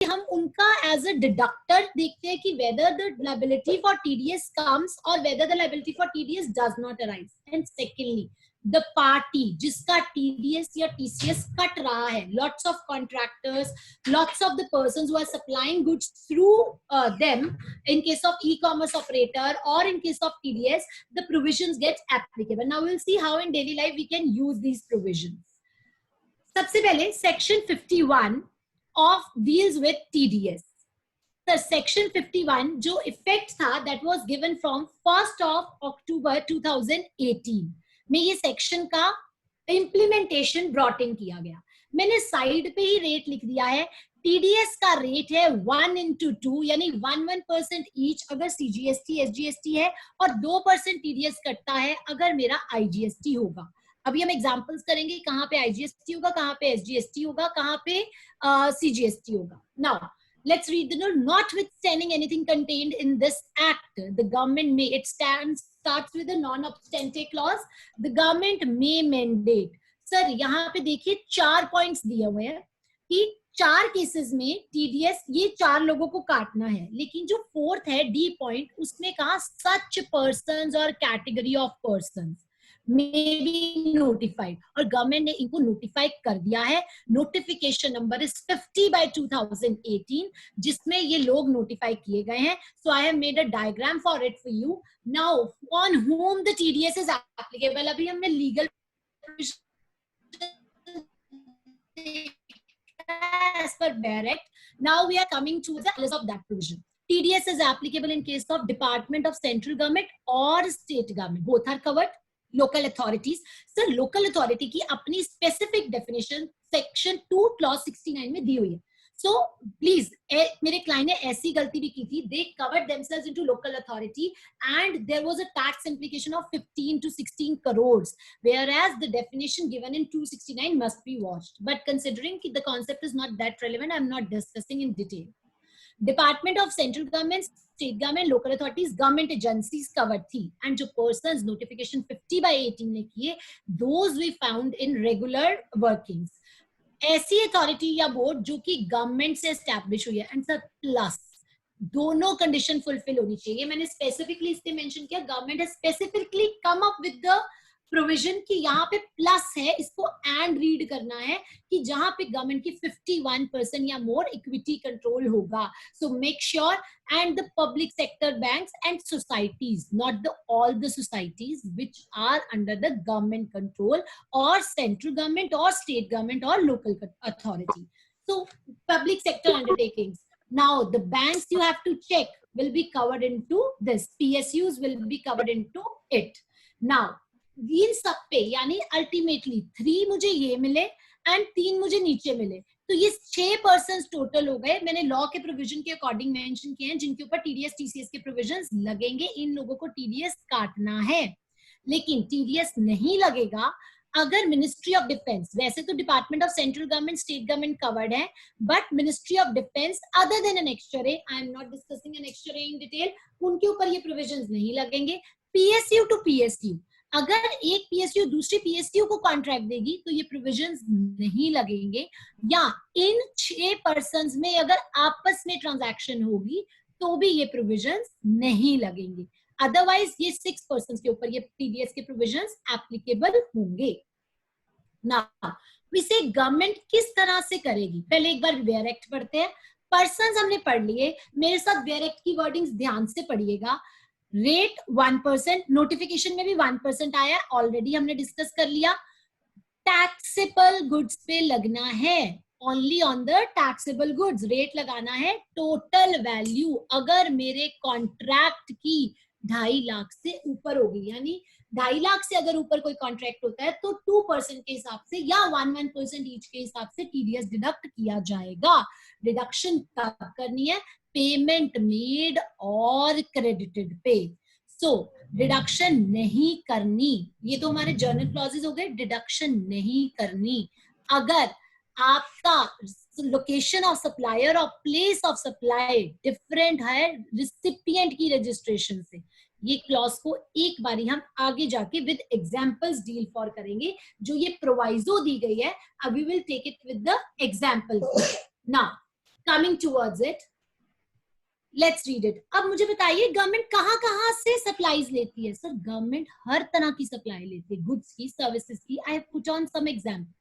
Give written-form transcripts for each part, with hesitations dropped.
हम उनका as a deductor देखते हैं कि whether the liability for TDS comes or whether the liability for TDS does not arise. And secondly, the party जिसका TDS या TCS cut रहा है, lots of contractors, lots of the persons who are supplying goods through them, in case of e-commerce operator or in case of TDS, the provisions get applicable. Now we'll see how in daily life we can use these provisions. सबसे पहले section 51 of deals with TDS. The section 51 जो effect था that was given from 1st of October 2018 में ये section का implementation brought in किया गया. मैंने साइड पे ही रेट लिख दिया है. TDS का रेट है 1/2 यानी 1% ईच अगर CGST SGST है और 2% TDS कटता है अगर मेरा IGST होगा. अभी हम एग्जांपल्स करेंगे कहां पे IGST होगा, कहां पे SGST होगा, कहां पे CGST होगा. Now let's read the note. Notwithstanding anything contained in this act, the government may, it starts with a non-obstante clause, the government may mandate. Sir यहाँ पे देखिए 4 पॉइंट्स दिए हुए हैं कि 4 केसेस में TDS ये 4 लोगों को काटना है, लेकिन जो 4th है D पॉइंट उसमें कहा such persons और category of persons may be notified और गवर्नमेंट ने इनको नोटिफाई कर दिया है. नोटिफिकेशन नंबर इज 50/2018 जिसमें ये लोग नोटिफाई किए गए हैं. So I have made a diagram for it for you. Now on home the TDS is applicable. अभी हमने legal as per Barrett. Now we are coming to the list of that provision. TDS is applicable in case of Department of Central Government or State Government. Both are covered. Local authorities. Sir, local authority की अपनी specific definition section 2 clause 69 में दी हुई है. So please, मेरे client ने ऐसी गलती भी की थी. They covered themselves into local authority and there was a tax implication of 15 to 16 crores, whereas the definition given in 269 must be watched. But considering the concept is not that relevant, I'm not discussing in detail. Department of Central Government, State Government, Local Authorities, Government Agencies covered थी. And जो persons notification 50/18 ने किए, those we found in regular workings. ऐसी authority या board जो कि government से establish हुई है, and sir plus दोनों condition fulfill होनी चाहिए. मैंने specifically इससे mention किया, government has specifically come up with the provision की यहाँ पे प्लस है, इसको एंड रीड करना है कि जहां पे गवर्नमेंट की 51% या मोर इक्विटी कंट्रोल होगा. So make sure and the public sector banks and societies, not the all the societies which are under the government control और सेंट्रल गवर्नमेंट और स्टेट गवर्नमेंट और local authority. So public sector undertakings. Now the banks you have to check will be covered into this. PSUs will be covered into it. Now इन सब पे यानी ultimately 3 मुझे ये मिले and 3 मुझे नीचे मिले, तो ये 6 पर्सन टोटल हो गए. मैंने लॉ के प्रोविजन के अकॉर्डिंग मेंशन किए हैं जिनके ऊपर TDS TCS के प्रोविजंस लगेंगे. इन लोगों को TDS काटना है, लेकिन TDS नहीं लगेगा अगर मिनिस्ट्री ऑफ डिफेंस, वैसे तो department of central government state government covered है, but ministry of defence other than annexure, I am not discussing annexure in detail, उनके ऊपर ये प्रोविजंस नहीं लगेंगे. PSU टू PSU, अगर एक PSU दूसरी PSU को कॉन्ट्रैक्ट देगी तो ये प्रोविजंस नहीं लगेंगे. या इन 6 पर्संस में अगर आपस में ट्रांजैक्शन होगी तो भी ये प्रोविजंस नहीं लगेंगे. अदरवाइज ये 6 पर्संस के ऊपर ये TDS के प्रोविजंस एप्लीकेबल होंगे. नाउ इसे गवर्नमेंट किस तरह से करेगी, पहले एक बार वेयर एक्ट पढ़ते हैं. पर्संस हमने पढ़ लिए, मेरे साथ वेयर एक्ट की वर्डिंग्स ध्यान से पढ़िएगा. रेट 1%, नोटिफिकेशन में भी 1% आया, ऑलरेडी हमने डिस्कस कर लिया. टैक्सेबल गुड्स पे लगना है, only on the taxable goods rate लगाना है. टोटल वैल्यू अगर मेरे कॉन्ट्रैक्ट की 2.5 लाख से ऊपर होगी, यानी 2.5 लाख से अगर ऊपर कोई कॉन्ट्रैक्ट होता है तो 2% के हिसाब से या 1% ईच के हिसाब से TDS डिडक्ट किया जाएगा. डिडक्शन कब करनी है, पेमेंट मेड और क्रेडिटेड पे. सो डिडक्शन नहीं करनी, ये तो हमारे जर्नल क्लॉजेस हो गए. डिडक्शन नहीं करनी अगर आपका लोकेशन ऑफ सप्लायर और प्लेस ऑफ सप्लाई डिफरेंट है रिसिपिएंट की रजिस्ट्रेशन से. ये क्लॉज को एक बारी हम आगे जाके विद एग्जांपल्स डील फॉर करेंगे. जो ये प्रोवाइजो दी गई है, अभी will take it with the examples. Now coming towards it, let's read it. अब मुझे बताइए गवर्नमेंट कहाँ कहाँ से सप्लाईज लेती है? सर गवर्नमेंट हर तरह की सप्लाई लेती है, गुड्स की, सर्विसेज की. I have put on some example.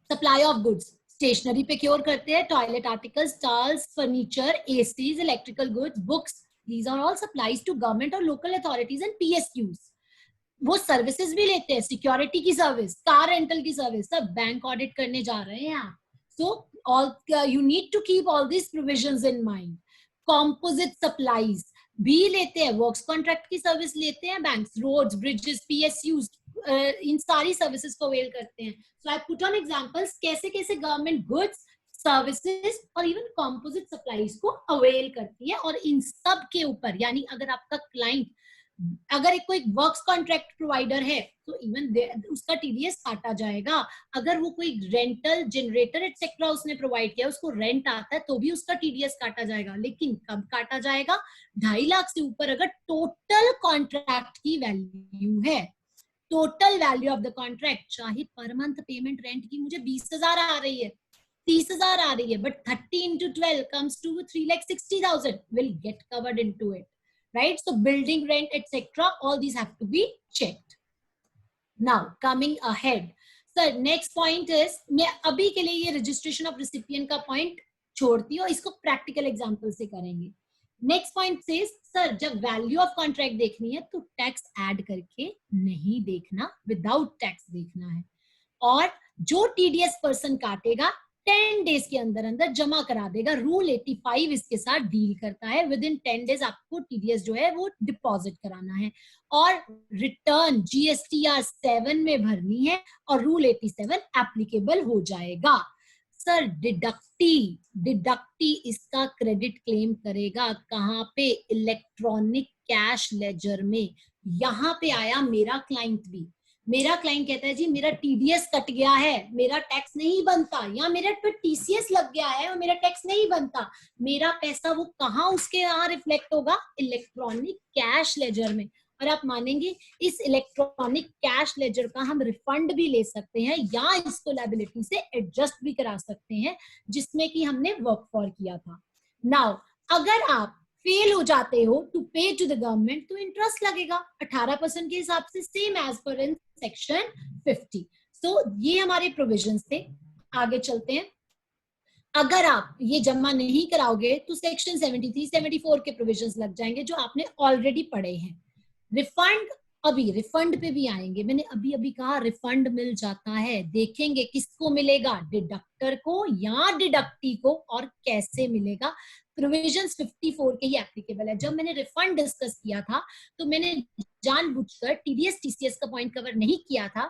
Supply of goods, stationery procure करते हैं, toilet articles, towels, furniture, ACs, electrical goods, books. These are all supplies to government और local authorities and PSUs. वो services भी लेते हैं, security की service, car rental की service, सब बैंक ऑडिट करने जा रहे हैं आप. So all you need to keep all this provisions in mind. Composite supplies भी लेते हैं, वर्क्स कॉन्ट्रैक्ट की सर्विस लेते हैं बैंक्स, रोड्स, ब्रिजेस, पीएसयूज, इन सारी सर्विसेज को अवेल करते हैं. So I put on examples कैसे कैसे गवर्नमेंट गुड्स, सर्विसेज और इवन कॉम्पोजिट सप्लाईज को अवेल करती है. और इन सब के ऊपर, यानी अगर आपका क्लाइंट अगर एक कोई वर्क्स कॉन्ट्रैक्ट प्रोवाइडर है तो इवन उसका टीडीएस काटा जाएगा. अगर वो कोई रेंटल जनरेटर एटसेट्रा उसने प्रोवाइड किया, उसको रेंट आता है तो भी उसका टीडीएस काटा जाएगा. लेकिन कब काटा जाएगा? 2.5 लाख से ऊपर अगर टोटल कॉन्ट्रैक्ट की वैल्यू है, total value of the contract, चाहे पर मंथ पेमेंट रेंट की मुझे 20,000 आ रही है, 30,000 आ रही है, but 30 into 12 comes to 3,60,000 will get covered into it. Right? So building rent, etc. All these have to be checked. Now, coming ahead. Sir, next point is, मैं अभी के लिए ये registration of recipient का point छोड़ती हूँ, इसको practical example से करेंगे. Next point says, sir, जब value of contract देखनी है तो tax add करके नहीं देखना, without tax देखना है. और जो TDS person काटेगा 10 डेज के अंदर अंदर जमा करा देगा. रूल 85 इसके साथ डील करता है. विद इन 10 डेज आपको टीडीएस जो है वो डिपॉजिट कराना है और रिटर्न जीएसटीआर 7 में भरनी है और रूल 87 एप्लीकेबल हो जाएगा. सर डिडक्टी इसका क्रेडिट क्लेम करेगा कहाँ पे? इलेक्ट्रॉनिक कैश लेजर में. यहां पे आया मेरा क्लाइंट भी. मेरा क्लाइंट कहता है जी मेरा टीडीएस कट गया है, मेरा टैक्स नहीं बनता, या मेरे पे टीसीएस लग गया है और मेरा टैक्स नहीं बनता. मेरा पैसा वो कहाँ उसके यहाँ रिफ्लेक्ट होगा? इलेक्ट्रॉनिक कैश लेजर में. और आप मानेंगे इस इलेक्ट्रॉनिक कैश लेजर का हम रिफंड भी ले सकते हैं या इसको लायबिलिटी से एडजस्ट भी करा सकते हैं जिसमें कि हमने वर्क फॉर किया था. नाउ अगर आप फेल हो जाते हो to pay to the government तो इंटरेस्ट लगेगा 18% के हिसाब से, same as per in section 50. सो ये हमारे प्रोविजंस थे. आगे चलते हैं. अगर आप ये जमा नहीं कराओगे तो सेक्शन 73, 74 के प्रोविजंस लग जाएंगे जो आपने ऑलरेडी पढ़े हैं. रिफंड, अभी रिफंड पे भी आएंगे. मैंने अभी कहा रिफंड मिल जाता है, देखेंगे किसको मिलेगा, डिडक्टर को या डिडक्टी को, और कैसे मिलेगा. प्रोविजंस 54 के ही एप्लीकेबल है. जब मैंने रिफंड डिस्कस किया था तो मैंने जानबूझकर टीडीएस टीसीएस का पॉइंट कवर नहीं किया था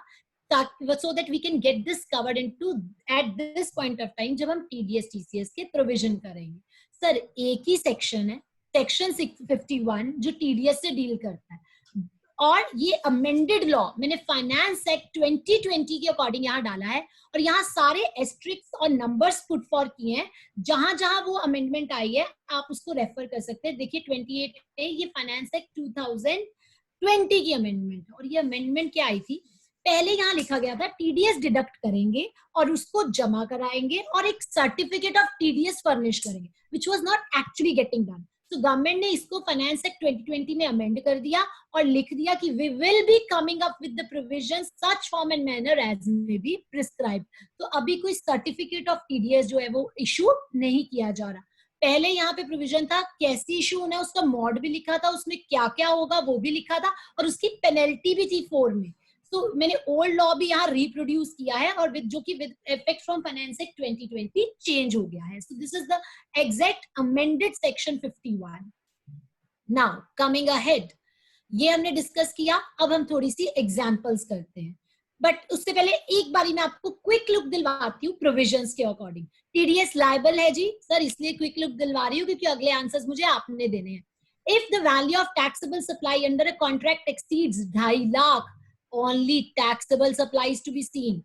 so that we can get this covered into at this point of time जब हम टीडीएस टीसीएस के प्रोविजन करेंगे. सर एक ही सेक्शन है, सेक्शन 51 जो टीडीएस से डील करता है. और ये अमेंडेड लॉ मैंने फाइनेंस एक्ट 2020 के अकॉर्डिंग यहाँ डाला है और यहाँ सारे एस्ट्रिक्स और नंबर्स पुट फॉर किए हैं. जहां जहां वो अमेंडमेंट आई है आप उसको रेफर कर सकते हैं. देखिए 28 है, ये फाइनेंस एक्ट 2020 की अमेंडमेंट. और ये अमेंडमेंट क्या आई थी? पहले यहाँ लिखा गया था टीडीएस डिडक्ट करेंगे और उसको जमा कराएंगे और एक सर्टिफिकेट ऑफ टीडीएस फर्निश करेंगे, which was not actually getting done. तो गवर्नमेंट ने इसको फाइनेंस एक्ट 2020 में अमेंड कर दिया और लिख दिया कि we will be coming up with the provisions such form and manner as may be prescribed. तो अभी कोई सर्टिफिकेट ऑफ टीडीएस जो है वो इशू नहीं किया जा रहा. पहले यहाँ पे प्रोविजन था कैसे इशू होना है, उसका मॉड भी लिखा था, उसमें क्या क्या होगा वो भी लिखा था और उसकी पेनल्टी भी थी 4 में. तो मैंने ओल्ड लॉ भी यहाँ रिप्रोड्यूस किया है और जो कि with effect from finance act 2020 change हो गया है. So this is the exact amended section 51. Now coming ahead, ये हमने डिस्कस किया. अब हम थोड़ी सी एग्जांपल्स करते हैं, बट उससे पहले एक बारी मैं आपको क्विक लुक दिलवाती हूँ प्रोविजंस के अकॉर्डिंग. टीडीएस लायबल है जी सर, इसलिए क्विक लुक दिलवा रही हूँ क्योंकि अगले आंसर्स मुझे आपने देने हैं. If the value of taxable supply under a contract exceeds 2.5 lakh, only taxable supplies to be seen.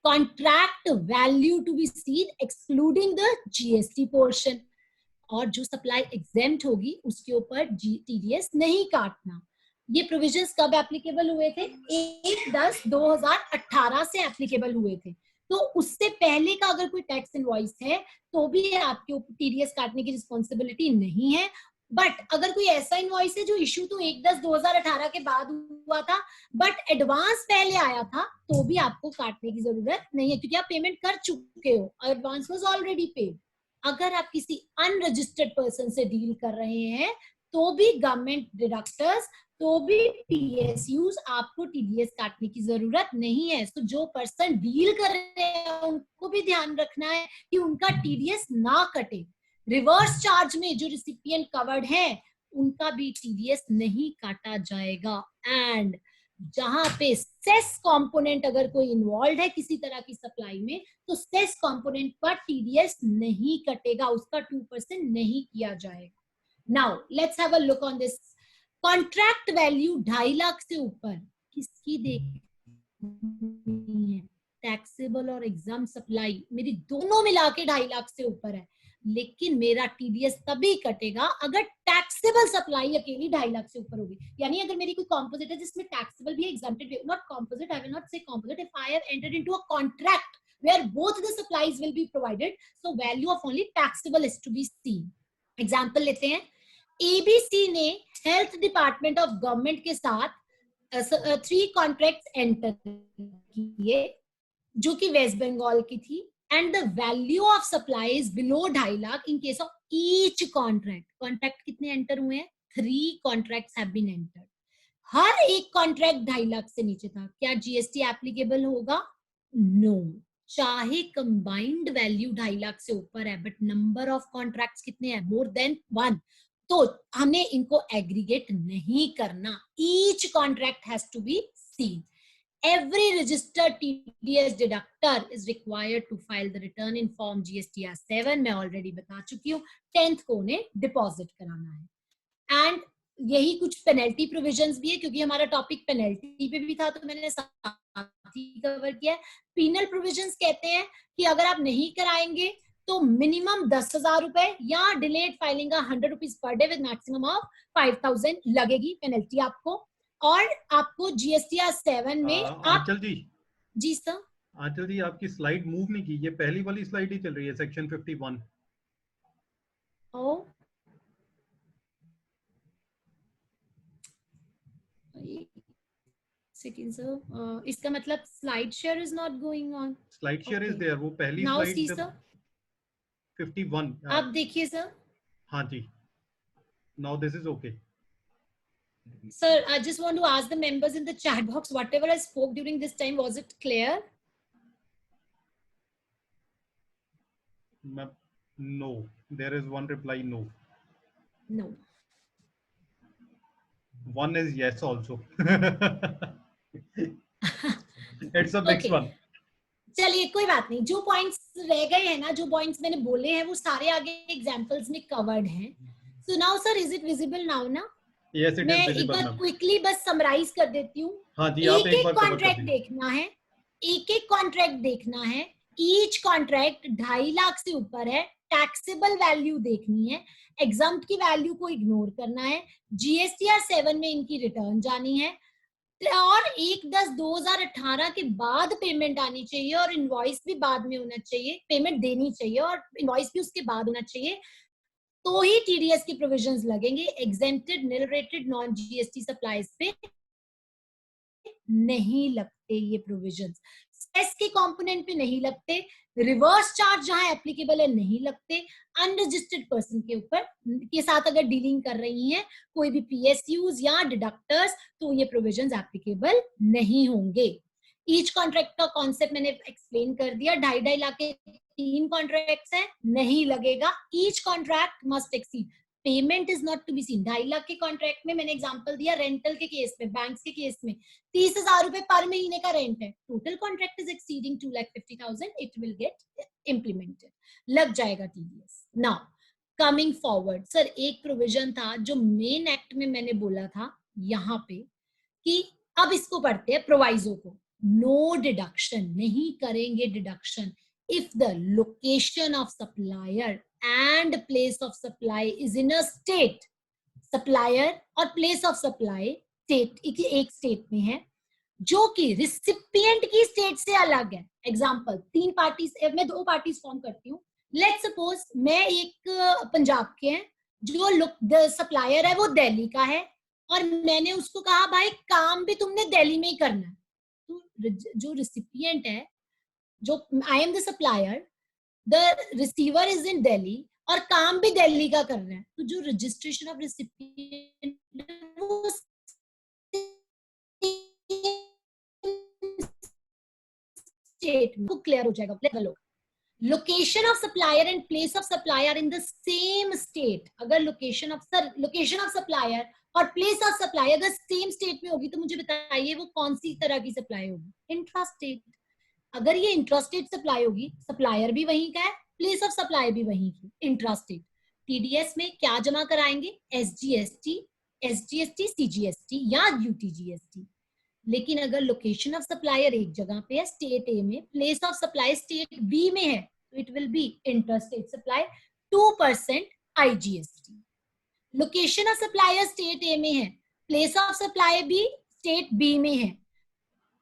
Contract value to be seen excluding the GST portion. और जो सप्लाई एग्जेम्प्ट होगी उसके ऊपर टीडीएस नहीं काटना. ये प्रोविजंस कब एप्लीकेबल हुए थे? 1/10/2018 से एप्लीकेबल हुए थे. तो उससे पहले का अगर कोई टैक्स इनवॉइस है तो भी आपके ऊपर टीडीएस काटने की रिस्पॉन्सिबिलिटी नहीं है। बट अगर कोई ऐसा इनवॉइस है जो इशू तो 1/10/2018 के बाद हुआ था बट एडवांस पहले आया था, तो भी आपको काटने की जरूरत नहीं है, क्योंकि आप पेमेंट कर चुके हो, एडवांस वाज ऑलरेडी पेड। अगर आप किसी अनरजिस्टर्ड पर्सन से डील कर रहे हैं तो भी गवर्नमेंट डिडक्टर्स, तो भी पीएसयूज, आपको टीडीएस काटने की जरूरत नहीं है। तो जो पर्सन डील कर रहे हैं उनको भी ध्यान रखना है कि उनका टीडीएस ना कटे। रिवर्स चार्ज में जो रिसिपिएंट कवर्ड है उनका भी टीडीएस नहीं काटा जाएगा। एंड जहां पे सेस कंपोनेंट अगर कोई इन्वॉल्व है किसी तरह की सप्लाई में, तो सेस कंपोनेंट पर टीडीएस नहीं कटेगा, उसका 2% नहीं किया जाएगा। Now let's have a look on this. Contract value 2.5 lakh से ऊपर किसकी देखनी है? टैक्सेबल और एग्जाम सप्लाई मेरी दोनों मिला के 2.5 लाख से ऊपर है, लेकिन मेरा टीडीएस तभी कटेगा अगर टैक्सेबल सप्लाई अकेली 2.5 लाख से ऊपर होगी। यानी अगर मेरी कोई कॉम्पोजिट है जिसमें टैक्सेबल भी है, एग्जम्प्टेड भी है, not composite, I will not say composite, if I have entered into a contract where both the supplies will be provided, so value of only taxable is to be seen. Example लेते हैं, ABC ने health department of government के साथ 3 contract enter किए जो कि waste Bengal की थी, and the value of supply is below 2.5 lakh in case of each contract. Contract कितने एंटर हुए हैं? 3 कॉन्ट्रैक्ट्स हैव बीन एंटर्ड। हर एक कॉन्ट्रैक्ट 2.5 लाख से नीचे था, क्या जीएसटी एप्लीकेबल होगा? नो। चाहे कंबाइंड वैल्यू 2.5 लाख से ऊपर है बट नंबर ऑफ कॉन्ट्रैक्ट्स कितने हैं? मोर देन 1, तो हमें इनको एग्रीगेट नहीं करना। Each contract has to be seen. Every registered TDS deductor is required to file the return in form GSTR 7, मैं ऑलरेडी बता चुकी हूँ। 10th को उन्हें डिपॉजिट कराना है। एंड यही कुछ पेनल्टी प्रोविजंस भी है, क्योंकि हमारा टॉपिक पेनल्टी पे भी था तो मैंने साथ ही कवर किया। पीनल प्रोविजंस कहते हैं कि अगर आप नहीं कराएंगे तो मिनिमम 10,000 रुपए या डिलेड फाइलिंग का 100 rupees per day with maximum of 5,000 लगेगी पेनल्टी आपको। और आपको जीएसटीआर 7 में आंचल जी सर। आंचल जी, आपकी स्लाइड मूव नहीं की, ये पहली वाली स्लाइड ही चल रही है, सेक्शन 51। ओ सेकंड सर, इसका मतलब slide share is not going on. Slide share is there, वो पहली नाउ स्लाइड सी सर 51 आप देखिए सर। हाँ जी, now this is okay. Sir, I just want to ask the members in the chat box, whatever I spoke during this time, was it clear? No, there is one reply no. No. One is yes also. It's a mixed one. चलिए कोई बात नहीं, जो points रह गए हैं ना, जो पॉइंट्स मैंने बोले हैं वो सारे आगे एग्जांपल्स में कवर्ड हैं। So now sir, is it visible now ना? Yes, it मैं is visible, एक बार क्विकली बस समराइज कर देती हूँ। हाँ जी, आप एक बार कॉन्ट्रैक्ट देखना है, एक कॉन्ट्रैक्ट देखना है। ईच कॉन्ट्रैक्ट 2.5 लाख से ऊपर है, टैक्सेबल वैल्यू देखनी है, एग्जम्प्ट की वैल्यू को इग्नोर करना है, जीएसटीआर 7 में इनकी रिटर्न जानी है, और 1/10/2018 के बाद पेमेंट आनी चाहिए, और इनवॉइस भी बाद में होना चाहिए, पेमेंट देनी चाहिए और इनवॉइस भी उसके बाद होना चाहिए, तो ही टीडीएस की प्रोविजंस लगेंगे। एग्जेम्प्टेड निल रेटेड नॉन जीएसटी सप्लाईज पे नहीं लगते ये प्रोविजंस, सेस के कंपोनेंट पे नहीं लगते, रिवर्स चार्ज जहां एप्लीकेबल है नहीं लगते, अनरजिस्टर्ड पर्सन के ऊपर के साथ अगर डीलिंग कर रही हैं कोई भी पीएसयूज या डिडक्टर्स, तो ये प्रोविजंस एप्लीकेबल नहीं होंगे। ईच कॉन्ट्रैक्ट का कॉन्सेप्ट मैंने एक्सप्लेन कर दिया। 2.5 लाख के 3 कॉन्ट्रैक्ट्स हैं, नहीं लगेगा। Each contract must exceed, payment is not to be seen. 2.5 lakh के कॉन्ट्रैक्ट में मैंने एग्जांपल दिया, रेंटल के केस में, बैंक्स के केस में 30,000 रुपए पर महीने का रेंट है, total contract is exceeding 2,50,000, it will get implemented, लग जाएगा TDS. Now coming forward, sir एक प्रोविजन था जो मेन एक्ट में मैंने बोला था यहाँ पे कि अब इसको पढ़ते हैं प्रोवाइजो को। नो डिडक्शन, नहीं करेंगे deduction if the location of supplier and place of supply is in a state, supplier और place of supply state एक स्टेट में है जो कि रिसिपिएंट की स्टेट से अलग है। एग्जाम्पल, 3 पार्टीज, मैं 2 पार्टीज फॉर्म करती हूँ. लेट्स सपोज मैं एक पंजाब के हैं, जो सप्लायर है वो दिल्ली का है, और मैंने उसको कहा भाई काम भी तुमने दिल्ली में ही करना है. तो जो रिसिपिएंट है, जो I am the supplier, the receiver is in Delhi और काम भी दिल्ली का करना है, तो जो रजिस्ट्रेशन ऑफ रिसिपिएंट वो स्टेट को क्लियर हो जाएगा. Location of supplier and place of supplier in the same state. अगर लोकेशन ऑफ सप्लायर और प्लेस ऑफ सप्लाई अगर सेम स्टेट में होगी, तो मुझे बताइए वो कौन सी तरह की सप्लाई होगी? Intra state. अगर ये इंट्रा स्टेट सप्लाई होगी, सप्लायर भी वहीं का है, प्लेस ऑफ सप्लाई भी वहीं की, इंट्रा स्टेट. टीडीएस में क्या जमा कराएंगे? एसजीएसटी, सीजीएसटी या यूटीजीएसटी. लेकिन अगर लोकेशन ऑफ सप्लायर एक जगह पे है, स्टेट ए में, place of supply state B में है, तो it will be interstate supply, 2% IGST. Location of supplier state A में है, प्लेस ऑफ सप्लाई भी स्टेट बी में है,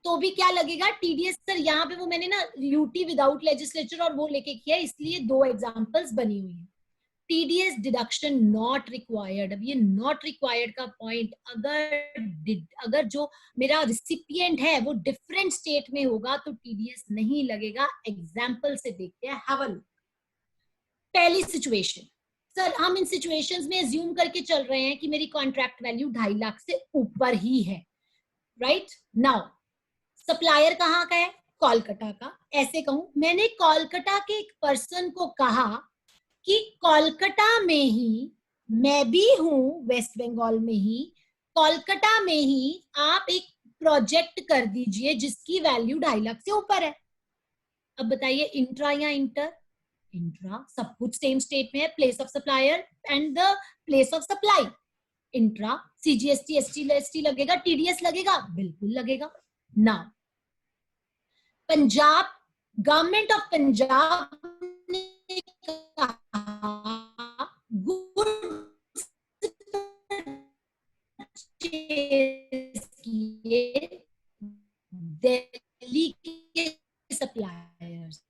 तो भी क्या लगेगा? टीडीएस. सर यहाँ पे वो मैंने ना यूटी विदाउट लेजिस्लेचर और वो लेके किया, इसलिए 2 एग्जांपल्स बनी हुई है. TDS deduction not required. अब ये नॉट रिक्वायर्ड का पॉइंट, अगर जो मेरा रिसिपिएंट है वो डिफरेंट स्टेट में होगा तो टीडीएस नहीं लगेगा. एग्जाम्पल से देखते हैं. Have a look. पहली सिचुएशन, सर हम इन सिचुएशंस में अज्यूम करके चल रहे हैं कि मेरी कॉन्ट्रैक्ट वैल्यू 2.5 लाख से ऊपर ही है, राइट? नाउ सप्लायर कहाँ का है? कोलकाता का. ऐसे कहूं, मैंने कोलकाता के एक पर्सन को कहा कि कोलकाता में ही मैं भी हूं, वेस्ट बंगाल में ही, कोलकाता में ही आप एक प्रोजेक्ट कर दीजिए जिसकी वैल्यू 2.5 लाख से ऊपर है. अब बताइए इंट्रा या इंटर? इंट्रा. सब कुछ सेम स्टेट में है, place of supplier and the place of supply. Intra. CGST, ST लगेगा, टीडीएस लगेगा, बिल्कुल लगेगा. Now Punjab, government of Punjab ने कहा गुड्स किए दिल्ली के सप्लायर्स.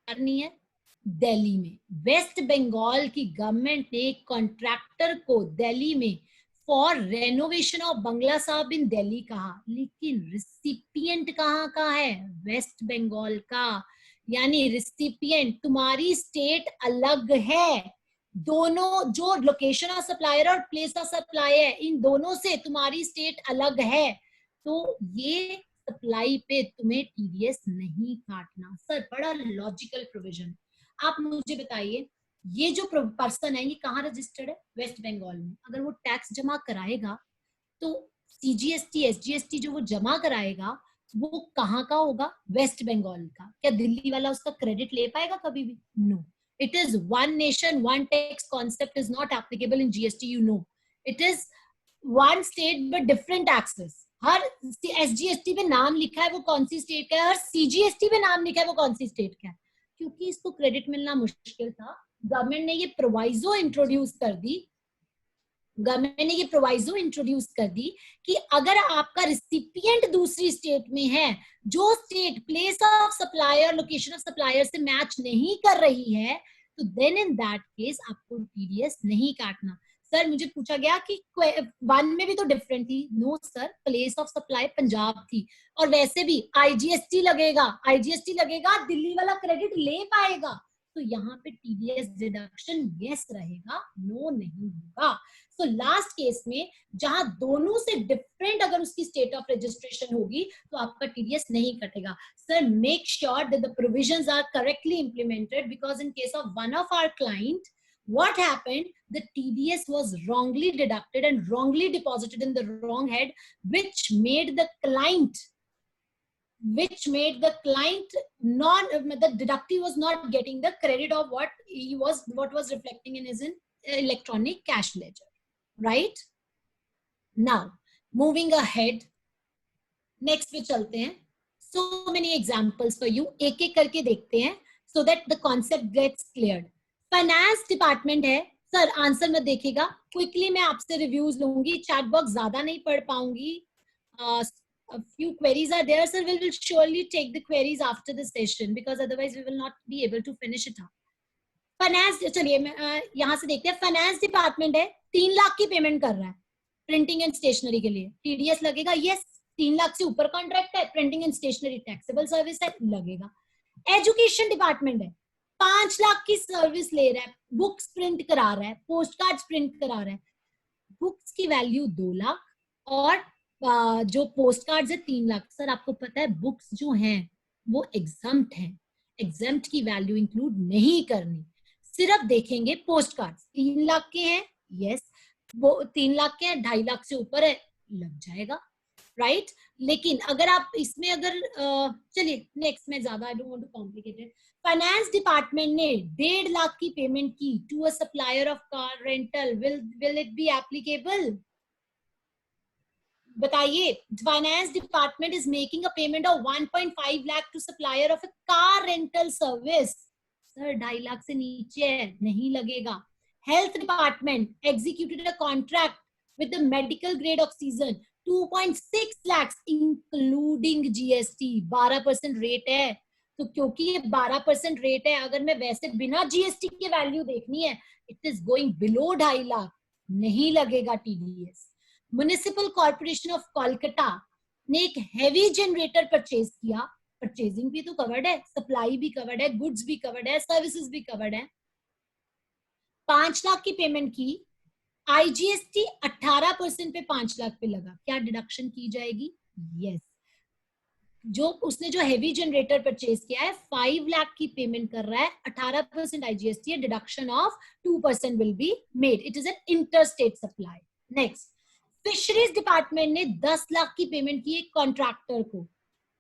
करनी है दिल्ली में. वेस्ट बंगाल की गवर्नमेंट ने कॉन्ट्रैक्टर को दिल्ली में फॉर रेनोवेशन ऑफ बंगला साहब इन दिल्ली कहा, लेकिन रिसिपिएंट कहाँ का है? वेस्ट बंगाल का. यानी रिसिपिएंट, तुम्हारी स्टेट अलग है. दोनों जो लोकेशन ऑफ सप्लायर और प्लेस ऑफ सप्लाई है, इन दोनों से तुम्हारी स्टेट अलग है, तो ये सप्लाई पे तुम्हें टीडीएस नहीं काटना. सर बड़ा लॉजिकल प्रोविजन. आप मुझे बताइए, ये जो पर्सन है ये कहाँ रजिस्टर्ड है? वेस्ट बंगाल में. अगर वो टैक्स जमा कराएगा तो सीजीएसटी, एसजीएसटी जो वो जमा कराएगा वो कहाँ का होगा? वेस्ट बंगाल का. क्या दिल्ली वाला उसका क्रेडिट ले पाएगा कभी भी? No. It is one nation, one tax concept is not applicable in GST, you know. It is one state but different taxes. Her SGST पे नाम लिखा है वो कौन सी स्टेट का है, हर सीजीएसटी पे नाम लिखा है वो कौन सी स्टेट का है. क्योंकि इसको क्रेडिट मिलना मुश्किल था, गवर्नमेंट ने ये प्रोवाइजो इंट्रोड्यूस कर दी कि अगर आपका रिसिपिएंट दूसरी स्टेट में है, जो state place of supplier, location of supplier से मैच नहीं कर रही है, तो देन इन दैट केस आपको टीडीएस नहीं काटना. सर मुझे पूछा गया कि 1 में भी तो डिफरेंट थी. No sir, place of supply Punjab थी, और वैसे भी आईजीएसटी लगेगा, दिल्ली वाला क्रेडिट ले पाएगा, तो यहाँ पे टीडीएस डिडक्शन यस रहेगा, नो नहीं होगा. सो लास्ट केस में जहां दोनों से डिफरेंट अगर उसकी स्टेट ऑफ रजिस्ट्रेशन होगी तो आपका टीडीएस नहीं कटेगा. Sir make sure that the provisions are correctly implemented, because in case of one of our client, what happened? The TDS was wrongly deducted and wrongly deposited in the wrong head, which made the client the deductee was not getting the credit of what was reflecting in his electronic cash ledger, right? Now moving ahead, next पे चलते हैं. So many examples for you, एक एक करके देखते हैं so that the concept gets cleared. Finance department है sir, answer मत देखिएगा, क्विकली मैं आपसे रिव्यूज लूंगी, चैट बॉक्स ज्यादा नहीं पढ़ पाऊंगी. A few queries are there, sir. We will surely take the queries after the session because otherwise we will not be able to finish it up. Finance, चलिए यहाँ से देखते हैं. फाइनेंस डिपार्टमेंट है, 3 लाख की पेमेंट कर रहा है प्रिंटिंग एंड स्टेशनरी के लिए. टीडीएस लगेगा? यस. 3 लाख से ऊपर कॉन्ट्रैक्ट है, printing and stationery taxable service है, लगेगा. एजुकेशन डिपार्टमेंट है, 5 लाख की सर्विस ले रहा है, बुक्स प्रिंट करा रहा है, पोस्ट कार्ड्स प्रिंट करा रहा है. बुक्स की वैल्यू 2 लाख और जो पोस्ट कार्ड्स है 3 लाख. सर आपको पता है बुक्स जो हैं वो एग्जम्प्ट हैं, एग्जम्प्ट की वैल्यू इंक्लूड नहीं करनी, सिर्फ देखेंगे पोस्ट कार्ड्स. 3 लाख के हैं, यस, वो 3 लाख के हैं, 2.5 लाख से ऊपर है, लग जाएगा, राइट. लेकिन अगर आप इसमें अगर चलिए नेक्स्ट में, ज्यादा I don't want to complicated. Finance department ने 1.5 लाख की पेमेंट की to a supplier of car rental, will it be applicable? बताइए. Finance department is making a payment of 1.5 lakh to supplier of a car rental service. Sir 2.5 lakh से नीचे है, नहीं लगेगा. Health department executed a contract with the medical grade oxygen 2.6 lakh including GST. 12% rate है, तो क्योंकि ये 12% रेट है, अगर मैं वैसे बिना जीएसटी के वैल्यू देखनी है, it is going below 2.5 lakh, नहीं लगेगा TDS. Municipal corporation of Kolkata ने एक हेवी जनरेटर परचेज किया. परचेजिंग भी तो कवर्ड है, सप्लाई भी कवर्ड है, गुड्स भी कवर्ड है, सर्विसेज भी कवर्ड है. 5 लाख की पेमेंट की, आईजीएसटी 18% पे 5 लाख पे लगा, क्या डिडक्शन की जाएगी? यस. जो उसने जो हेवी जनरेटर परचेज किया है 5 लाख की पेमेंट कर रहा है, 18% आईजीएसटी है, deduction of 2% will be made. It is an interstate supply. Next, fisheries department ने 10 लाख की पेमेंट की एक कॉन्ट्रैक्टर को.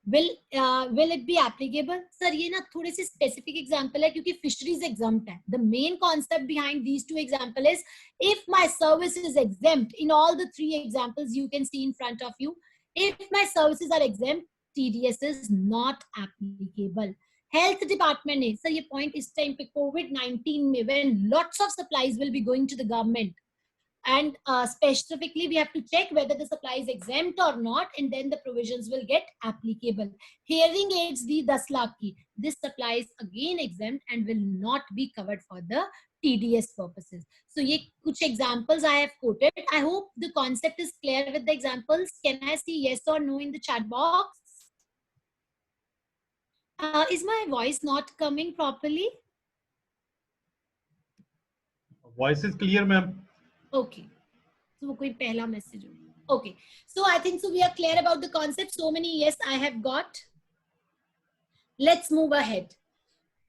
will it be applicable? Sir ये ना थोड़े से स्पेसिफिक एग्जांपल है क्योंकि फिशरीज एग्जम्प्ट है. The main concept behind these two example is if my service is exempt in all the 3 examples you can see in front of you. If my services are exempt, TDS is not applicable. Health department ने, sir ये point इस time पे कोविड-19 में when lots of supplies will be going to the government and specifically we have to check whether the supply is exempt or not and then the provisions will get applicable. Hearing aids the 10 lakh ki, this supply is again exempt and will not be covered for the TDS purposes. So ye kuch examples I have quoted. I hope the concept is clear with the examples. Can I see yes or no in the chat box? Is my voice not coming properly? Voice is clear, ma'am. Okay. So वो कोई पहला message हो. Okay. So I think so we are clear about the concept. So many yes I have got. Let's move ahead.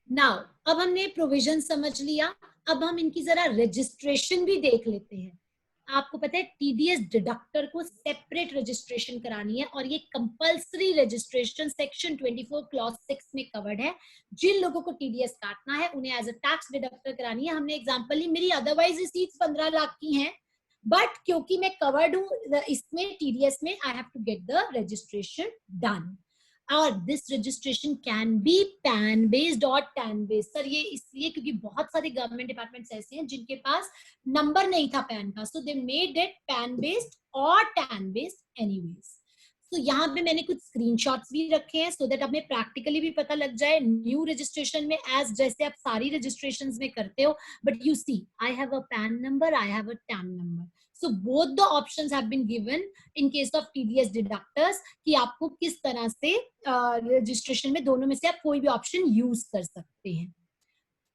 Now अब हमने provision समझ लिया. अब हम इनकी जरा registration भी देख लेते हैं. आपको पता है टीडीएस डिडक्टर को सेपरेट रजिस्ट्रेशन करानी है और ये कंपल्सरी रजिस्ट्रेशन सेक्शन 24 क्लॉज 6 में कवर्ड है. जिन लोगों को टीडीएस काटना है उन्हें एज अ टैक्स डिडक्टर करानी है. हमने एग्जांपल ली, मेरी अदरवाइज रिसीट्स 15 लाख की हैं, बट क्योंकि मैं कवर्ड हूं इसमें टीडीएस में, I have to get the registration done. और this registration can be PAN based और टैन बेस्ड. सर ये इसलिए क्योंकि बहुत सारे गवर्नमेंट डिपार्टमेंट्स ऐसे हैं जिनके पास नंबर नहीं था पैन का, so they made it PAN based और टैन बेस्ड एनीवेज. तो यहाँ पे मैंने कुछ स्क्रीनशॉट्स भी रखे हैं सो दैट हमें प्रैक्टिकली भी पता लग जाए. न्यू रजिस्ट्रेशन में एज जैसे आप सारी रजिस्ट्रेशंस में करते हो, but you see I have a PAN number, I have a TAN number. So both the options have been given in case of TDS deductors कि आपको किस तरह से रजिस्ट्रेशन में दोनों में से आप कोई भी ऑप्शन यूज कर सकते हैं.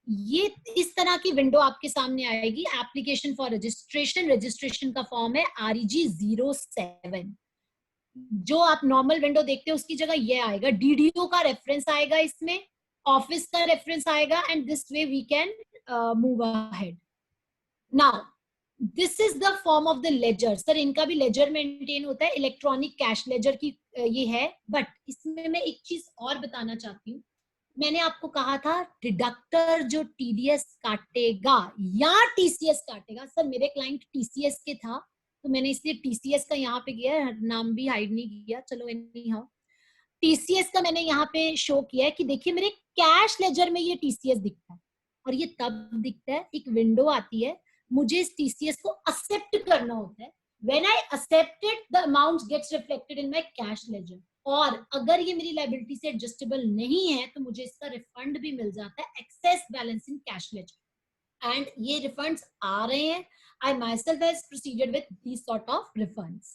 ये इस तरह की विंडो आपके सामने आएगी. एप्लीकेशन फॉर रजिस्ट्रेशन, रजिस्ट्रेशन का फॉर्म है REG 07. जो आप नॉर्मल विंडो देखते हो उसकी जगह ये आएगा. DDO का रेफरेंस आएगा, इसमें ऑफिस का रेफरेंस आएगा and this way we can move ahead. Now this is the form of the ledger. Sir इनका भी लेजर मेंटेन होता है, इलेक्ट्रॉनिक कैश लेजर की ये है. बट इसमें मैं एक चीज और बताना चाहती हूँ. मैंने आपको कहा था डिडक्टर जो टीडीएस काटेगा या टीसीएस काटेगा. सर मेरे क्लाइंट टीसीएस के था तो तो मैंने इसलिए टीसीएस का यहाँ पे किया है, नाम भी हाइड नहीं किया, चलो एनी हाउ टीसीएस का मैंने यहाँ पे शो किया है कि देखिए मेरे कैश लेजर में ये टीसीएस दिखता है, और ये तब दिखता है, एक विंडो आती है, मुझे इस टीसीएस को एक्सेप्ट करना होता है. When I accept it the amount gets reflected in my cash ledger, और अगर ये मेरी लायबिलिटी से एडजस्टेबल नहीं है तो मुझे इसका रिफंड भी मिल जाता है, excess balance in cash ledger, and ये रिफंड्स आ रहे हैं. I myself has proceeded with this sort of refunds.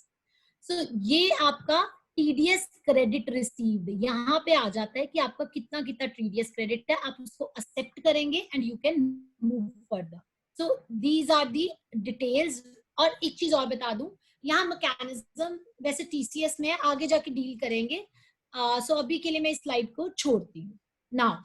So ये आपका टीडीएस क्रेडिट रिसीव्ड यहाँ पे आ जाता है कि आपका कितना कितना टीडीएस क्रेडिट है, आप उसको एक्सेप्ट करेंगे and you can move further. So these are the details. और एक चीज और बता दूं, यहाँ मैकेनिज्म वैसे टीसीएस में आगे जाके डील करेंगे. सो अभी के लिए मैं इस स्लाइड को छोड़ती हूँ. Now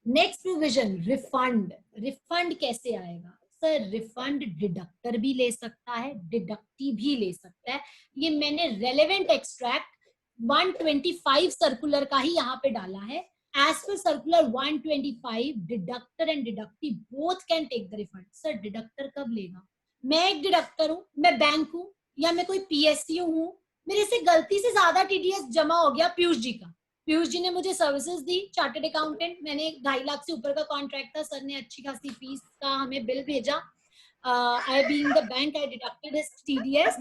next provision, refund. Refund कैसे आएगा सर? रिफंड डिडक्टर भी ले सकता है, डिडक्टी भी ले सकता है. ये मैंने रेलेवेंट एक्सट्रैक्ट 125 सर्कुलर का ही यहाँ पे डाला है. As per circular 125, deductor and deductee both can take the refund. Sir deductor कब लेगा? मैं एक डिडक्टर हूँ, मैं बैंक हूँ या मैं कोई पीएसयू हूँ, मेरे से गलती से ज्यादा टीडीएस जमा हो गया पीयूष जी का. पीयूष जी ने मुझे सर्विसेज दी, चार्टर्ड अकाउंटेंट, मैंने 2.5 लाख से ऊपर का कॉन्ट्रैक्ट था, सर ने अच्छी खासी फीस का हमें बिल भेजा. I being the bank I deducted his TDS.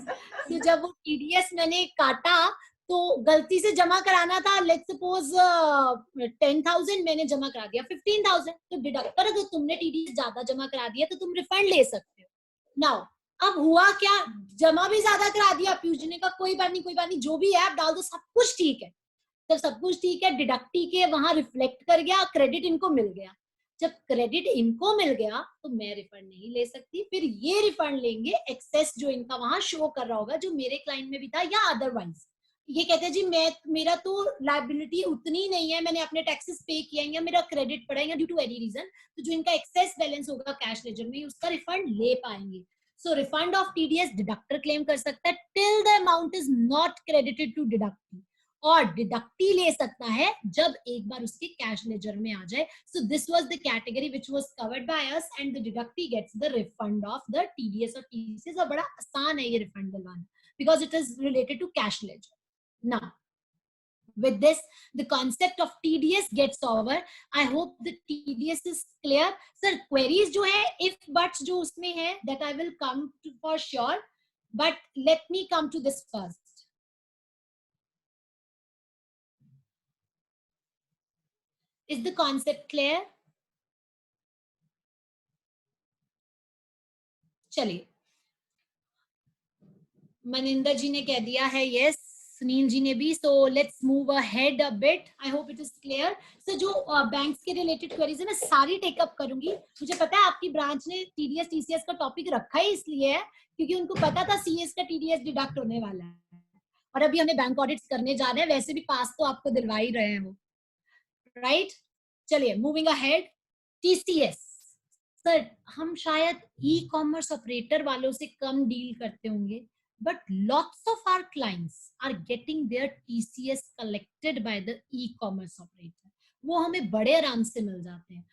तो जब वो टीडीएस मैंने काटा तो गलती से जमा कराना था, लेट्स सपोज 10,000, मैंने जमा करा दिया 15,000. तो डिडक्टर, अगर तुमने टीडीएस ज्यादा जमा करा दिया तो तुम रिफंड ले सकते हो. नाउ अब हुआ क्या, जमा भी ज्यादा करा दिया, पीयूष जी ने कहा कोई बात नहीं कोई बात नहीं, जो भी है आप डाल दो, सब कुछ ठीक है. तो सब कुछ ठीक है, डिडक्टी के वहां रिफ्लेक्ट कर गया, क्रेडिट इनको मिल गया. जब क्रेडिट इनको मिल गया तो मैं रिफंड नहीं ले सकती, फिर ये रिफंड लेंगे एक्सेस जो इनका वहां शो कर रहा होगा, जो मेरे क्लाइंट में भी था या अदरवाइज. ये कहते हैं जी मेरा तो लायबिलिटी उतनी नहीं है, मैंने अपने टैक्सेस पे किया या मेरा क्रेडिट पड़ा या ड्यू टू एनी रीजन, तो जो इनका एक्सेस बैलेंस होगा कैश लेजर में उसका रिफंड ले पाएंगे. So refund of TDS deductor claim कर सकता है till the amount is not credited to deductee, और डिडक्टी ले सकता है जब एक बार उसके कैश लेजर में आ जाए. So this was the category which was covered by us, and the deductee gets the refund of the TDS और टीसीएस. और बड़ा आसान है ये रिफंड दिलवाना, because it is related to cash ledger. Now with this the concept of TDS gets over. I hope the TDS is clear. Sir queries जो है if buts जो उसमें है that I will come to for sure, but let me come to this first. Is the concept clear? चलिए, मनिंदर जी ने कह दिया है यस, सुनील जी ने भी. So let's move ahead a bit. I hope it is clear. So जो banks के related queries है मैं सारी टेकअप करूंगी. मुझे पता है आपकी ब्रांच ने टीडीएस टीसीएस का टॉपिक रखा ही इसलिए है क्योंकि उनको पता था सीएस का टीडीएस डिडक्ट होने वाला है, और अभी हमें बैंक ऑडिट्स करने जा रहे हैं, वैसे भी पास तो आपको दिलवा ही रहे हैं वो, राइट? चलिए मूविंग अहेड. टीसीएस सर हम शायद ई कॉमर्स ऑपरेटर वालों से कम डील करते होंगे, but lots of our clients are getting their TCS collected by the e-commerce operator. वो हमें बड़े आराम से मिल जाते हैं.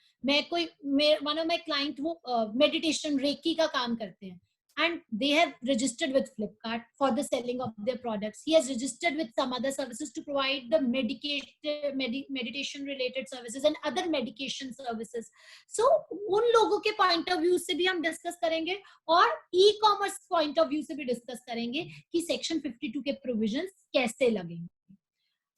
one of my client वो meditation रेकी का काम करते हैं, and they have registered with Flipkart for the selling of their products. He has registered with some other services to provide the meditation related services and other medication services. So उन लोगों के point of view से भी हम discuss करेंगे और e-commerce point of view से भी discuss करेंगे कि section 52 के provisions कैसे लगेंगे.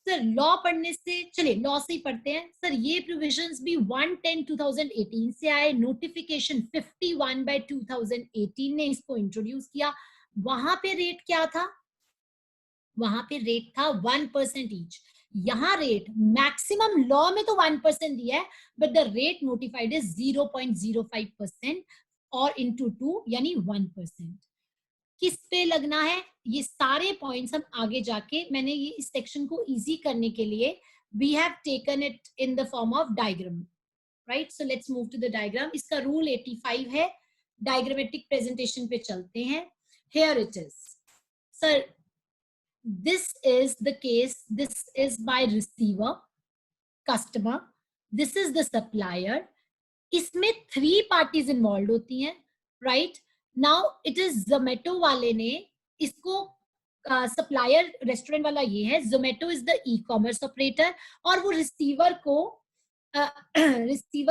सर लॉ पढ़ने से, चलिए लॉ से ही पढ़ते हैं. सर ये प्रोविजंस भी 1/10/2018 से आए, नोटिफिकेशन 51/2018 ने इसको इंट्रोड्यूस किया. वहां पे रेट क्या था? वहां पे रेट था 1% ईच. यहाँ रेट मैक्सिमम लॉ में तो 1% दिया है, but the rate notified is 0.05% और इंटू 2 यानी 1%. किस पे लगना है ये सारे पॉइंट्स हम आगे जाके, मैंने ये इस सेक्शन को इजी करने के लिए we have taken it in the form of diagram, right? So let's move to the diagram. इसका रूल 85 है. डायग्रामेटिक प्रेजेंटेशन पे चलते हैं. Here it is. Sir this is the case, this is by receiver customer, this is the supplier. इसमें 3 parties involve होती हैं, राइट? Now it is Zomato वाले ने इसको सप्लायर रेस्टोरेंट वाला ये है, Zomato is the e commerce operator और वो रिसीवर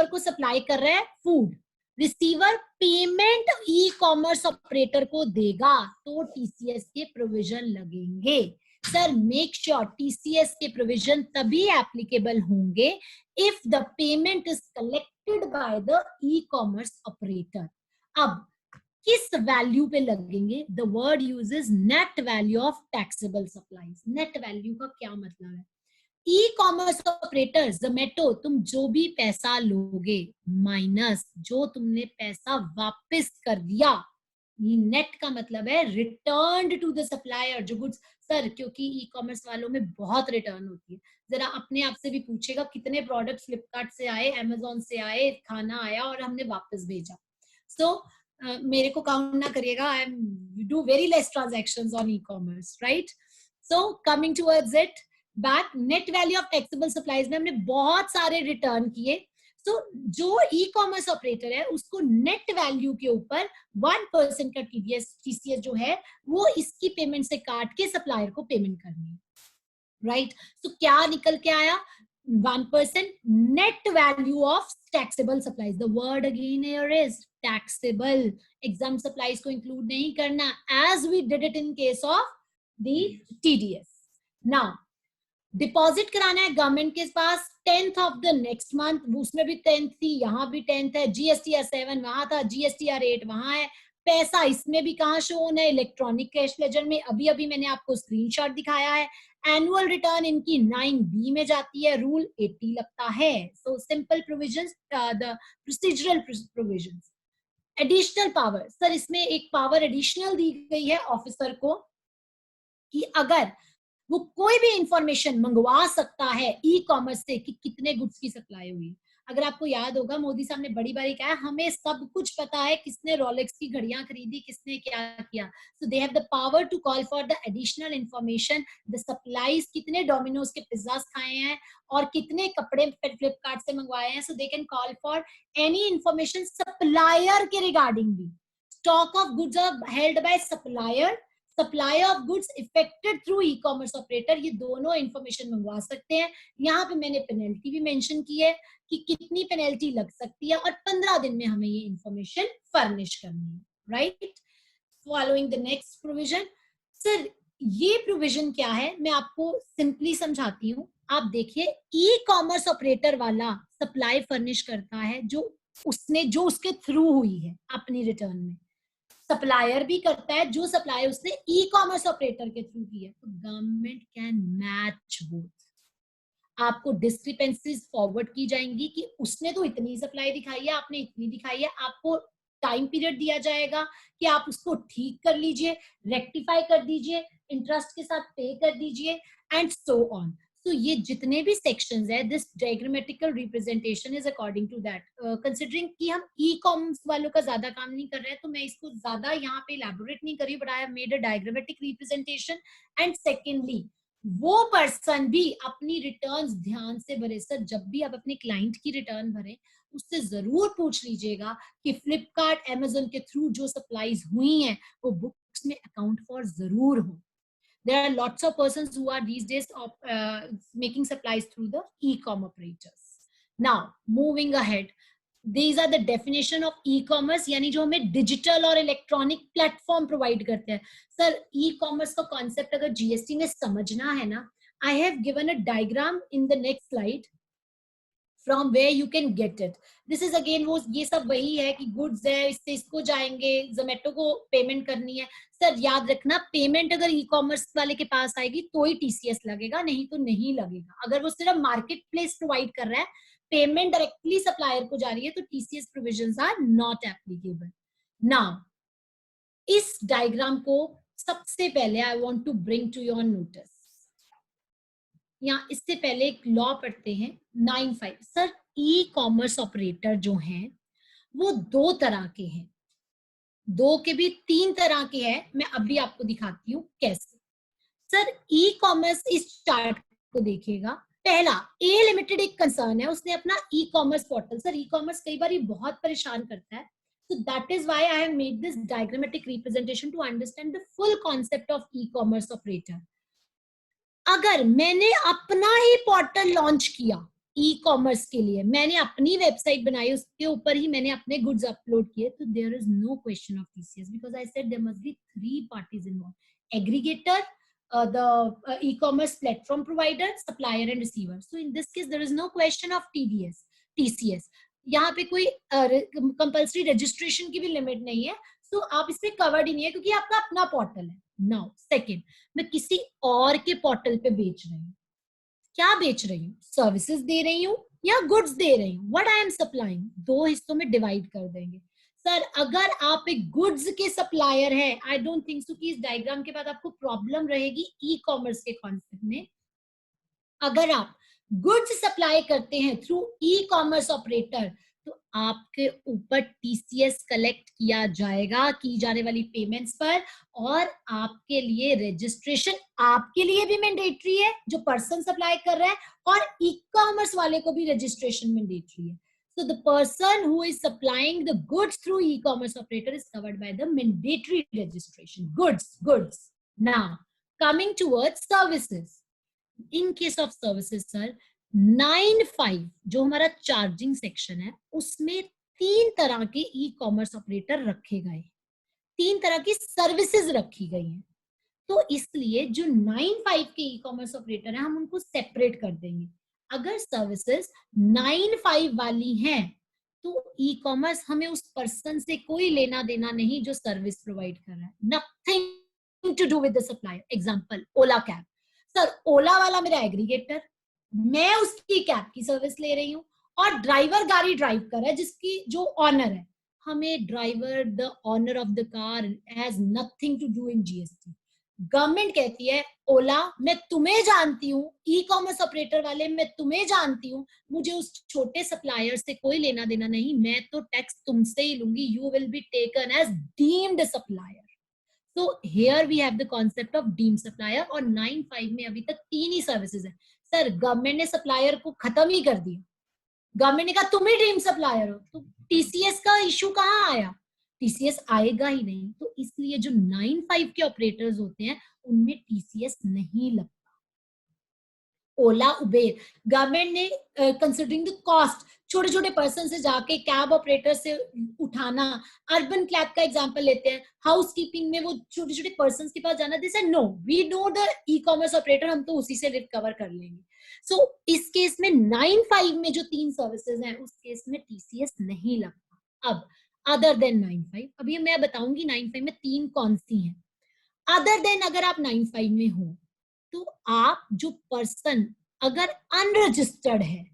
को सप्लाई कर रहा है फूड। रिसीवर पेमेंट ई कॉमर्स ऑपरेटर को देगा तो टीसीएस के प्रोविजन लगेंगे। सर मेक श्योर टीसीएस के प्रोविजन तभी एप्लीकेबल होंगे if the payment is collected by the e commerce operator. अब किस वैल्यू पे लगेंगे? The word uses net value of taxable supplies. Net value का क्या मतलब है? ई कॉमर्स ऑपरेटर जोमेटो, तुम जो भी पैसा लोगे माइनस जो तुमने पैसा वापस कर दिया, ये नेट का मतलब है रिटर्न टू द सप्लायर जो गुड्स। सर क्योंकि ई कॉमर्स वालों में बहुत रिटर्न होती है, जरा अपने आप से भी पूछेगा कितने प्रोडक्ट फ्लिपकार्ट से आए, अमेजोन से आए, खाना आया और हमने वापस भेजा। सो मेरे को काउंट ना करिएगा, I am do very less transactions on e commerce, right? So coming towards it back, net value of taxable supplies में हमने बहुत सारे रिटर्न किए। सो जो ई कॉमर्स ऑपरेटर है उसको नेट वैल्यू के ऊपर 1% का टीसीएस जो है वो इसकी पेमेंट से काट के सप्लायर को पेमेंट करनी है, राइट? सो क्या निकल के आया? 1% net value of taxable supplies. The word again here is taxable. Exempt supplies को include नहीं करना, as we did it in case of the TDS. Now, deposit कराना है गवर्नमेंट के पास 10th of the next month, उसमें भी 10th थी, यहाँ भी 10th है, जीएसटीआर 7 वहां था, जीएसटीआर 8 वहां है, पैसा इसमें भी कहाँ शो होना है? इलेक्ट्रॉनिक कैश लेजर में। अभी अभी मैंने आपको स्क्रीनशॉट दिखाया है। एनुअल रिटर्न इनकी 9B में जाती है, रूल 80 लगता है। So simple provisions, the procedural provisions. Additional power, sir इसमें एक पावर एडिशनल दी गई है ऑफिसर को कि अगर वो कोई भी इंफॉर्मेशन मंगवा सकता है ई कॉमर्स से कि कितने गुड्स की सप्लाई हुई। अगर आपको याद होगा मोदी साहब ने बड़ी बारी कहा हमें सब कुछ पता है, किसने रोलेक्स की घड़ियां खरीदी, किसने क्या किया। So they have the power to call for the additional information, the supplies, कितने डोमिनोज के पिज्जास खाए हैं और कितने कपड़े फ्लिपकार्ट से मंगवाए हैं। So they can call for any information supplier के रिगार्डिंग भी। Stock of goods are held by supplier, supply of goods effected through e commerce operator, ये दोनों इंफॉर्मेशन मंगवा सकते हैं। यहाँ पे मैंने पेनल्टी भी मेंशन की है कि कितनी पेनल्टी लग सकती है और 15 दिन में हमें ये इंफॉर्मेशन फर्निश करनी है, right? Following the next provision. Sir ये प्रोविजन क्या है मैं आपको सिंपली समझाती हूँ। आप देखिए ई कॉमर्स ऑपरेटर वाला सप्लाई फर्निश करता है जो उसके थ्रू हुई है अपनी रिटर्न में, सप्लायर भी करता है जो सप्लाई उसने ई कॉमर्स ऑपरेटर के थ्रू की है। तो गवर्नमेंट कैन मैच बोथ। आपको डिस्क्रिपेंसीज फॉरवर्ड की जाएंगी कि उसने तो इतनी सप्लाई दिखाई है, आपने इतनी दिखाई है, आपको टाइम पीरियड दिया जाएगा कि आप उसको ठीक कर लीजिए, रेक्टिफाई कर दीजिए, इंटरेस्ट के साथ पे कर दीजिए एंड सो ऑन। तो ये जितने भी सेक्शंस है, this diagrammatical representation is according to that. Considering कि हम ई कॉमर्स वालों का ज्यादा काम नहीं कर रहे हैं तो मैं इसको ज्यादा यहाँ पे इलैबोरेट नहीं करी, but I have made a diagrammatic representation. And secondly वो पर्सन भी अपनी रिटर्न्स ध्यान से भरे। सर जब भी आप अपने क्लाइंट की रिटर्न भरें उससे जरूर पूछ लीजिएगा कि फ्लिपकार्ट अमेजोन के थ्रू जो सप्लाईज हुई हैं वो बुक्स में अकाउंट फॉर जरूर हो। There are lots of persons who are these days making supplies through the e-com operators. Now, moving ahead, these are the definition of e-commerce, यानी जो हमें डिजिटल और इलेक्ट्रॉनिक प्लेटफॉर्म प्रोवाइड करते हैं। Sir e-commerce का concept अगर GST में समझना है ना, I have given a diagram in the next slide from where you can get it. This is again वो ये सब वही है कि गुड्स है, इससे इसको जाएंगे, जोमेटो को पेमेंट करनी है। सर याद रखना पेमेंट अगर ई कॉमर्स वाले के पास आएगी तो ही टीसीएस लगेगा, नहीं तो नहीं लगेगा। अगर वो सिर्फ मार्केट प्लेस प्रोवाइड कर रहा है, पेमेंट डायरेक्टली सप्लायर को जा रही है तो TCS provisions are not applicable. Now इस डायग्राम को सबसे पहले I want to bring to your notice. यहाँ इससे पहले एक लॉ पढ़ते हैं 95। सर ई कॉमर्स ऑपरेटर जो हैं वो दो तरह के हैं, दो के भी तीन तरह के हैं। मैं अभी आपको दिखाती हूँ कैसे। सर ई कॉमर्स इस चार्ट को देखिएगा। पहला ए लिमिटेड एक कंसर्न है, उसने अपना e commerce portal. Sir e commerce कई बार बहुत परेशान करता है, So that is why I have made this diagrammatic representation to understand the full concept of e-commerce operator. अगर मैंने अपना ही पोर्टल लॉन्च किया ई कॉमर्स के लिए, मैंने अपनी वेबसाइट बनाई, उसके ऊपर ही मैंने अपने गुड्स अपलोड किए, तो there is no question of TCS because I said there must be 3 parties involve, aggregator, the e-commerce platform provider, supplier and receiver. So in this case there is no question of TCS. यहाँ पे कोई compulsory registration की भी limit नहीं है, तो आप इसमें कवर्ड ही नहीं है क्योंकि आपका अपना पोर्टल है. नाउ सेकंड, मैं किसी और के पोर्टल पे बेच रही हूँ. क्या बेच रही हूँ? सर्विसेज दे रही हूँ या गुड्स दे रही हूँ? व्हाट आई एम सप्लाइंग, 2 हिस्सों में डिवाइड कर देंगे. सर अगर आप एक गुड्स के सप्लायर हैं, आई डोंट थिंक सो कि इस डायग्राम के बाद आपको प्रॉब्लम रहेगी ई कॉमर्स के कॉन्सेप्ट में. अगर आप गुड्स सप्लाई करते हैं थ्रू ई कॉमर्स ऑपरेटर, तो आपके ऊपर टीसीएस कलेक्ट किया जाएगा की जाने वाली पेमेंट्स पर, और आपके लिए रजिस्ट्रेशन आपके लिए भी मैंडेटरी है जो पर्सन सप्लाई कर रहा है, और ई कॉमर्स वाले को भी रजिस्ट्रेशन मैंडेटरी है. So the person who is supplying the goods through e-commerce operator is covered by the mandatory registration. Goods. Now, coming towards services. In case of services, sir, 9(5) जो हमारा charging section है, उसमें 3 तरह के e-commerce operator रखे गए, 3 तरह की सर्विसेज रखी गई हैं. तो इसलिए जो 9(5) के ई-कॉमर्स ऑपरेटर है, हम उनको सेपरेट कर देंगे. अगर सर्विसेज 9(5) वाली हैं, तो ई कॉमर्स हमें उस पर्सन से कोई लेना देना नहीं जो सर्विस प्रोवाइड कर रहा है. Nothing to do with the supplier. Example, Ola cab. Sir Ola वाला मेरा एग्रीगेटर, मैं उसकी कैब की सर्विस ले रही हूँ, और ड्राइवर गाड़ी ड्राइव कर रहा है जिसकी जो ऑनर है. हमें driver, the owner of the car has nothing to do in GST. Government कहती है ओला मैं तुम्हें जानती हूँ, ई कॉमर्स ऑपरेटर वाले मैं तुम्हें जानती हूँ, मुझे उस छोटे सप्लायर से कोई लेना देना नहीं, मैं तो टैक्स तुमसे ही लूंगी. You will be taken as deemed supplier. So here we have the concept of deemed supplier. और 9(5) में अभी तक 3 ही सर्विसेज है. सर गवर्नमेंट ने सप्लायर को खत्म ही कर दिया, गवर्नमेंट ने कहा तुम ही डीम्ड सप्लायर हो, तो टीसीएस का इशू कहाँ आया? टीसीएस आएगा ही नहीं. तो इसलिए जो 9(5) के ऑपरेटर्स होते हैं उनमें टीसीएस नहीं लगता. ओला, उबेर, गवर्नमेंट ने कंसिडरिंग द कॉस्ट, छोटे छोटे पर्सन से जाके कैब ऑपरेटर से उठाना. अर्बन क्लैब का एग्जांपल लेते हैं, हाउस कीपिंग में वो छोटे छोटे पर्सन के पास जाना, this no we know the e commerce operator, हम तो उसी से रिकवर कर लेंगे. सो इस केस में 9(5) में जो 3 सर्विसेज हैं, उस केस में टीसीएस नहीं लगता. अब अदर देन 9(5), अभी मैं बताऊंगी 9(5) में 3 कौन सी हैं. अदर देन अगर आप 9(5) में हो, तो आप जो पर्सन अगर अनरजिस्टर्ड है,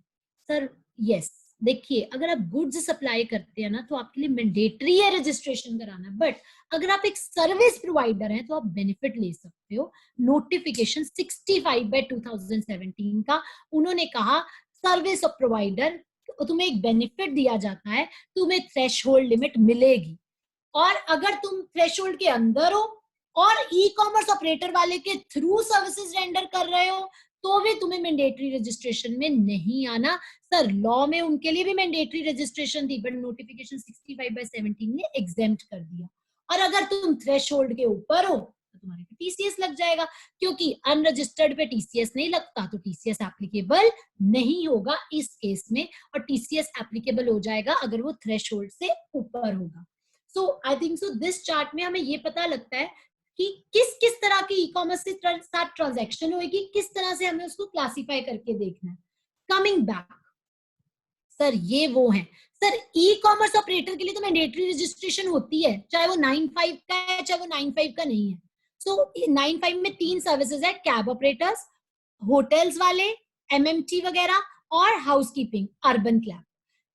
सर यस, देखिए अगर आप गुड्स सप्लाई करते हैं ना, तो आपके लिए मैंडेटरी है रजिस्ट्रेशन कराना. बट अगर आप एक सर्विस प्रोवाइडर हैं तो आप बेनिफिट ले सकते हो. नोटिफिकेशन 65/2017 का उन्होंने कहा सर्विस प्रोवाइडर तुम्हें एक बेनिफिट दिया जाता है, तुम्हें थ्रेशहोल्ड लिमिट मिलेगी, और अगर तुम थ्रेशहोल्ड के अंदर हो और ई कॉमर्स ऑपरेटर वाले के थ्रू सर्विसेज रेंडर कर रहे हो, तो भी तुम्हें मैंडेटरी रजिस्ट्रेशन में नहीं आना. सर लॉ में उनके लिए भी मैंडेटरी रजिस्ट्रेशन थी, बट नोटिफिकेशन 65/17 ने एग्जेम्प्ट कर दिया. और अगर तुम थ्रेशहोल्ड के ऊपर हो तो तुम्हारे पे टीसीएस लग जाएगा, क्योंकि अनरजिस्टर्ड पे टीसीएस नहीं लगता, तो टीसीएस एप्लीकेबल नहीं होगा इस केस में, और टीसीएस एप्लीकेबल हो जाएगा अगर वो थ्रेशहोल्ड से ऊपर होगा. So I think so this chart में हमें ये पता लगता है कि किस किस तरह की ई कॉमर्स के साथ ट्रांजैक्शन होगी, किस तरह से हमें उसको क्लासिफाई करके देखना है. कमिंग बैक, सर ये वो है. सर ई कॉमर्स ऑपरेटर के लिए तो मैंडेटरी रजिस्ट्रेशन होती है, चाहे वो 9(5) का है चाहे वो 9(5) का नहीं है. सो 9(5) में 3 सर्विसेज है, कैब ऑपरेटर्स, होटल्स वाले, एमएमटी वगैरह, और house keeping, urban क्लैब.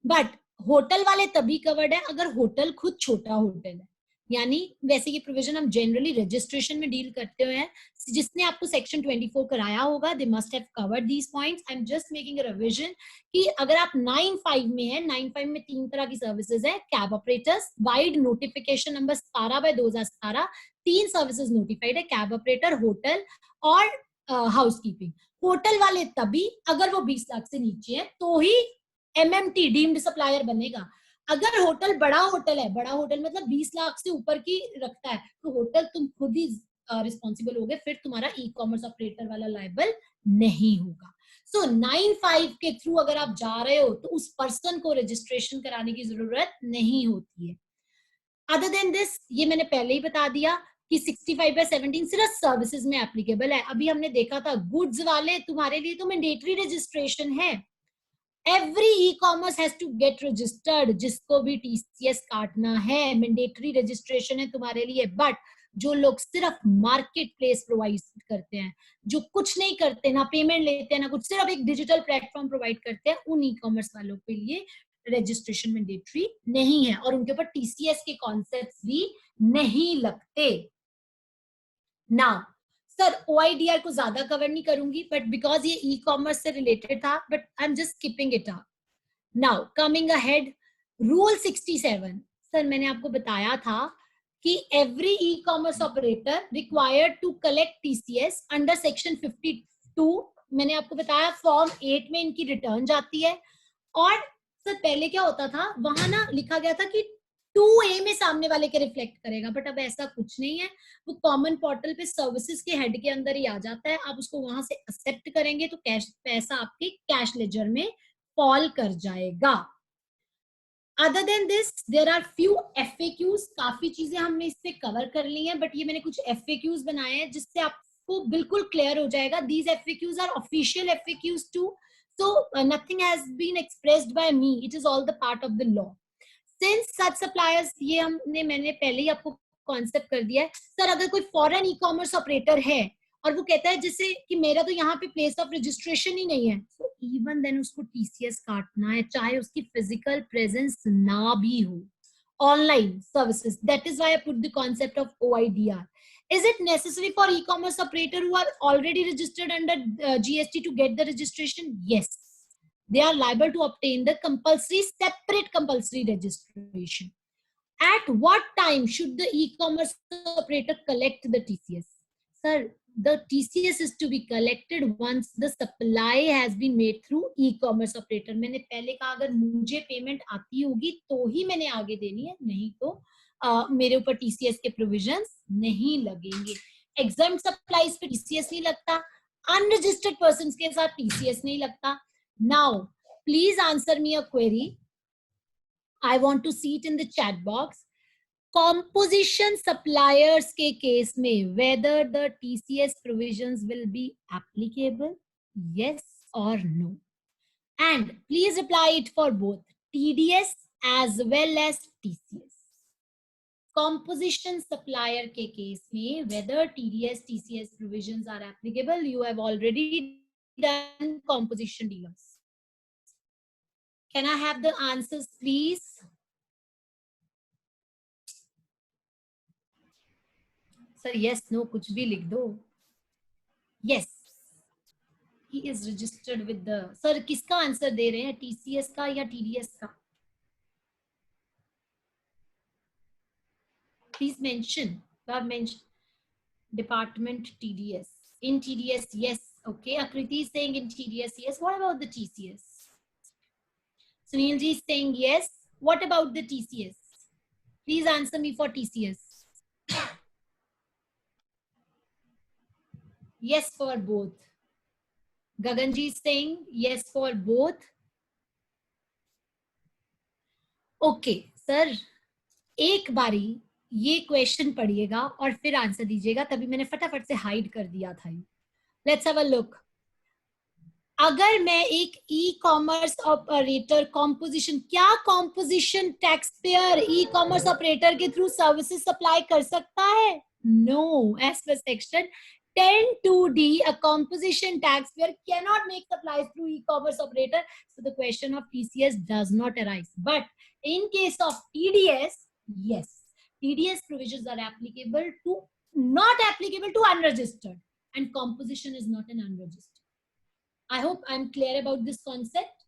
But hotel वाले तभी कवर्ड है अगर होटल खुद छोटा होटल है, यानी वैसे ये प्रोविजन हम जनरली रजिस्ट्रेशन में डील करते हुए हैं. जिसने आपको सेक्शन 24 कराया होगा, they must have covered these points. I am just making a revision कि अगर आप 9(5) में है, 9(5) में 3 तरह की सर्विसेज है, cab operators, wide notification number 17/2017, 3 services notified है, कैब ऑपरेटर, होटल और हाउस कीपिंग. होटल वाले तभी अगर वो 20 लाख से नीचे है तो ही एमएमटी डीम्ड सप्लायर बनेगा. अगर होटल बड़ा होटल है, बड़ा होटल मतलब 20 लाख से ऊपर की रखता है, तो होटल तुम खुद ही रिस्पॉन्सिबल होगे, फिर तुम्हारा ई कॉमर्स ऑपरेटर वाला लाइबल नहीं होगा। सो 95 के थ्रू अगर आप जा रहे हो तो उस पर्सन को रजिस्ट्रेशन कराने की जरूरत नहीं होती है। अदर देन दिस, ये मैंने पहले ही बता दिया कि 65/17 सिर्फ सर्विसेज में एप्लीकेबल है। अभी हमने देखा था गुड्स वाले तुम्हारे लिए तो मैंडेटरी रजिस्ट्रेशन है, every e commerce has to get registered, जिसको भी टीसीएस काटना है मैंडेटरी रजिस्ट्रेशन है तुम्हारे लिए। बट जो लोग सिर्फ मार्केट प्लेस प्रोवाइड करते हैं, जो कुछ नहीं करते, ना पेमेंट लेते हैं ना कुछ, सिर्फ एक डिजिटल प्लेटफॉर्म प्रोवाइड करते हैं, उन ई कॉमर्स वालों के लिए रजिस्ट्रेशन मैंडेटरी नहीं है और उनके ऊपर टीसीएस के कॉन्सेप्ट्स भी नहीं लगते। नाउ सर ओआईडीआर को ज्यादा कवर नहीं करूंगी, बट बिकॉज ये ई कॉमर्स से रिलेटेड था, but I am just skipping it up. Now coming ahead, rule 67। Sir मैंने आपको बताया था कि every e commerce operator required to collect TCS under section 52। मैंने आपको बताया फॉर्म 8 में इनकी रिटर्न जाती है। और सर पहले क्या होता था, वहां ना लिखा गया था कि 2A में सामने वाले के रिफ्लेक्ट करेगा, बट अब ऐसा कुछ नहीं है। वो कॉमन पोर्टल पे सर्विसेज के हेड के अंदर ही आ जाता है, आप उसको वहां से एक्सेप्ट करेंगे तो कैश पैसा आपके कैश लेजर में फॉल कर जाएगा। Other than this there are few FAQs, काफी चीजें हमने इससे कवर कर ली हैं, बट ये मैंने कुछ FAQs बनाए हैं जिससे आपको बिल्कुल क्लियर हो जाएगा। These FAQs are official FAQs too, so nothing has been expressed by me, it is all the part of the law. Since such suppliers, ये मैंने पहले ही आपको कॉन्सेप्ट कर दिया है। सर अगर कोई फॉरेन ई कॉमर्स ऑपरेटर है और वो कहता है जैसे कि मेरा तो यहाँ पे प्लेस ऑफ रजिस्ट्रेशन ही नहीं है, तो इवन देन उसको टीसीएस काटना है, चाहे उसकी फिजिकल प्रेजेंस ना भी हो। Online services, that is why I put the concept of OIDR. Is it necessary for e-commerce operator who are already registered under GST to get the registration? Yes. They are liable to obtain the separate compulsory registration. At what time should the e-commerce operator collect the TCS? Sir, the TCS is to be collected once the supply has been made through e-commerce operator. मैंने पहले कहा अगर मुझे payment आती होगी तो ही मैंने आगे देनी है, नहीं तो मेरे ऊपर टीसीएस के प्रोविजंस नहीं लगेंगे। एग्जाम सप्लाईज पे टीसीएस नहीं लगता, अनरजिस्टर्ड पर्सन के साथ टीसीएस नहीं लगता। Now please answer me a query, I want to see it in the chat box. Composition suppliers के केस में whether the TCS provisions will be applicable, yes और no? And please reply it for both TDS as well as TCS. composition supplier के case में whether TDS TCS provisions are applicable, you have already done composition dealers. Can I have the answers please? Sir yes no कुछ भी लिख दो। Yes, he is registered with the, sir किसका answer दे रहे हैं, TCS का या TDS का? Please mention. You have mentioned department TDS. In TDS, yes. Okay. Akriti is saying in TDS, yes. What about the TCS? Sunilji is saying yes. What about the TCS? Please answer me for TCS. Yes for both. Gaganji is saying yes for both. Okay, sir. एक बारी ये question पढ़िएगा और फिर answer दीजिएगा, तभी मैंने फटाफट से हाइड कर दिया था। Let's have a look. अगर मैं एक ई कॉमर्स ऑपरेटर कॉम्पोजिशन, क्या composition tax payer e commerce operator के थ्रू सर्विसेज सप्लाई कर सकता है? No, as per section 10(2)(d), a composition taxpayer cannot make supplies through e-commerce operator, so the question of TCS does not arise. But in case of TDS, yes, TDS provisions are applicable to, not applicable to unregistered, and composition is not an unregistered. I hope I'm clear about this concept.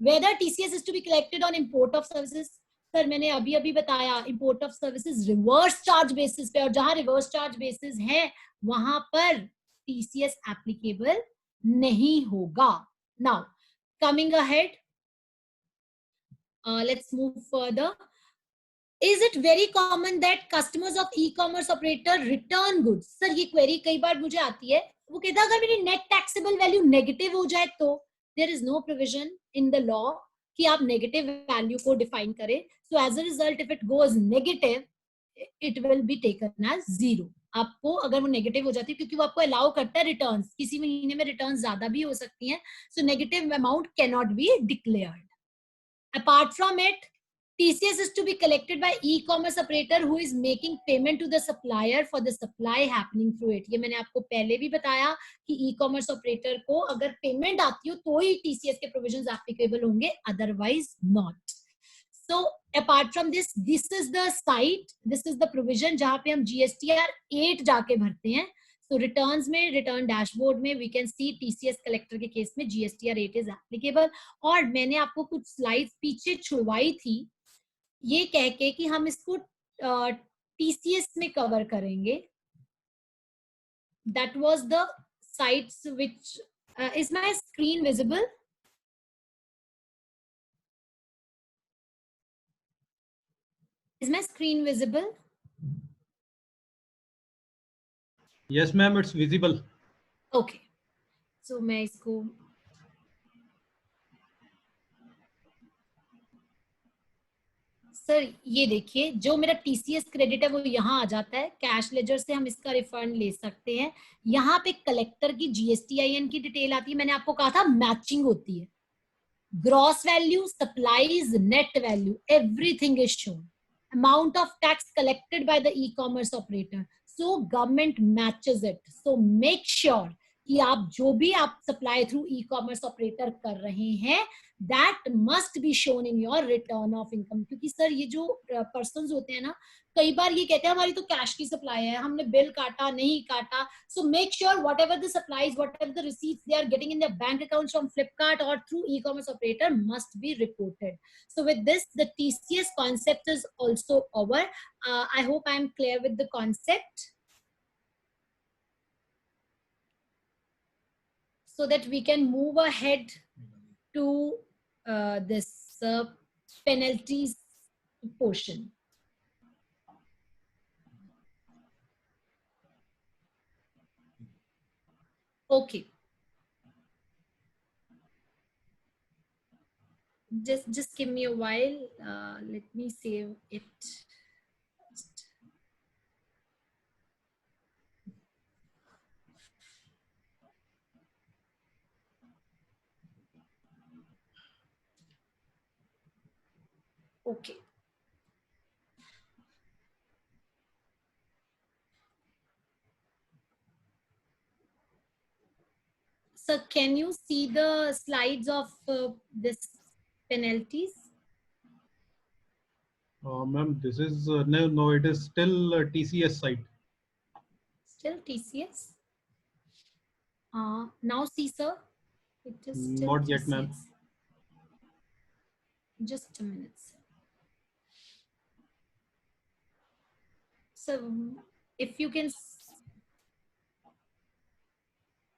Whether TCS is to be collected on import of services, sir मैंने अभी अभी बताया import of services reverse charge basis पे, और जहां reverse charge basis है वहां पर टीसीएस एप्लीकेबल नहीं होगा। Now coming ahead, Let's move further. Is it very common that customers of e-commerce operator return goods? Sir ये क्वेरी कई बार मुझे आती है. वो कहता है अगर मेरी नेट टैक्सेबल वैल्यू नेगेटिव हो जाए तो there is no provision in the law कि आप नेगेटिव वैल्यू को डिफाइन करें. So as a result if it goes negative it will be taken as zero. आपको अगर वो नेगेटिव हो जाती है क्योंकि वो आपको अलाउ करता है रिटर्न्स, किसी महीने में रिटर्न्स ज्यादा भी हो सकती हैं. So negative amount can not be declared. Apart from it, TCS is to be collected by e-commerce operator who is making payment to the supplier for the supply happening through it. ये मैंने आपको पहले भी बताया कि e-commerce operator को अगर payment आती हो तो ही TCS के provisions applicable होंगे, otherwise not. So apart from this, this is the site, this is the provision जहाँ पे हम GSTR 8 जाके भरते हैं. So returns में, return dashboard में we can see TCS collector के केस में GSTR 8 is applicable. और मैंने आपको कुछ स्लाइड्स पीछे छुड़वाई थी ये कह के कि हम इसको TCS में कवर करेंगे. That was the sites which is my screen visible? Is my screen visible? Yes ma'am, it's visible. Okay. So मैं इसको सर ये देखिए जो मेरा TCS क्रेडिट है वो यहाँ आ जाता है. कैश लेजर से हम इसका रिफंड ले सकते हैं. यहाँ पे कलेक्टर की GSTIN की डिटेल आती है. मैंने आपको कहा था मैचिंग होती है. Gross value, supplies, net value, everything is shown. Amount of tax collected by the e-commerce operator. So government matches it. So make sure कि आप जो भी आप सप्लाई थ्रू ई-कॉमर्स ऑपरेटर कर रहे हैं that must be shown in your return of income. क्योंकि sir ये जो पर्सन्स होते हैं ना कई बार ये कहते हैं हमारी तो कैश की सप्लाई है, हमने बिल काटा नहीं काटा. So make sure whatever the supplies, whatever the receipts they are getting in their bank account from Flipkart और through e-commerce operator must be reported. So with this the TCS concept is also over. I hope I am clear with the concept so that we can move ahead to this penalties portion. Okay. Just give me a while. Let me save it. Okay. So can you see the slides of this penalties? Ma'am, this is no, it is still TCS site. Still TCS? Now see, sir. It is still Not yet, ma'am. Just a minute. So if you can,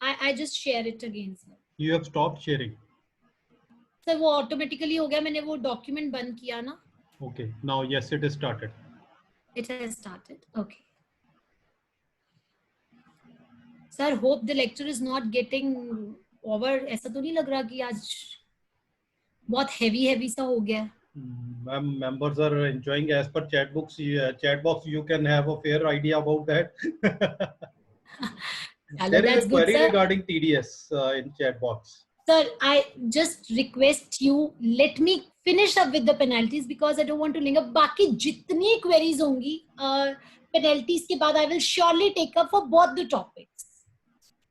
I just share it again, sir. You have stopped sharing. Sir, वो automatically हो गया. मैंने वो document बंद किया ना. Okay, now yes, it is started. It has started. Okay. Sir, hope the lecture is not getting over. ऐसा तो नहीं लग रहा कि आज बहुत heavy सा हो गया. Ma'am, members are enjoying as per chat box. You can have a fair idea about that. There is a query regarding TDS in chat box. Sir, I just request you, let me finish up with the penalties because I don't want to linger. बाकी जितनी queries होंगी penalties के बाद I will surely take up for both the topics.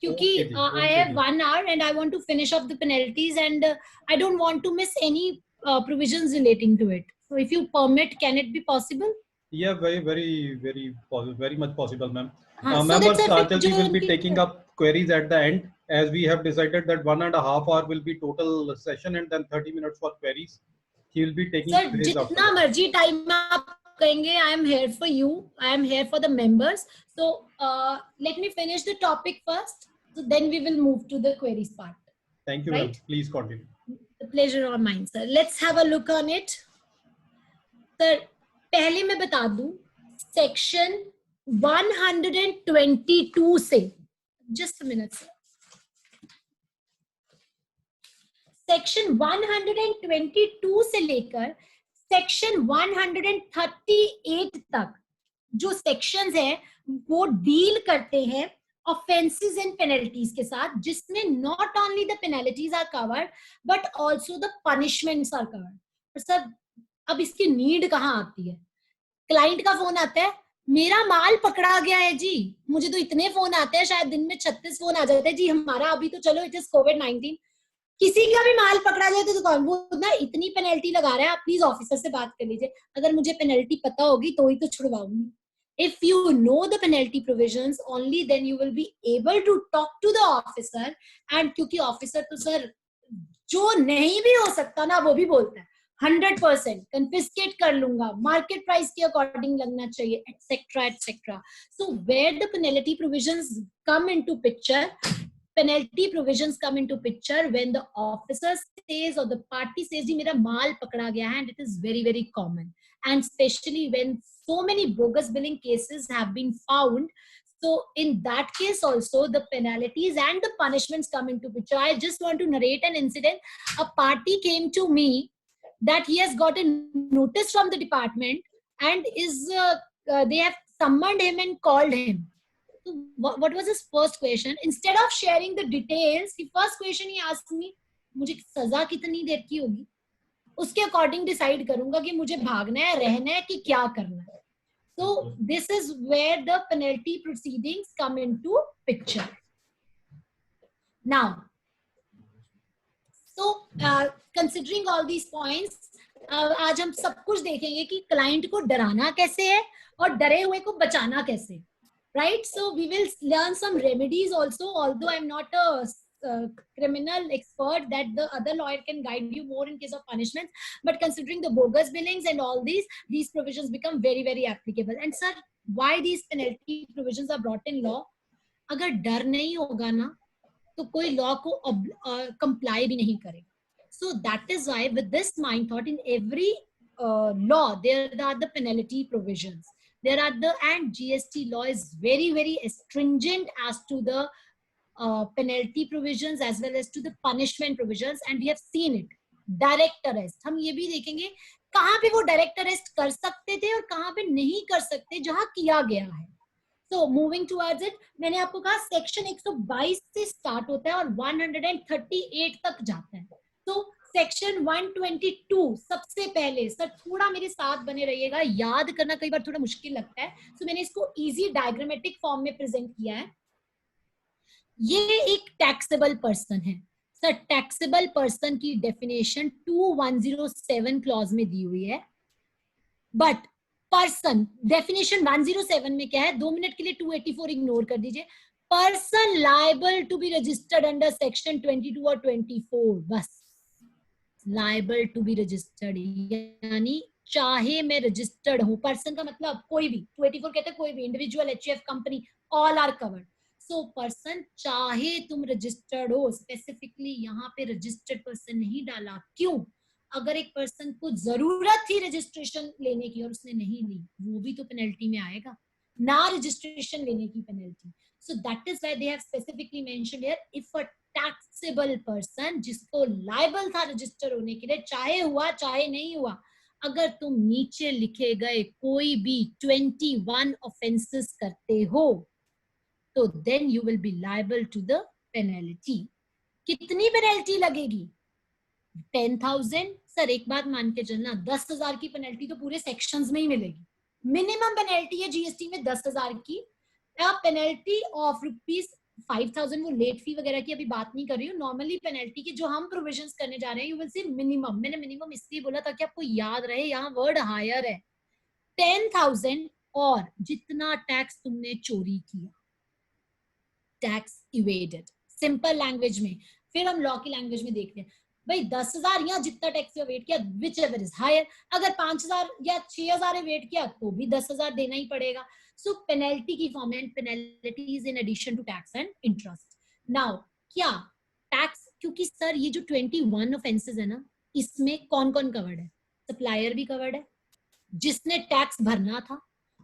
क्योंकि I have 1 hour and I want to finish up the penalties and I don't want to miss any provisions relating to it. So if you permit, can it be possible? Yeah, very much possible, ma'am. Members, Achal will be taking up queries at the end, as we have decided that 1.5 hour will be total session and then 30 minutes for queries. He will be taking queries. Sir, जितना मर्जी time आप कहेंगे, I am here for you. I am here for the members. So let me finish the topic first. So then we will move to the queries part. Thank you, right? ma'am. Please continue. The pleasure on mine, sir. Let's have a look on it. Sir, पहले मैं बता दूं, section 122 से, just a minute, sir. Section 122 से लेकर section 138 तक जो sections हैं वो डील करते हैं ऑफेंसेस एंड पेनल्टीज के साथ, जिसमें not only the penalties are covered but also the punishments are covered. Sir अब इसकी नीड कहाँ आती है? क्लाइंट का फोन आता है, मेरा माल पकड़ा गया है जी। मुझे तो इतने फोन आते हैं, शायद दिन में 36 फोन आ जाते हैं जी, हमारा अभी तो चलो इट इज कोविड-19, किसी का भी माल पकड़ा जाए तो कौन वो ना इतनी पेनल्टी लगा रहा है, आप प्लीज ऑफिसर से बात कर लीजिए। अगर मुझे पेनल्टी पता होगी तो ही तो छुड़वाऊंगी। If you know the penalty provisions, only then you will be able to talk to the officer. And क्योंकि ऑफिसर तो सर जो नहीं भी हो सकता ना वो भी बोलता है 100% confiscate कर लूंगा, मार्केट प्राइस के अकॉर्डिंग लगना चाहिए, etc etc. So where the penalty provisions come into picture, penalty provisions come into picture when the officer says or the party says जी मेरा माल पकड़ा गया है, and it is very very common, and especially when so many bogus billing cases have been found. So in that case also the penalties and the punishments come into picture. I just want to narrate an incident. A party came to me that he has got a notice from the department and is they have summoned him and called him. So what was his first question? Instead of sharing the details, the first question he asked me, मुझे सजा कितनी देर की होगी, उसके according decide करूंगा कि मुझे भागना है, रहना है कि क्या करना है. So this is where the penalty proceedings come into picture. Now, so considering all these points, आज हम सब कुछ देखेंगे कि क्लाइंट को डराना कैसे है और डरे हुए को बचाना कैसे, right? So we will learn some remedies also, although I'm not a criminal expert that the other lawyer can guide you more in case of punishments, but considering the bogus billings and all these provisions become very very applicable. And sir, why these penalty provisions are brought in law? अगर डर नहीं होगा ना तो कोई law को comply भी नहीं करेगा. So that is why with this mind thought, in every law there are the penalty provisions, there are the, and GST law is very very stringent as to the penalty provisions as well as to the punishment provisions, and we have seen it. Direct arrest, हम ये भी देखेंगे कहाँ पे वो direct arrest कर सकते थे और कहाँ पे नहीं कर सकते जहां किया गया है. So moving towards it, मैंने आपको कहा सेक्शन 122 से स्टार्ट होता है और 138 तक जाता है. तो सेक्शन 122 सबसे पहले, सर थोड़ा मेरे साथ बने रहिएगा, याद करना कई बार थोड़ा मुश्किल लगता है, तो मैंने इसको इजी डायग्रामेटिक फॉर्म में प्रेजेंट किया है. ये एक टैक्सेबल पर्सन है. सर टैक्सेबल पर्सन की डेफिनेशन 2107 क्लॉज में दी हुई है, बट पर्सन डेफिनेशन 107 में क्या है, 2 मिनट के लिए 284 इग्नोर कर दीजिए. Person liable to be registered under section 22 और 24, बस लायबल टू बी रजिस्टर्ड, यानी चाहे मैं रजिस्टर्ड हूं. पर्सन का मतलब कोई भी, 284 कहते हैं कोई भी, individual, HUF company, all are covered. So person चाहे तुम रजिस्टर्ड हो, स्पेसिफिकली यहाँ पे रजिस्टर्ड पर्सन नहीं डाला. क्यों? अगर एक पर्सन को जरूरत थी रजिस्ट्रेशन लेने की और उसने नहीं ली, वो भी तो पेनल्टी में आएगा ना, रजिस्ट्रेशन लेने की penalty. So that is why they have specifically mentioned here, if a taxable person जिसको लायबल था रजिस्टर होने के लिए, चाहे हुआ चाहे नहीं हुआ, अगर तुम नीचे लिखे गए कोई भी 21 ऑफेंसेस करते हो तो then you will be liable to the penalty. कितनी पेनल्टी लगेगी? 10,000. सर एक बात मान के चलना, 10,000 की पेनल्टी तो पूरे सेक्शंस में ही मिलेगी. मिनिमम पेनल्टी है जीएसटी में 10,000 की. पेनल्टी ऑफ ₹5,000, वो लेट फी वगैरह की अभी बात नहीं कर रही हूँ. नॉर्मली पेनल्टी की जो हम प्रोविजंस करने जा रहे हैं, यू विल सी मिनिमम. मैंने मिनिमम इसलिए बोला ताकि आपको याद रहे, यहाँ वर्ड हायर है. 10,000 और जितना टैक्स तुमने चोरी किया, टैक्स इवेडेड, सिंपल लैंग्वेज में. फिर हम लॉ की लैंग्वेज में देखते हैं भाई 10,000 या जितना टैक्स इवेड किया, विच एवर इज हायर. अगर 5,000 या 6,000 इवेड किया तो भी 10,000 देना ही पड़ेगा. सो पेनल्टी की form and penalties in addition to tax and interest. Now क्या टैक्स, क्योंकि सर ये जो 21 ऑफेंसेस है ना, इसमें कौन कौन कवर्ड है? सप्लायर भी कवर्ड है, जिसने टैक्स भरना था,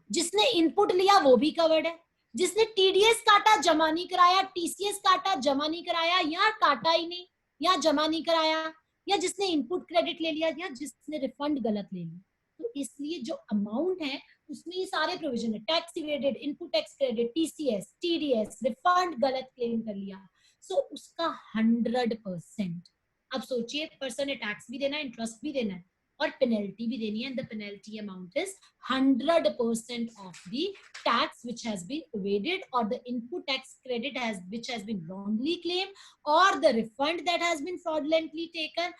जिसने इनपुट लिया वो भी कवर्ड है, जिसने टीडीएस काटा जमा नहीं कराया, टीसीएस काटा जमा नहीं कराया, या काटा ही नहीं या जमा नहीं कराया, या जिसने इनपुट क्रेडिट ले लिया, या जिसने रिफंड गलत ले लिया। तो इसलिए जो अमाउंट है उसमें ये सारे प्रोविजन है, tax evaded, input tax credit, TCS, TDS, refund गलत क्लेम कर लिया, सो उसका 100%। अब सोचिए, पर्सन ने टैक्स भी देना है, इंटरेस्ट भी देना है और पेनल्टी भी देनी है, and the penalty amount is 100% of the tax which has been evaded, or the input tax credit which has been wrongly claimed, or the refund that has been fraudulently taken,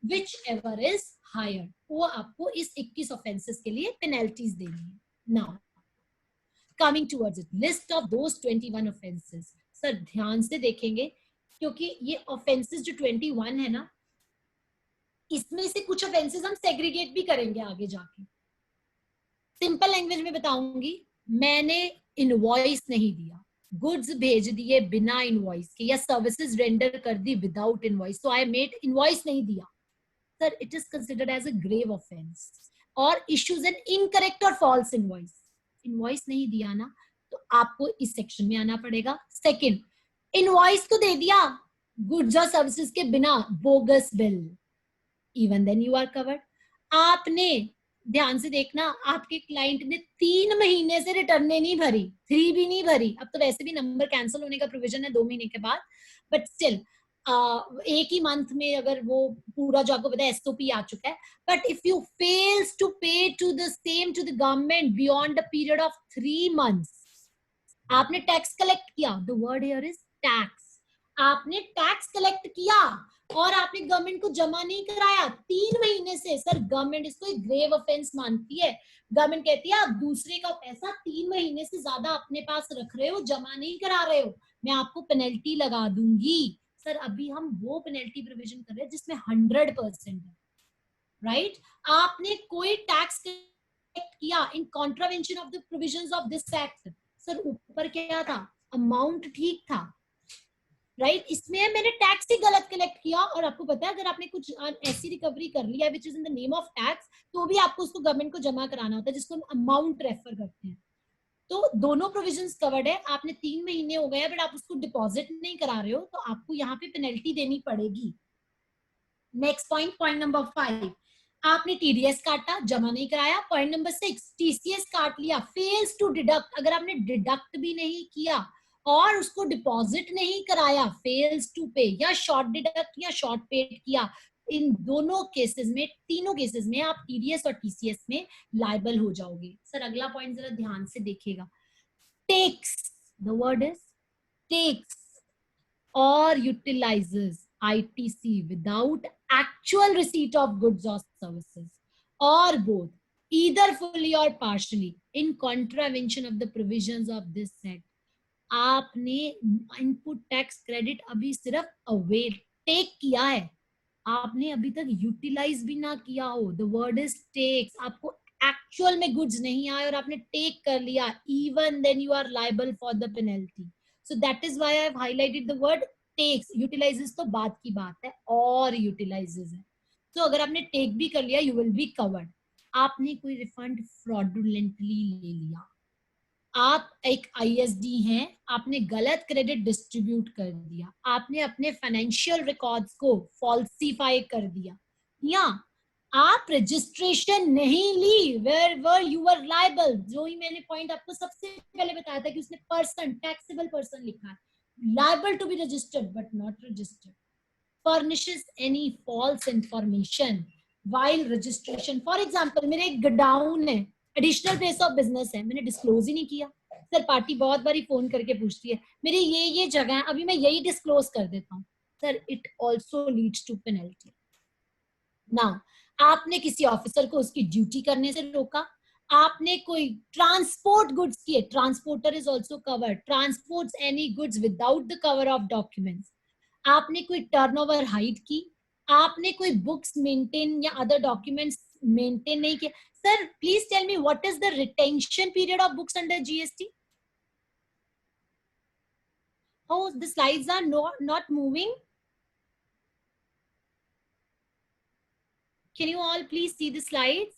whichever is higher, वो आपको इस 21 offences के लिए penalties देनी है। Now coming towards it, list of those 21 offences. Sir ध्यान से देखेंगे, क्योंकि ये ऑफेंसेस जो 21 है ना, इसमें से कुछ ऑफेंसेस हम सेग्रीगेट भी करेंगे आगे जाके। सिंपल लैंग्वेज में बताऊंगी, मैंने इनवॉइस नहीं दिया, गुड्स भेज दिए बिना इनवॉइस के, या सर्विसेज रेंडर कर दी without invoice, so I made invoice नहीं दिया, sir it is considered as a grave offence. और इश्यूज एन इनकरेक्ट और फॉल्स इनवॉइस, इनवॉइस नहीं दिया ना, तो आपको इस सेक्शन में आना पड़ेगा। सेकंड, इनवॉइस तो दे दिया गुड्स और सर्विसेज के बिना, bogus bill, even then you are covered. आपने ध्यान से देखना, आपके क्लाइंट ने 3 महीने से रिटर्न नहीं भरी, 3 भी नहीं भरी, अब तो वैसे भी नंबर कैंसिल होने का प्रोविजन है 2 महीने के बाद, बट स्टिल एक ही मंथ में अगर वो पूरा जो आपको पता है एसओपी आ चुका है, but if you fails to pay to the same to the government beyond the period of 3 months, आपने टैक्स कलेक्ट किया, the word here is tax, आपने टैक्स कलेक्ट किया और आपने गवर्नमेंट को जमा नहीं कराया 3 महीने से, सर गवर्नमेंट इसको एक ग्रेव ऑफेंस मानती है। गवर्नमेंट कहती है आप दूसरे का पैसा 3 महीने से ज्यादा अपने पास रख रहे हो, जमा नहीं करा रहे हो, मैं आपको पेनल्टी लगा दूंगी। सर अभी हम वो पेनल्टी प्रोविजन कर रहे हैं जिसमें 100% है, राइट? आपने कोई टैक्स कलेक्ट किया इन contravention of the provisions of this act, sir ऊपर क्या था, अमाउंट ठीक था, राइट? इसमें मैंने टैक्स ही गलत कलेक्ट किया, और आपको पता है अगर आपने कुछ ऐसी रिकवरी कर लिया which is in the name of tax, तो भी आपको उसको गवर्नमेंट को जमा कराना होता है, जिसको हम अमाउंट रेफर करते हैं। तो दोनों प्रोविजंस कवर्ड है, आपने 3 महीने हो गए बट आप उसको डिपॉजिट नहीं करा रहे हो, तो आपको यहाँ पे पेनल्टी देनी पड़ेगी। नेक्स्ट पॉइंट, पॉइंट नंबर 5, आपने टीडीएस काटा, जमा नहीं कराया। पॉइंट नंबर 6, टीसीएस काट लिया, फेल्स टू डिडक्ट, अगर आपने डिडक्ट भी नहीं किया और उसको डिपॉजिट नहीं कराया, फेल्स टू पे, या शॉर्ट डिडक्ट या शॉर्ट पेड किया, इन दोनों केसेस में, तीनों केसेस में आप टीडीएस और टीसीएस में लायबल हो जाओगे। सर अगला पॉइंट जरा ध्यान से देखिएगा, takes, the word is takes और utilises ITC without actual receipt of goods or services, or both, either fully or partially, in contravention of the provisions of this act. आपने input tax credit अभी सिर्फ avail take किया है, आपने अभी तक utilise भी ना किया हो, द वर्ड इज टेक्स, आपको एक्चुअल में गुड्स नहीं आए और आपने टेक कर लिया, even then you are liable for the penalty. So that is why I have highlighted the word takes. Utilises तो बाद की बात है, और यूटिलाइजेस है, तो अगर आपने टेक भी कर लिया यू विल बी कवर्ड। आपने कोई रिफंड फ्रॉडुलेंटली ले लिया, आप एक आईएसडी हैं, आपने गलत क्रेडिट डिस्ट्रीब्यूट कर दिया, आपने अपने फाइनेंशियल रिकॉर्ड्स को फॉल्सिफाई कर दिया, या आप रजिस्ट्रेशन नहीं ली, where were you were liable, जो ही मैंने पॉइंट आपको सबसे पहले बताया था कि उसने पर्सन, टैक्सेबल पर्सन लिखा है, liable to be registered but not registered, furnishes any false information while registration, for example मेरे एक गोडाउन है, एडिशनल प्लेस ऑफ बिजनेस है, मैंने डिस्क्लोज ही नहीं किया, सर पार्टी बहुत बारी फोन करके पूछती है मेरी ये जगह है, अभी मैं यही डिस्क्लोज कर देता हूँ, sir it also leads to penalty. Now आपने किसी ऑफिसर को उसकी ड्यूटी करने से रोका, आपने कोई ट्रांसपोर्ट गुड्स किए, transporter is also covered, transports any goods without the cover of documents, आपने कोई टर्नओवर हाइड की, आपने कोई बुक्स मेंटेन या अदर डॉक्यूमेंट्स मेंटेन नहीं किया। Sir please tell me what is the retention period of books under GST? Oh, the slides are not moving. Can you all please see the slides?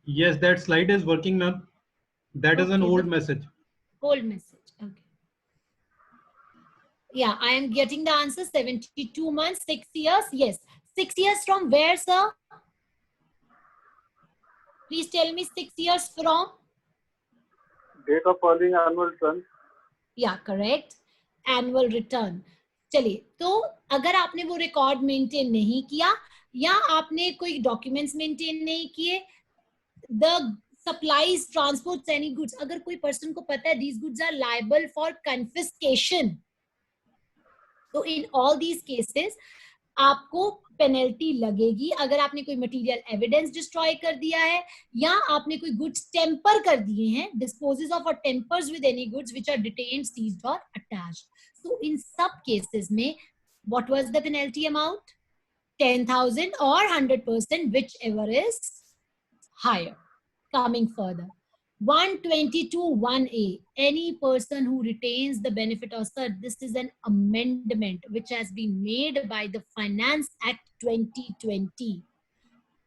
Yes, that slide is working, ma'am. That is an old message. Old message. Okay. Yeah, I am getting the answer. 72 months, 6 years. Yes. 6 years from where, sir? Please tell me 6 years from? Date of filing annual return. Yeah, correct. Annual return. चलिए, तो अगर आपने वो record maintain नहीं किया या आपने कोई डॉक्यूमेंट्स मेंटेन नहीं किए, the supplies, transports any goods, अगर कोई पर्सन को पता है these goods are liable for confiscation, तो in all these cases आपको पेनल्टी लगेगी अगर आपने कोई मटेरियल एविडेंस डिस्ट्रॉय कर दिया है या आपने कोई गुड्स टेम्पर कर दिए हैं, डिस्पोजेस ऑफ और tampers with any goods which are detained, seized और अटैच्ड. सो इन सब केसेस में what was the penalty amount? 10,000 or 100%, whichever is higher. Coming further, 122(1)(a), any person who retains the benefit of, sir, this is an amendment which has been made by the Finance Act 2020.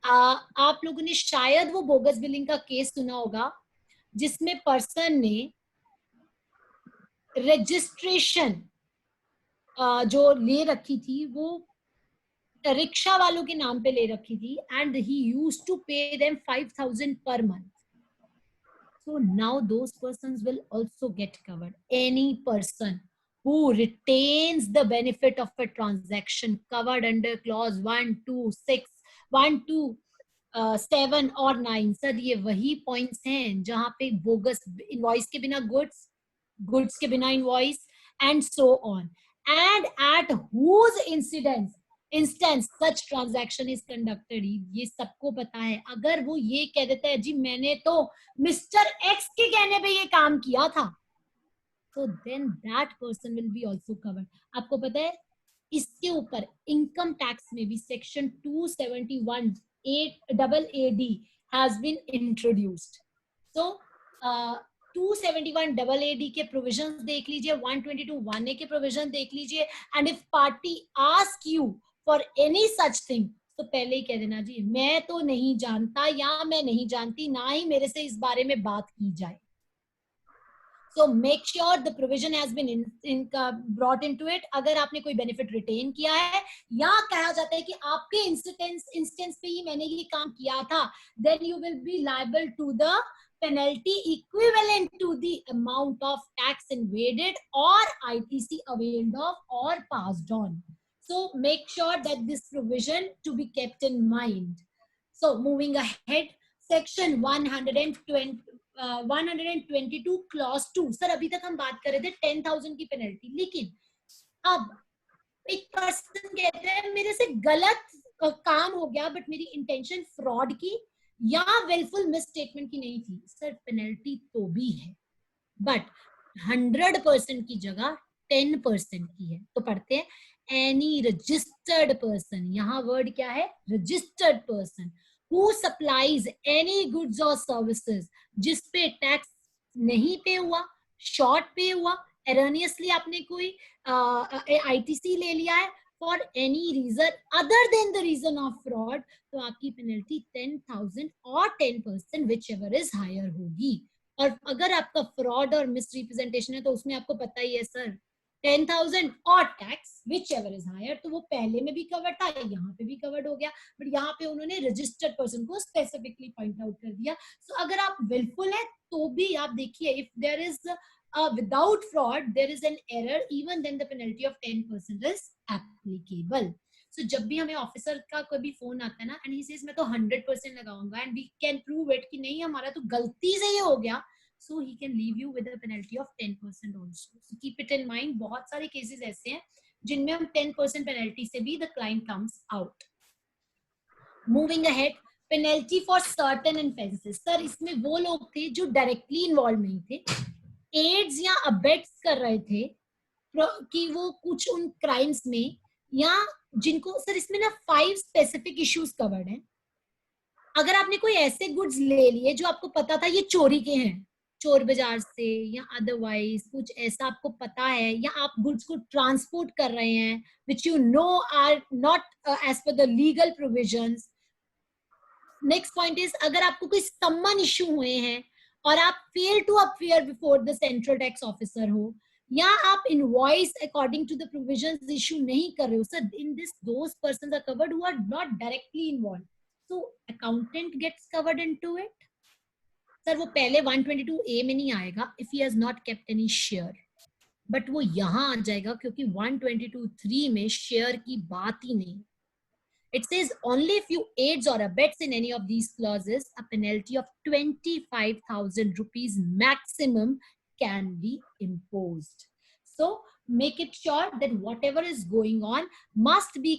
आप लोगों ने शायद वो bogus billing का case सुना होगा जिसमें person ने रजिस्ट्रेशन जो ले रखी थी वो रिक्शा वालों के नाम पे ले रखी थी and he used to pay them 5,000 per month. So now those persons will also get covered. Any person who retains the benefit of a transaction covered under clause 1, 2, 6, 1, 2, 7 और 9. सर ये वही पॉइंट्स हैं जहां पे बोगस इनवॉइस के बिना goods के बिना invoice and so on. And at whose instance such transaction is conducted, ये सबको पता है. अगर वो ये कह देता है जी मैंने तो मिस्टर एक्स के कहने पे ये काम किया था, तो then that person will be also covered. आपको पता है इसके ऊपर इनकम टैक्स में भी section 271(8) has been introduced. So 271(8) के प्रोविजंस देख लीजिए, 122(1)(a) के प्रोविजन देख लीजिए. And if party ask you for any such thing, तो पहले ही कह देना जी मैं तो नहीं जानता या मैं नहीं जानती, ना ही मेरे से इस बारे में बात की जाए. So make sure the provision has been brought into it. अगर आपने कोई बेनिफिट रिटेन किया है या कहा जाता है कि आपके इंस्टेंस पे ही मैंने ये काम किया था, then you will be liable to the penalty equivalent to the amount of tax invaded or ITC availed of or passed on. So make sure that this provision to be kept in mind. So moving ahead, section 122 clause 2. Sir अभी तक हम बात कर रहे थे 10,000 की penalty, लेकिन अब एक पर्सन कहते हैं मेरे से गलत काम हो गया बट मेरी इंटेंशन फ्रॉड की या विलफुल मिसस्टेटमेंट की नहीं थी. सर पेनल्टी तो भी है बट 100% की जगह 10% की है. तो पढ़ते हैं एनी रजिस्टर्ड पर्सन, यहाँ वर्ड क्या है? Registered person who supplies any goods or services, जिस पे टैक्स नहीं पे हुआ, शॉर्ट पे हुआ, erroneously आपने कोई ITC ले लिया है for any reason other than the reason of fraud, तो आपकी पेनल्टी 10,000 और 10% whichever is higher होगी. और अगर आपका फ्रॉड और मिसरिप्रेजेंटेशन है तो उसमें आपको पता ही है सर 10,000 और टैक्स whichever is higher, तो वो पहले में भी कवर्ड था, यहाँ पे भी कवर्ड हो गया, बट यहाँ पे उन्होंने रजिस्टर्ड पर्सन को स्पेसिफिकली पॉइंट आउट कर दिया. सो अगर आप विलफुल है तो भी आप देखिए if there is without fraud there is an error, even then the penalty of 10% is applicable. So जब भी हमें ऑफिसर का कोई भी फोन आता है ना and he says मैं तो 100% लगाऊंगा and we can prove it कि नहीं हमारा तो गलती से ही हो गया, so he can leave you with a penalty of 10% also. So keep it in mind. बहुत सारे cases ऐसे हैं जिनमें हम 10% penalty से भी the client comes out. Moving ahead, penalty for certain offenses. Sir इसमें वो लोग थे जो डायरेक्टली इन्वॉल्व नहीं थे, एड्स या अबेट्स कर रहे थे कि वो कुछ उन क्राइम्स में, या जिनको सर इसमें ना 5 स्पेसिफिक इश्यूज कवर्ड हैं. अगर आपने कोई ऐसे गुड्स ले लिए जो आपको पता था ये चोरी के हैं, चोर बाजार से या अदरवाइज कुछ ऐसा आपको पता है, या आप गुड्स को ट्रांसपोर्ट कर रहे हैं which you know are not as per the legal provisions, next point is, अगर आपको कोई सम्मन इशू हुए हैं और आप fail to appear before the central tax officer हो, या आप invoice according to the provisions issue नहीं कर रहे हो, sir in this those persons are covered who are not directly involved, so accountant gets covered into it. Sir वो पहले 122A में नहीं आएगा if he has not kept any share, but वो यहां आ जाएगा क्योंकि 122(3) में शेयर की बात ही नहीं। It says only if you aids or abets in any of these clauses, a penalty of 25,000 rupees maximum can be imposed. So make it sure that whatever is going on must be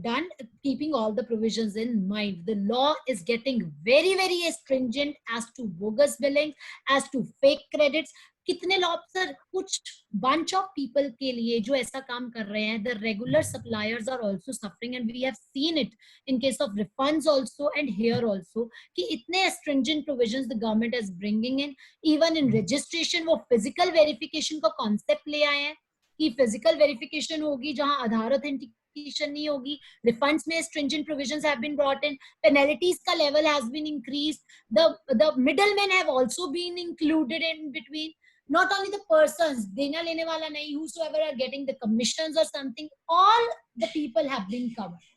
done keeping all the provisions in mind. The law is getting very, very stringent as to bogus billing, as to fake credits. कितने law sir, कुछ bunch of people के लिए जो ऐसा काम कर रहे हैं, the regular suppliers are also suffering and we have seen it in case of refunds also and here also, कि इतने stringent provisions the government is bringing in, even in registration वो physical verification का concept ले आए हैं कि physical verification होगी जहां आधार authentication नहीं होगी, refunds में stringent provisions have been brought in, penalties का level has been increased, the middlemen have also been included in between. Not only the persons, देना लेने वाला नहीं, whosoever are getting the commissions or something, all the people have been covered.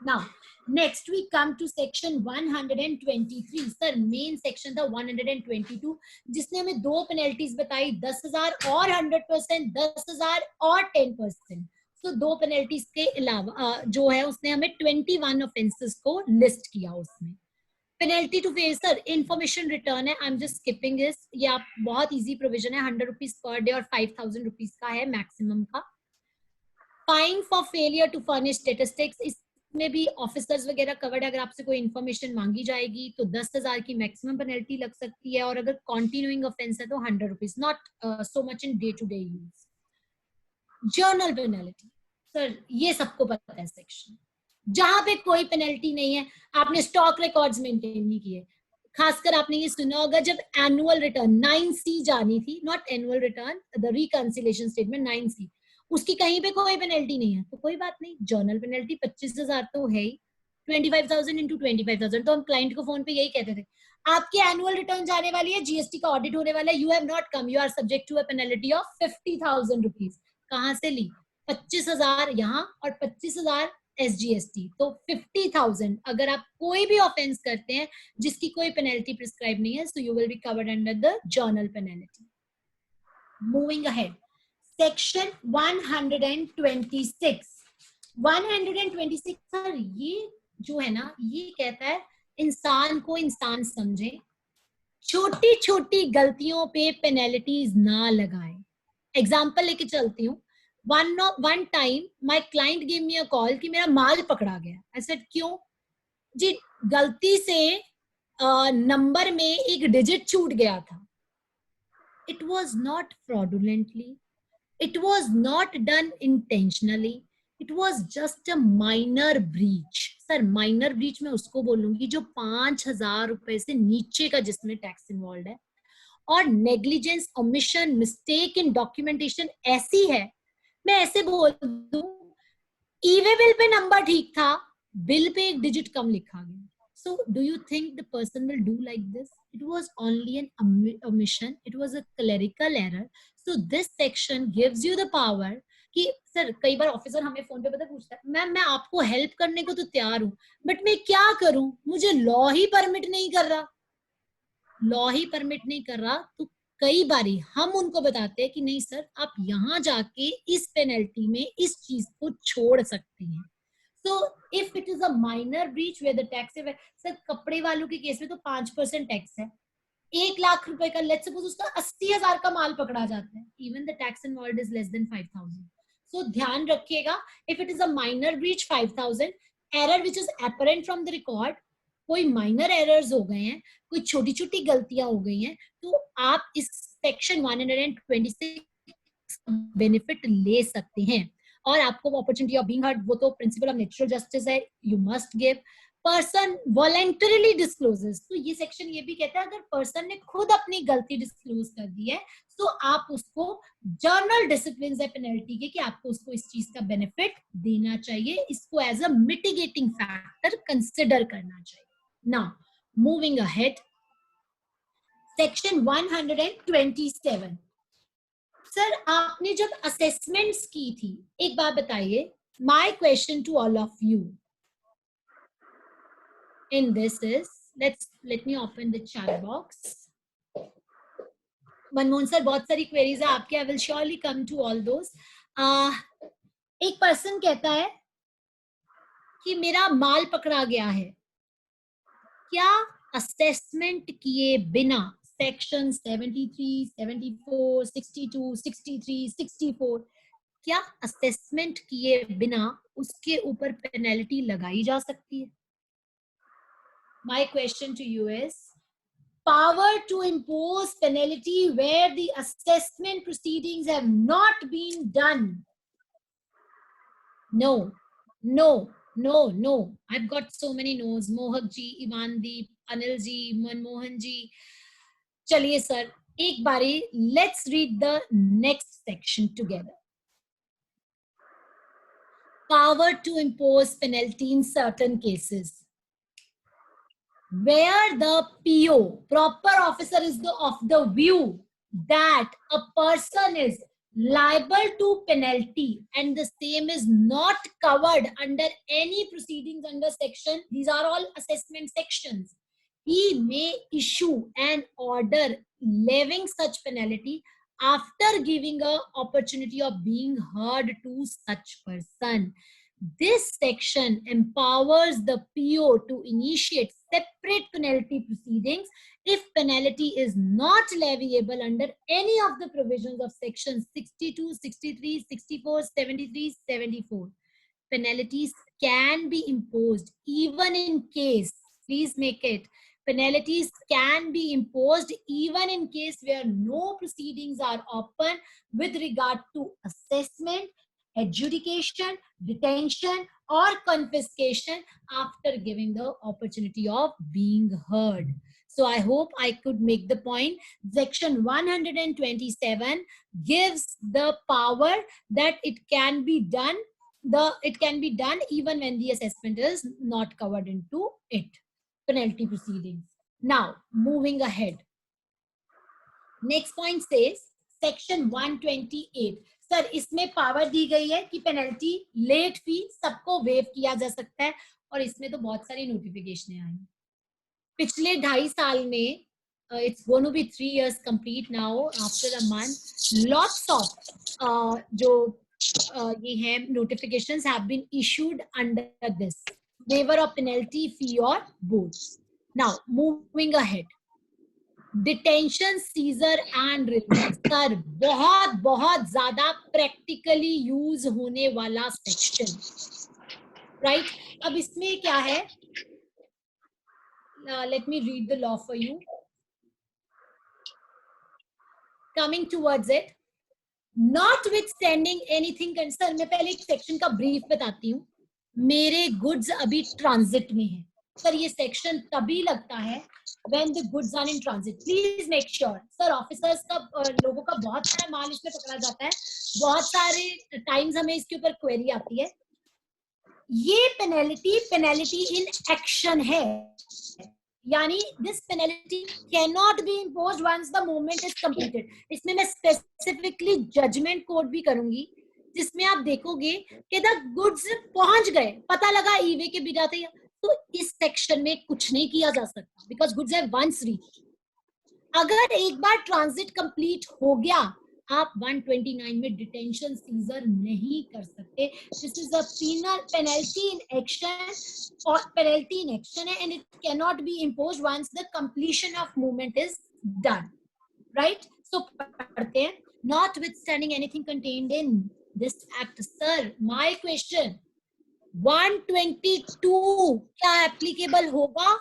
Now, next we come to section 123. Sir, main section था 122, जिसने हमें दो penalties बताई, 10,000 और 100%, 10,000 और 10%. So दो penalties के अलावा जो है उसने हमें 21 offenses को list किया उसमें. Penalty to face, sir information return है, I am just skipping this, ये आप बहुत इजी प्रोविजन है, 100 रुपीज पर डे और 5,000 रुपीज का है मैक्सिमम का. Fine for failure to furnish statistics, इसमें भी ऑफिसर्स वगैरह कवर्ड है, अगर आपसे कोई इन्फॉर्मेशन मांगी जाएगी तो 10,000 की मैक्सिमम पेनल्टी लग सकती है, और अगर कॉन्टिन्यूइंग ऑफेंस है तो 100 rupees, not so much in day to day use. General penalty, sir ये सबको पता है सेक्शन, जहां पे कोई पेनल्टी नहीं है, आपने स्टॉक रिकॉर्ड्स मेंटेन नहीं किए, खासकर आपने ये सुना होगा जब एनुअल रिटर्न 9C जानी थी, not annual return, the reconciliation statement 9C, उसकी कहीं पे कोई पेनल्टी नहीं है तो कोई बात नहीं, जर्नल पेनल्टी 25,000 तो है ही, 25,000 इंटू 25,000, तो हम क्लाइंट को फोन पे यही कहते थे, आपकी एनुअल रिटर्न जाने वाली है, जीएसटी का ऑडिट होने वाला है, you have not come, you are subject to a penalty of 50,000 rupees. कहां से ली? 25,000 यहाँ और 25,000 SGST, तो 50,000. अगर आप कोई भी ऑफेंस करते हैं जिसकी कोई पेनल्टी प्रिस्क्राइब नहीं है, so you will be covered under the journal penalty. Moving ahead, section 126. 126 sir ये जो है ना, ये कहता है इंसान को इंसान समझे, छोटी छोटी गलतियों पे पेनल्टीज ना लगाएं. एग्जाम्पल लेके चलती हूँ. One time my client gave me a call कि मेरा माल पकड़ा गया. I said क्यों? जी गलती से नंबर में एक डिजिट छूट गया था. It was not fraudulently, it was not done intentionally, it was just a minor breach. Sir minor breach में उसको बोलूंगी जो 5,000 रुपए से नीचे का जिसमें टैक्स इन्वॉल्व है, और negligence, omission, mistake in documentation ऐसी है, मैं ऐसे बोल दूं ईवे बिल पे नंबर ठीक था, बिल पे एक डिजिट कम लिखा गया. So do you think the person will do like this? It was only an omission, it was a clerical error. So this section gives you the power कि sir कई बार officer हमें phone पे पता पूछता है, ma'am मैं आपको help करने को तो तैयार हूं, बट मैं क्या करूं, मुझे लॉ ही परमिट नहीं कर रहा. लॉ ही परमिट नहीं कर रहा तो कई बारी हम उनको बताते हैं कि नहीं सर आप यहां जाके इस पेनल्टी में इस चीज को छोड़ सकते हैं. So if it is a minor breach where the tax है, सर कपड़े वालों के केस में तो 5% टैक्स है, 1 लाख रुपए का, लेट्स सपोज उसका 80,000 का माल पकड़ा जाता है, even the tax involved is less than 5,000. So ध्यान रखिएगा, if it is a minor breach 5,000, error which is apparent from the record, कोई माइनर एरर्स हो गए हैं, कोई छोटी छोटी गलतियां हो गई हैं, तो आप इस सेक्शन 126 बेनिफिट ले सकते हैं. और आपको अपॉर्चुनिटी ऑफ बीइंग हर्ड, वो तो प्रिंसिपल ऑफ नेचुरल जस्टिस है, you must give. Person voluntarily discloses, तो ये सेक्शन ये भी कहता है अगर पर्सन ने खुद अपनी गलती डिस्क्लोज कर दी है तो आप उसको जर्नल डिसिप्लिन है पेनल्टी के कि आपको उसको इस चीज का बेनिफिट देना चाहिए, इसको as a mitigating factor consider करना चाहिए। Now moving ahead, section 127। Sir आपने जब असेसमेंट्स की थी, एक बात बताइए, my question to all of you in this is, let me open the chat box. Manmohan sir बहुत सारी क्वेरीज है आपके, I will surely come to all those. एक पर्सन कहता है कि मेरा माल पकड़ा गया है, क्या असेसमेंट किए बिना सेक्शन 73, 74, 62, 63, 64, क्या असेसमेंट किए बिना उसके ऊपर पेनल्टी लगाई जा सकती है? My question to you is, power to impose penalty where the assessment proceedings have not been done. No, no, no, no. I've got so many no's. Mohak ji, Ivandeep, Anil ji, Manmohan ji. Chaliye sir, ek bari, let's read the next section together. Power to impose penalty in certain cases. Where the PO, proper officer, is of the view that a person is liable to penalty and the same is not covered under any proceedings under section, these are all assessment sections, he may issue an order levying such penalty after giving an opportunity of being heard to such person. This section empowers the PO to initiate separate penalty proceedings if penalty is not leviable under any of the provisions of sections 62, 63, 64, 73, 74. Penalties can be imposed even in case, please make it, penalties can be imposed even in case where no proceedings are open with regard to assessment, adjudication, detention, or confiscation after giving the opportunity of being heard. So I hope I could make the point. Section 127 gives the power that it can be done. It can be done even when the assessment is not covered into it. Penalty proceedings. Now moving ahead. Next point says section 128. Sir इसमें power दी गई है कि penalty late fee सबको wave किया जा सकता है, और इसमें तो बहुत सारी नोटिफिकेशन आई पिछले 2.5 साल में. It's going to be 3 years complete now after a month. Lots of जो ये है notifications have been issued under this waiver of penalty, fee or both. Now moving ahead, detention, seizure and release. Sir बहुत बहुत ज्यादा practically use होने वाला section, right? अब इसमें क्या है, let me read the law for you. Coming towards it, notwithstanding anything. Sir मैं पहले एक सेक्शन का ब्रीफ बताती हूँ. मेरे गुड्स अभी ट्रांजिट में है. सर ये सेक्शन तभी लगता है when the goods are in transit. Please make sure. Sir officers का लोगों का बहुत सारा माल इसमें पकड़ा जाता है, बहुत सारे टाइम्स हमें इसके ऊपर क्वेरी आती है. ये पेनल्टी इन एक्शन है, यानी this penalty can not be imposed once the movement is completed. इसमें मैं स्पेसिफिकली जजमेंट कोड भी करूंगी जिसमें आप देखोगे कि द गुड्स पहुंच गए, पता लगा ईवे के बिना थे, तो इस सेक्शन में कुछ नहीं किया जा सकता because goods have once reached. अगर एक बार ट्रांजिट कंप्लीट हो गया, आप 129 में डिटेंशन सीजर नहीं कर सकते. This is a penalty in action, और पेनल्टी इन एक्शन है and it can not be imposed once the completion of movement is done, right? So पढ़ते हैं, notwithstanding anything contained in this act. Sir my question, 122 क्या applicable होगा?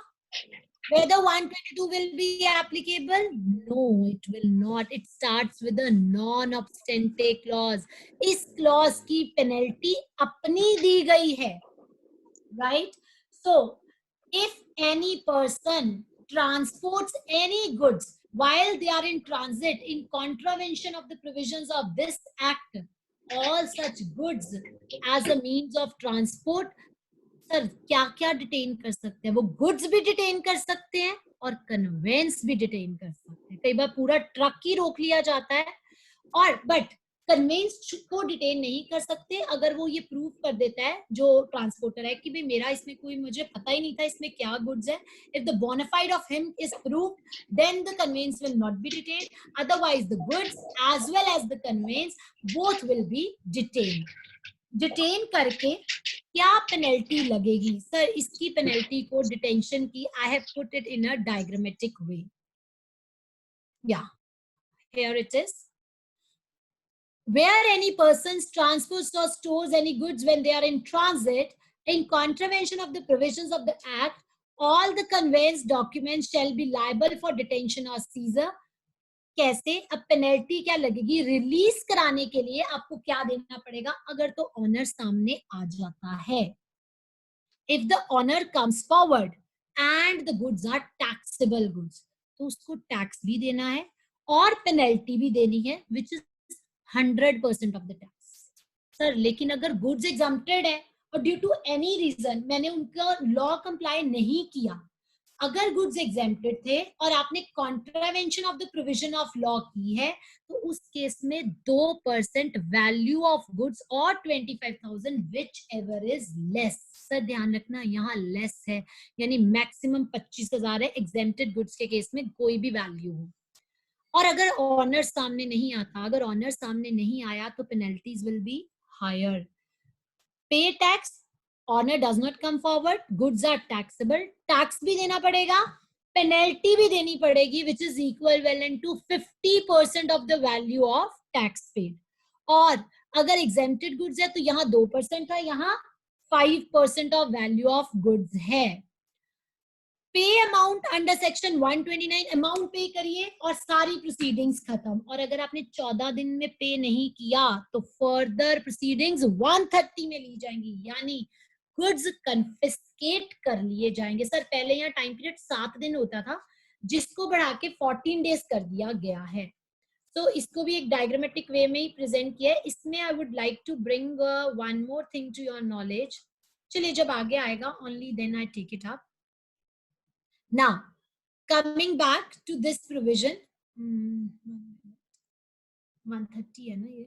Whether 122 will be applicable? No, it will not. It starts with a non-obstante clause. इस clause की penalty अपनी दी गई है, right? So if any person transports any goods while they are in transit in contravention of the provisions of this act, all such goods as a means of transport, sir क्या क्या detain कर सकते हैं? वो goods भी detain कर सकते हैं और कन्वेंस भी डिटेन कर सकते हैं. कई बार पूरा ट्रक ही रोक लिया जाता है, और बट कन्वेंस को डिटेन नहीं कर सकते अगर वो ये प्रूव कर देता है जो ट्रांसपोर्टर है कि भाई मेरा इसमें कोई, मुझे पता ही नहीं था इसमें क्या गुड्स है. If the bona fide of him is proved, then the conveyance will not be detain. Otherwise the goods as well as the conveyance both will be detain. Detain करके क्या पेनल्टी लगेगी? सर इसकी पेनल्टी को detention की I have put it in a diagrammatic way. या here it is. Where any persons transports or stores any goods when they are in transit in contravention of the provisions of the act, all the conveyance documents shall be liable for detention or seizure. कैसे? अब penalty क्या लगेगी? Release कराने के लिए आपको क्या देना पड़ेगा अगर तो ऑनर सामने आ जाता है. If the owner comes forward and the goods are taxable goods, तो उसको टैक्स भी देना है और पेनल्टी भी देनी है, which is 100% of the tax. Sir लेकिन अगर गुड्स एग्जम्प्टेड है और ड्यू टू एनी रीजन मैंने उनका लॉ कंप्लाई नहीं किया, अगर गुड्स एग्जेम्प्टेड थे और आपने contravention of the provision of law की है, तो उस केस में 2% वैल्यू ऑफ गुड्स और 25,000 whichever is less. Sir ध्यान रखना यहाँ लेस है, यानी मैक्सिमम 25,000 है एग्जेम्प्टेड गुड्स के केस में कोई भी वैल्यू हो. और अगर ऑनर सामने नहीं आता, अगर ऑनर सामने नहीं आया तो penalties will be higher. Pay tax, owner does not come forward, goods are taxable, tax भी देना पड़ेगा, पेनल्टी भी देनी पड़ेगी which is equivalent to 50% of the value of tax paid. और अगर एग्जेम्प्टेड गुड्स है तो यहाँ 2% है, यहाँ 5% ऑफ वैल्यू ऑफ गुड्स है. पे अमाउंट अंडर सेक्शन 129, अमाउंट पे करिए और सारी प्रोसीडिंग्स खत्म. और अगर आपने 14 दिन में पे नहीं किया तो फर्दर प्रोसीडिंग्स 130 में ली जाएंगी, यानी गुड्स कन्फिस्केट कर लिए जाएंगे. सर पहले यहाँ टाइम पीरियड 7 दिन होता था जिसको बढ़ा के 14 डेज कर दिया गया है. तो इसको भी एक डायग्रामेटिक वे में ही प्रेजेंट किया है. इसमें I would like to bring one more thing to your knowledge. चलिए जब आगे आएगा only then I take it up. Now, coming back to this provision, 130 है ना ये?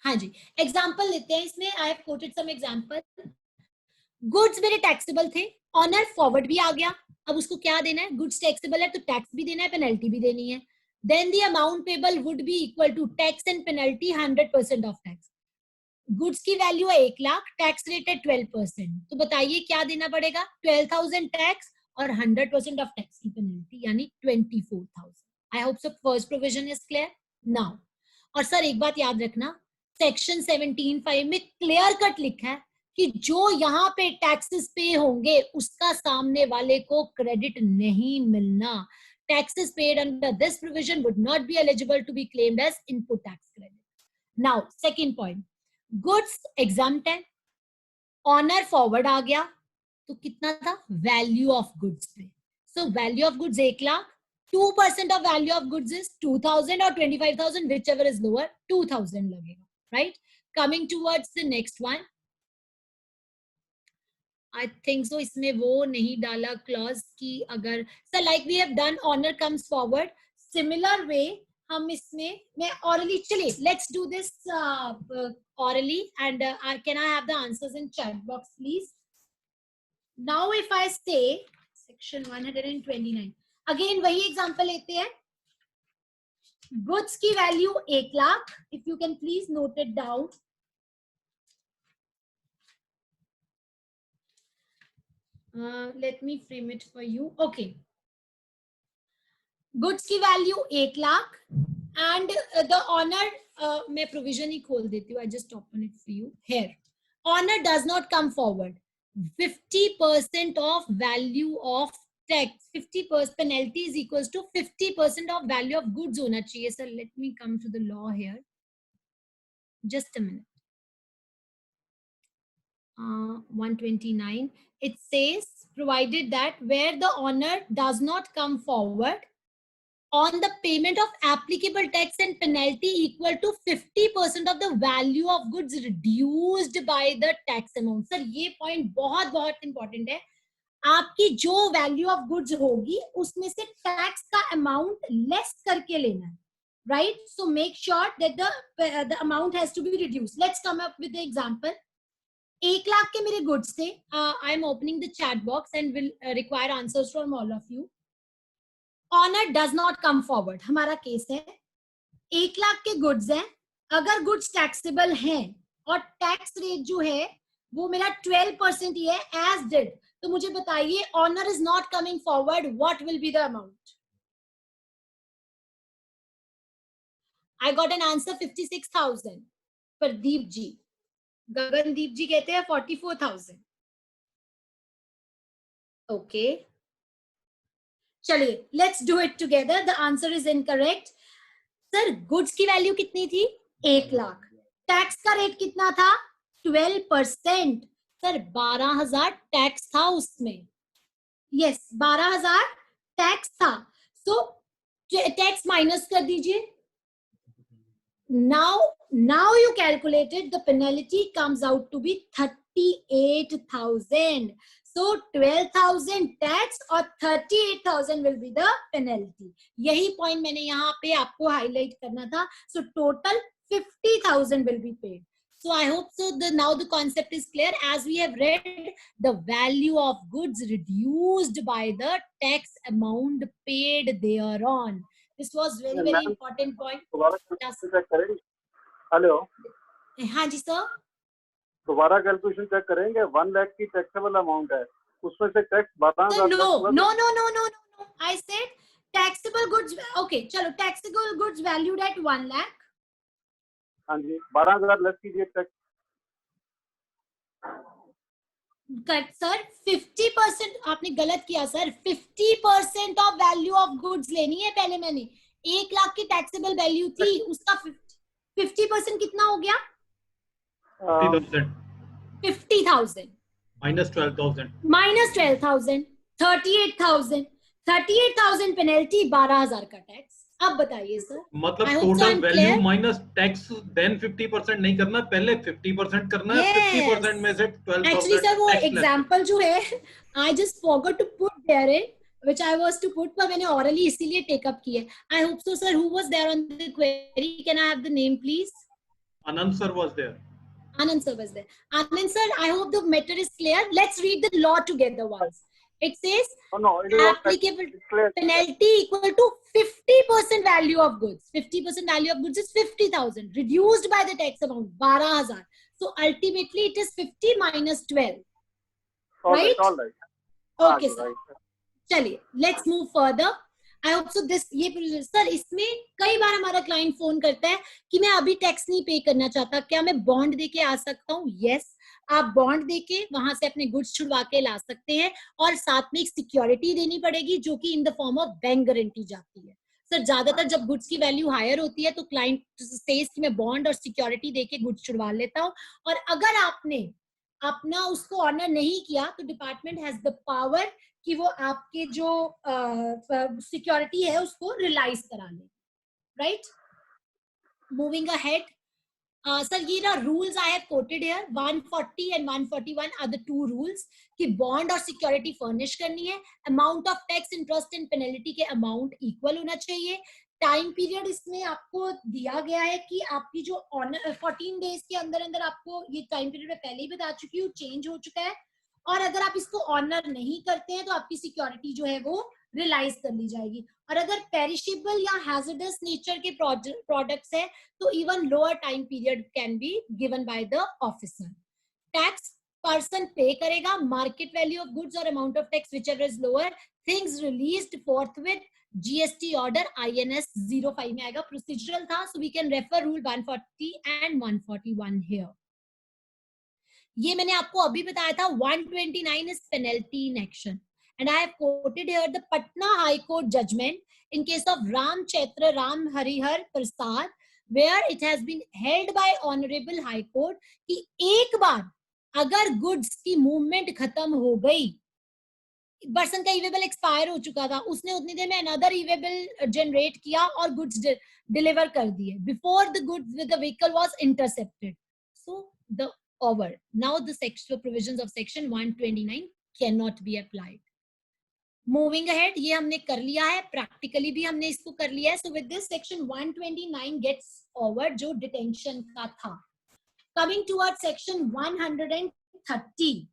हाँ जी, एग्जाम्पल लेते हैं इसमें. I have quoted some example. Goods मेरे टैक्सेबल थे, ऑनर फॉरवर्ड भी आ गया, अब उसको क्या देना है? गुड्स टैक्सेबल है तो टैक्स भी देना है, पेनल्टी भी देनी है. Then the amount payable would be equal to tax and penalty 100% of tax. Goods की वैल्यू है 1 लाख, टैक्स रेट है 12%, तो बताइए क्या देना पड़ेगा? 12,000 टैक्स और 100% ऑफ टैक्स की पेनल्टी, यानी 24,000. I hope so first provision is clear now. और सर एक बात याद रखना, सेक्शन 17(5) में क्लियर कट लिखा है कि जो यहाँ पे टैक्सेस पे होंगे उसका सामने वाले को क्रेडिट नहीं मिलना. Taxes paid under this provision would not be eligible to be claimed as input tax credit. Now second point, goods exempt है, ऑनर फॉरवर्ड आ गया तो कितना था? वैल्यू ऑफ गुड्स पे. So value of goods 1 lakh, 2% of value of goods is 2,000 और 25,000 whichever is lower 2,000 लगेगा. Right, coming towards the next one. I think so इसमें वो नहीं डाला क्लॉज की अगर sir like we have done owner comes forward, similar way हम इसमें मैं orally, चलिए let's do this orally and can I have the answers in chat box please. Now if I say section 129, again वही example लेते हैं. Goods की value 1 lakh, if you can please note it down. Let me frame it for you. Okay, goods की value 1 lakh and the owner, मैं provision ही खोल देती हूँ. I just open it for you here. Owner does not come forward. 50% of value of tax, 50% penalty is equals to 50% of value of goods होना चाहिए. Sir, let me come to the law here. Just a minute. 129. It says provided that where the owner does not come forward on the payment of applicable tax and penalty equal to 50% of the value of goods reduced by the tax amount. Sir ये point बहुत बहुत important है. आपकी जो value of goods होगी उसमें से tax का अमाउंट लेस करके लेना है, right? So make sure that the amount has to be reduced. Let's come up with the example. 1 lakh के मेरे गुड्स थे. I am opening the chat box and will require answers from all of you. Owner does not come forward. हमारा case है 1 लाख के goods हैं. अगर goods taxable हैं और टैक्स रेट जो है वो मेरा 12% ही है as did, तो मुझे बताइए owner is not coming forward, what will be the amount? I got an answer 56,000. Pradeep ji, Gagandeep ji कहते हैं 44,000. ओके, चलिए let's do it together. The answer is incorrect. Sir goods की वैल्यू कितनी थी? 1 लाख. टैक्स का रेट कितना था? 12%. सर 12,000 टैक्स था उसमें. यस, 12,000 टैक्स था. सो टैक्स माइनस कर दीजिए. Now you calculated the penalty comes out to be 38,000. So 12,000 tax और 38,000 will be the penalty. यही पॉइंट मैंने यहाँ पे आपको हाईलाइट करना था. So total 50,000 will be paid. So I hope so. Now the concept is clear. As we have read, the value of goods reduced by the tax amount paid thereon. This was very important point. Hello, हाँ जी sir. दोबारा calculation check करेंगे. 1 लाख की taxable amount है, उसमें से tax 12,000. No. I said taxable goods. Okay, चलो taxable goods valued at 1 lakh. हाँ जी, 12,000 less कीजिए टैक्स. सर 50% आपने गलत किया sir. 50% of value of goods लेनी है पहले. मैंने 1 लाख की टैक्सेबल वैल्यू थी, उसका 50% कितना हो गया? 50,000 minus 12,000. 38,000. 38,000 पेनल्टी, 12,000 का टैक्स. अब बताइए सर. मतलब total value minus tax, then 50% नहीं करना, पहले 50% करना है. 50% में से 12,000. एक्चुअली सर वो एग्जांपल जो है I just forgot to put there it which I was to put, पर मैंने orally इसीलिए take up की है. I hope so sir. Who was there on the query? Can I have the name please? Anand sir was there. Anand sir was there. Anand sir, I hope the matter is clear. Let's read the law together once. It says applicable penalty equal to 50% value of goods. 50% value of goods is 50,000 reduced by the tax amount 12,000. So ultimately it is 50 minus 12. Right? All right. Okay sir. चलिए let's move further. I hope so this ये sir इसमें कई बार हमारा client phone करता है कि मैं अभी टैक्स नहीं पे करना चाहता, क्या मैं बॉन्ड देके आ सकता हूँ? यस, आप बॉन्ड देके वहां से अपने गुड्स छुड़वा के ला सकते हैं और साथ में एक सिक्योरिटी देनी पड़ेगी जो कि इन the form of bank guarantee जाती है. सर ज्यादातर जब गुड्स की वैल्यू हायर होती है तो क्लाइंट सेज कि मैं बॉन्ड और सिक्योरिटी देके गुड्स छुड़वा लेता हूँ, और अगर आपने अपना उसको ऑनर नहीं किया तो डिपार्टमेंट हैज द पावर कि वो आपके जो सिक्योरिटी है उसको रिलाइज करा ले. Right, moving ahead. सर ये ना rules I have quoted here. 140 and 141 are the two rules कि बॉन्ड और सिक्योरिटी फर्निश करनी है. Amount of tax, interest and penalty के अमाउंट इक्वल होना चाहिए. टाइम पीरियड इसमें आपको दिया गया है कि आपकी जो ऑनर 14 डेज के अंदर अंदर, आपको ये टाइम पीरियड में पहले ही बता चुकी हूँ, चेंज हो चुका है. और अगर आप इसको ऑनर नहीं करते हैं तो आपकी सिक्योरिटी जो है वो रिलाइज कर ली जाएगी. और अगर पेरिशेबल या हैजर्डस नेचर के प्रोडक्ट्स है तो even lower time period can be given by the officer. Tax person pay करेगा मार्केट वैल्यू ऑफ गुड्स और amount of tax whichever is lower. Things released forthwith GST order INS 05 में आएगा. Procedural था, so we can refer rule 140 and 141 here. ये मैंने आपको अभी बताया था. 129 is penalty in action, and I have quoted here the Patna High Court judgment in case of Ram Chaitra Ram Harihar Prasad, where it has been held by Honorable High Court कि एक बार अगर goods की movement खत्म हो गई person का ईवेबल expire हो चुका था, उसने उतनी देर में अनदर ईवेबल जनरेट किया और गुड्स डिलीवर कर दिए before the goods with the vehicle was intercepted. So the over. Now the sexual provisions of section 129 cannot be applied. Moving ahead, ये हमने कर लिया है, प्रैक्टिकली भी हमने इसको कर लिया है. So with this section 129 gets over, जो डिटेंशन का था. Coming towards section 130.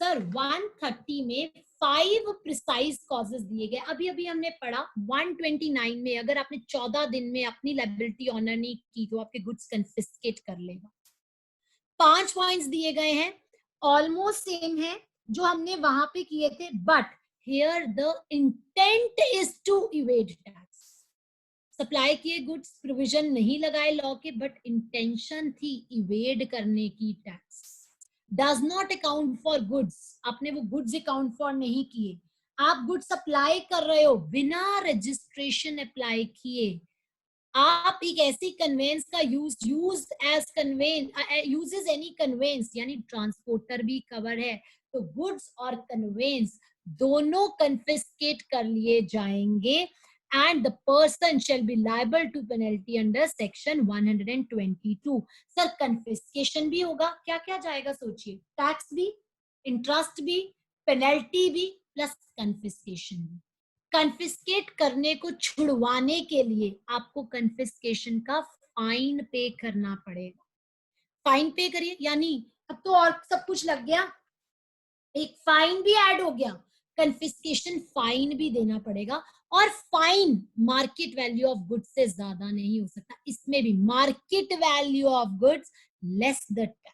सर 130 में 5 प्रिसाइज कॉजेस दिए गए. अभी अभी हमने पढ़ा 129 में अगर आपने 14 दिन में अपनी लायबिलिटी ऑनर नहीं की तो आपके गुड्स कंफिस्केट कर लेगा. 5 पॉइंट्स दिए गए हैं, ऑलमोस्ट सेम है जो हमने वहां पे किए थे, but here the intent is to evade tax. Supply किए गुड्स, प्रोविजन नहीं लगाए लॉ के, बट इंटेंशन थी इवेड करने की tax. Does not account for goods, आपने वो गुड्स अकाउंट फॉर नहीं किए. आप गुड्स सप्लाई कर रहे हो बिना रजिस्ट्रेशन अप्लाई किए. आप एक ऐसी कन्वेंस का use as conveyance uses any conveyance, यानी ट्रांसपोर्टर भी कवर है, तो गुड्स और कन्वेंस दोनों कन्फिस्केट कर लिए जाएंगे and the person shall be liable to penalty under section 122. Sir confiscation भी होगा, क्या क्या जाएगा सोचिए, टैक्स भी, इंटरेस्ट भी, पेनल्टी भी, प्लस confiscation भी. कन्फिस्केट करने को छुड़वाने के लिए आपको कन्फिस्केशन का फाइन पे करना पड़ेगा. फाइन पे करिए, यानी अब तो और सब कुछ लग गया, एक फाइन भी ऐड हो गया, कन्फिस्केशन फाइन भी देना पड़ेगा. और fine market value of goods से ज्यादा नहीं हो सकता. इसमें भी market value of goods less the tax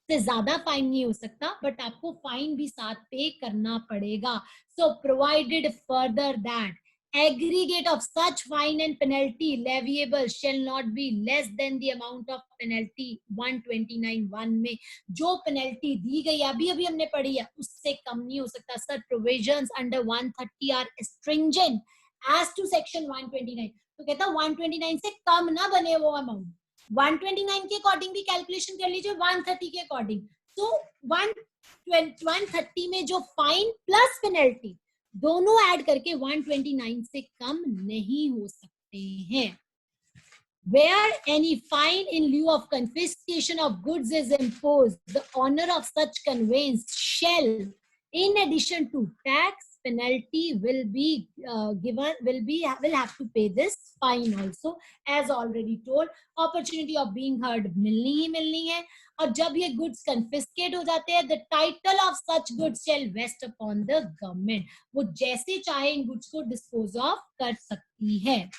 से ज्यादा फाइन नहीं हो सकता, बट आपको फाइन भी साथ पे करना पड़ेगा. So provided further that aggregate of such fine and penalty leviable shall not be less than the amount of penalty 129(1) में जो पेनल्टी दी गई अभी अभी हमने पढ़ी है उससे कम नहीं हो सकता. Sir provisions under 130 are stringent as to section 129. तो कहता 129 से कम ना बने वो अमाउंट. 129 के अकॉर्डिंग भी कैलकुलेशन कर लीजिए, 130 के अकॉर्डिंग. तो 130 में जो फाइन प्लस पेनल्टी दोनों ऐड करके 129 से कम नहीं हो सकते हैं. Where any fine in lieu of confiscation of goods is imposed, the owner of such conveyance shall, in addition to tax, penalty will have to pay this fine also. As already told, opportunity of being heard मिलनी ही मिलनी है. और जब ये goods confiscate हो जाते हैं, the title of such goods shall vest upon the government. वो जैसे चाहे इन गुड्स को डिस्पोज ऑफ कर सकती है.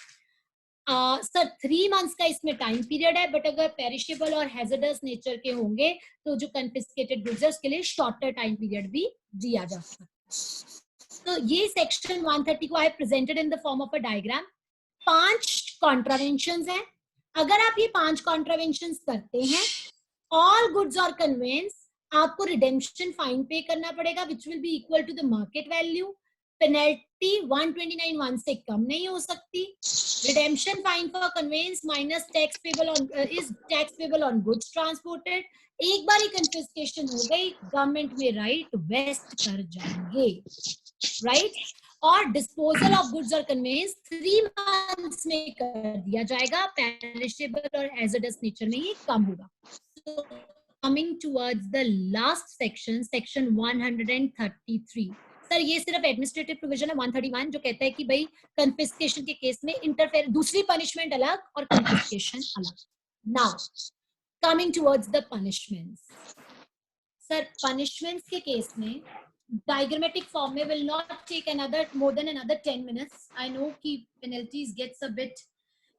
सर 3 मंथ्स का इसमें टाइम पीरियड है, बट अगर पेरिशेबल और हैजर्डस नेचर के होंगे तो जो कन्फिस्केटेड गुड्स है उसके लिए शॉर्टर टाइम पीरियड भी दिया जा सकता है. तो ये सेक्शन 130 को आई presented in the form of a diagram. 5 कॉन्ट्रावेंशंस हैं. अगर आप ये 5 कॉन्ट्रावेंशंस करते हैं, all goods or conveyance, आपको redemption fine पे करना पड़ेगा which will be equal to the market value. Penalty 129(1) से कम नहीं हो सकती. Redemption fine for conveyance minus tax payable on is tax payable on goods transported. एक बार ही confiscation हो गई, गवर्नमेंट में राइट वेस्ट कर जाएंगे, राइट. और डिस्पोजल ऑफ गुड्स और कन्वेंस 3 मंथ्स में कर दिया जाएगा. पेरिशेबल और हैजर्डस नेचर में ये कम होगा. So, coming towards the last section, section 133. Sir ये सिर्फ एडमिनिस्ट्रेटिव प्रोविजन है 131 जो कहता है कि भाई कन्फिस्केशन के केस में इंटरफेयर, दूसरी पनिशमेंट अलग और कन्फिस्केशन अलग. Now coming towards the punishments. Sir punishments के केस में diagrammatic form में will not take more than another 10 minutes. I know कि penalties gets a bit.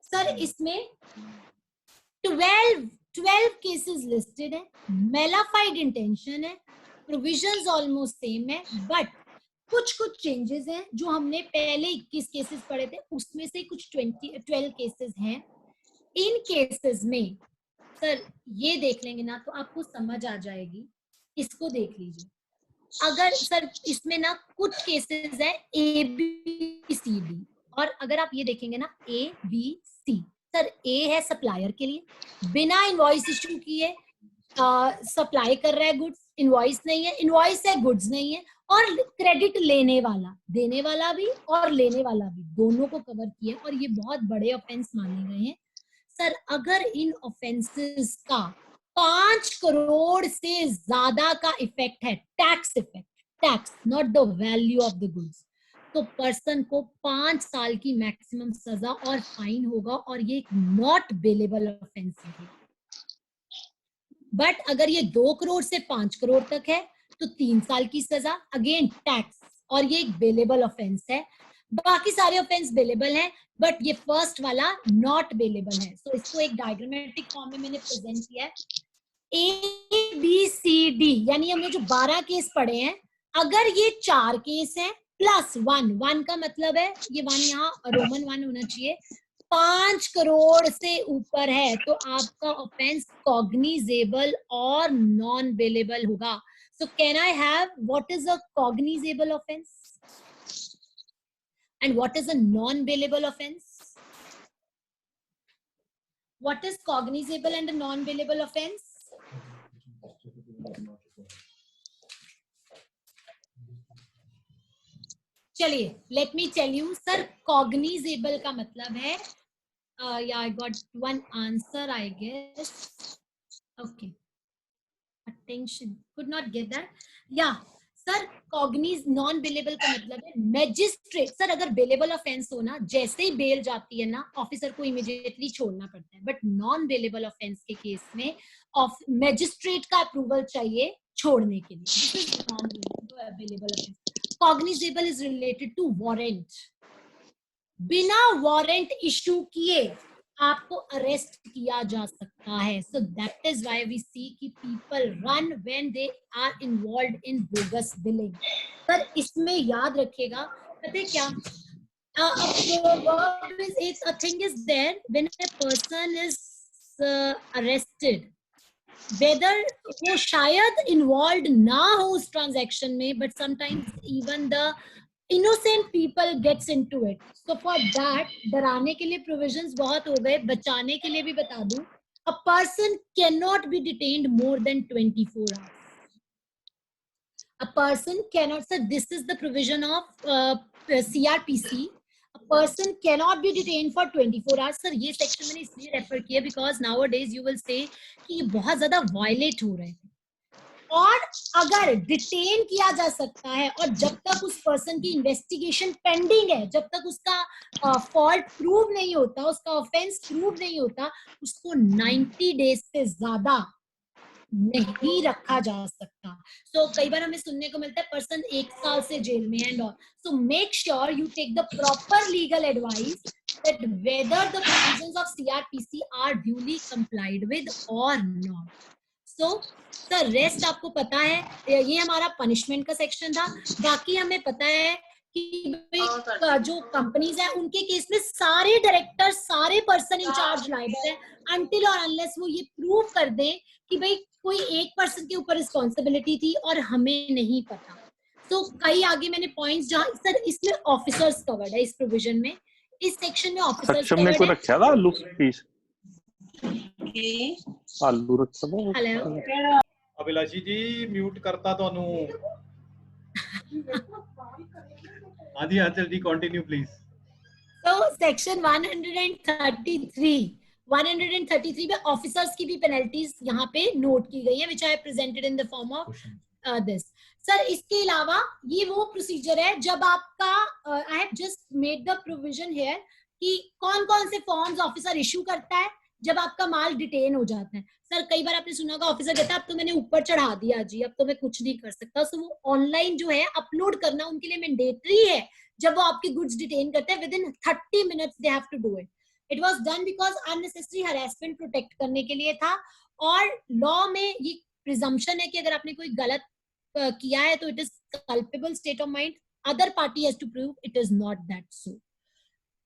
Sir इसमें 12 cases listed है, malified intention है, provisions almost same है, but कुछ changes हैं जो हमने पहले 21 cases पढ़े थे उसमें से कुछ 12 cases हैं. इन cases में सर ये देख लेंगे ना तो आपको समझ आ जाएगी. इसको देख लीजिए. अगर सर इसमें ना कुछ केसेस है A B C D, और अगर आप ये देखेंगे ना A B C, sir A है सप्लायर के लिए, बिना इनवॉइस इशू किए सप्लाई कर रहा है गुड्स, इनवॉइस नहीं है, इनवॉइस है गुड्स नहीं है, और क्रेडिट लेने वाला, देने वाला भी और लेने वाला भी, दोनों को कवर किया और ये बहुत बड़े ऑफेंस माने गए हैं। सर अगर इन ऑफेंसेस का 5 करोड़ से ज्यादा का इफेक्ट है, tax effect, tax not the value of the goods, तो पर्सन को 5 साल की मैक्सिमम सजा और फाइन होगा और ये एक नॉट बेलेबल ऑफेंस है। बट अगर ये 2 करोड़ से 5 करोड़ तक है तो 3 साल की सजा, अगेन टैक्स, और ये एक बेलेबल ऑफेंस है। बाकी सारे ऑफेंस बेलेबल हैं बट ये फर्स्ट वाला नॉट बेलेबल है। सो इसको एक डायग्रामेटिक फॉर्म में मैंने प्रेजेंट किया है। ए बी सी डी यानी हमने जो 12 केस पढ़े हैं, अगर ये 4 केस हैं प्लस 1 का मतलब है ये 1 यहाँ रोमन 1 होना चाहिए, 5 करोड़ से ऊपर है तो आपका ऑफेंस कॉग्निजेबल और नॉन बेलेबल होगा। So can I have what is a cognizable offense and what is a non-bailable offense? What is cognizable and a non-bailable offense? चलिए, let me tell you, sir, cognizable का मतलब है, yeah, I got one answer, I guess. Okay. Attention, could not get that. Yeah, sir, cognizable non bailable का मतलब है magistrate. Sir अगर bailable offence हो ना, जैसे ही बेल जाती है ना, ऑफिसर को इमीडिएटली छोड़ना पड़ता है। बट नॉन बेलेबल ऑफेंस के केस में मैजिस्ट्रेट का अप्रूवल चाहिए छोड़ने के लिए। This is non bailable offence. Cognizable is related to warrant. बिना वारंट इशू किए आपको अरेस्ट किया जा सकता है। So that is why we see कि people run when they are involved in bogus billing. Sir इसमें याद रखिएगा, पता है क्या, a thing is there when a person is arrested, whether वो शायद इन्वॉल्व ना हो उस ट्रांजैक्शन में, but sometimes even the innocent people gets into it. So for that, डराने के लिए provisions बहुत हो गए, बचाने के लिए भी बता दूं, a person cannot be detained more than 24 hours. A person cannot, sir, this is the provision of CRPC. A person cannot be detained for 24 hours. Sir, ये section मैंने इसलिए refer किया because nowadays you will say कि ये बहुत ज़्यादा violate हो रहे हैं। और अगर डिटेन किया जा सकता है और जब तक उस पर्सन की इन्वेस्टिगेशन पेंडिंग है, जब तक उसका फॉल्ट प्रूव नहीं होता, उसका ऑफेंस प्रूव नहीं होता, उसको 90 डेज से ज्यादा नहीं रखा जा सकता। सो कई बार हमें सुनने को मिलता है पर्सन 1 साल से जेल में and all. So make sure you take the proper legal advice that whether the provisions of CRPC are duly complied with or not. So sir rest आपको पता है, ये हमारा पनिशमेंट का सेक्शन था। बाकी हमें पता है कि जो कंपनीज है उनके केस में सारे डायरेक्टर, सारे पर्सन इंचार्ज लायबल है अनटिल और अनलेस वो ये प्रूव कर दें कि भाई कोई एक पर्सन के ऊपर रिस्पॉन्सिबिलिटी थी और हमें नहीं पता। तो कई आगे मैंने पॉइंट्स जहाँ सर इसमें ऑफिसर्स कवर्ड है, इस प्रोविजन में, इस सेक्शन में ऑफिसर्स कवर्ड है। रखा था आलू पीस, आलू रखा था। हेलो अभिलाषी जी, म्यूट करता तो हाँ जी, हाँ जल्दी कंटिन्यू प्लीज। तो सेक्शन 133 में ऑफिसर्स की भी पेनल्टीज यहाँ पे नोट की गई है, which I presented in the form of this. Sir इसके अलावा ये वो प्रोसीजर है जब आपका I have just made the provision here कि कौन कौन से फॉर्म्स ऑफिसर इशू करता है जब आपका माल डिटेन हो जाता है। सर कई बार आपने सुना होगा ऑफिसर कहता है अब तो मैंने ऊपर चढ़ा दिया जी, अब तो मैं कुछ नहीं कर सकता। सो वो ऑनलाइन जो है अपलोड करना उनके लिए मैंडेटरी है। जब वो आपके गुड्स डिटेन करते हैं within 30 minutes they have to do it. It was done because unnecessary harassment protect करने के लिए था। और लॉ में ये प्रिजम्पशन है कि अगर आपने कोई गलत किया है तो it is culpable state of mind, other party has to prove it is not that so.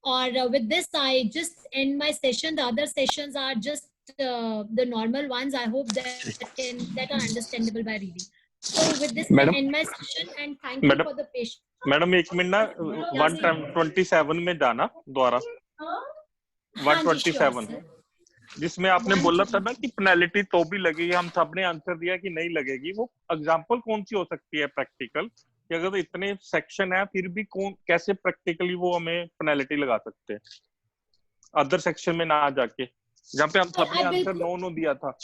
Or with this, I just end my session. The other sessions are just the normal ones. I hope that are understandable by reading. So with this, I end my session and thank you for the patience. Madam 1 minute ना 127 में जाना दोबारा 127 जिसमें आपने बोला था ना कि पेनल्टी तो भी लगेगी, हम सबने आंसर दिया कि नहीं लगेगी। वो एग्जांपल कौन सी हो सकती है प्रैक्टिकल, कि अगर इतने सेक्शन है फिर भी कौन कैसे प्रैक्टिकली वो हमें पेनल्टी लगा सकते हैं अदर सेक्शन में ना जाके, जहाँ पे हम सबने आंसर नो दिया था।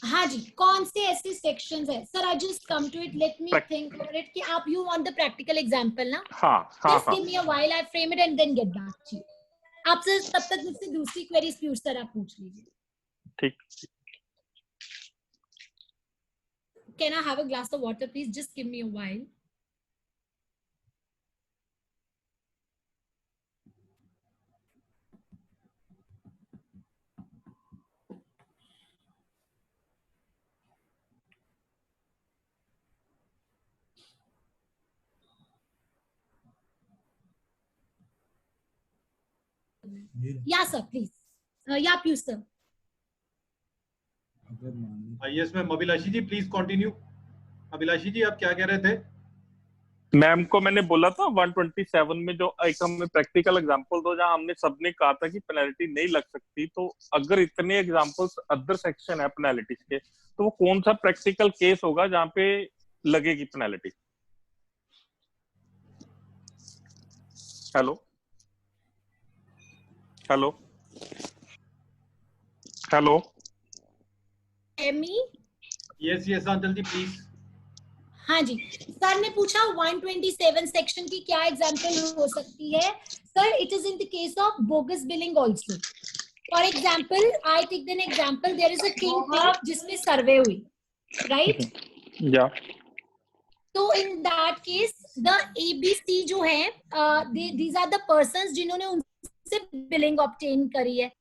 हाँ जी, कौन से ऐसे सेक्शंस है sir? I just come to it, let me think about it कि आप you want the practical example ना? हाँ हाँ just give me a while, I frame it and then get back to you. आपसे तब तक मुझसे दूसरी क्वेरीज पीयूष सर आप पूछ लीजिए। ठीक। Can I have a glass of water please? Just give me a while. Yeah sir, please. Yeah Piyush sir. Yes ma'am. Abhilashi ji please continue. Abhilashi ji आप क्या कह रहे थे? मैम को मैंने बोला था 127 में जो एक हमें प्रैक्टिकल एग्जांपल दो जहां हमने सबने कहा था कि पेनल्टी नहीं लग सकती, तो अगर इतने एग्जांपल्स अदर सेक्शन है पेनल्टीज के, तो वो कौन सा प्रैक्टिकल केस होगा जहां पे लगेगी penalty? Hello hello hello Amy? Yes yes Anchal ji please. हाँ जी, सर ने पूछा 127 सेक्शन की क्या एग्जांपल हो सकती है? Sir it is in the case of bogus billing also. For example I take an example, there is a kingpin जिसमें survey हुई, राइट? या तो in that case the ABC जो है, दीज आर द पर्संस जिन्होंने उनसे billing obtain करी है।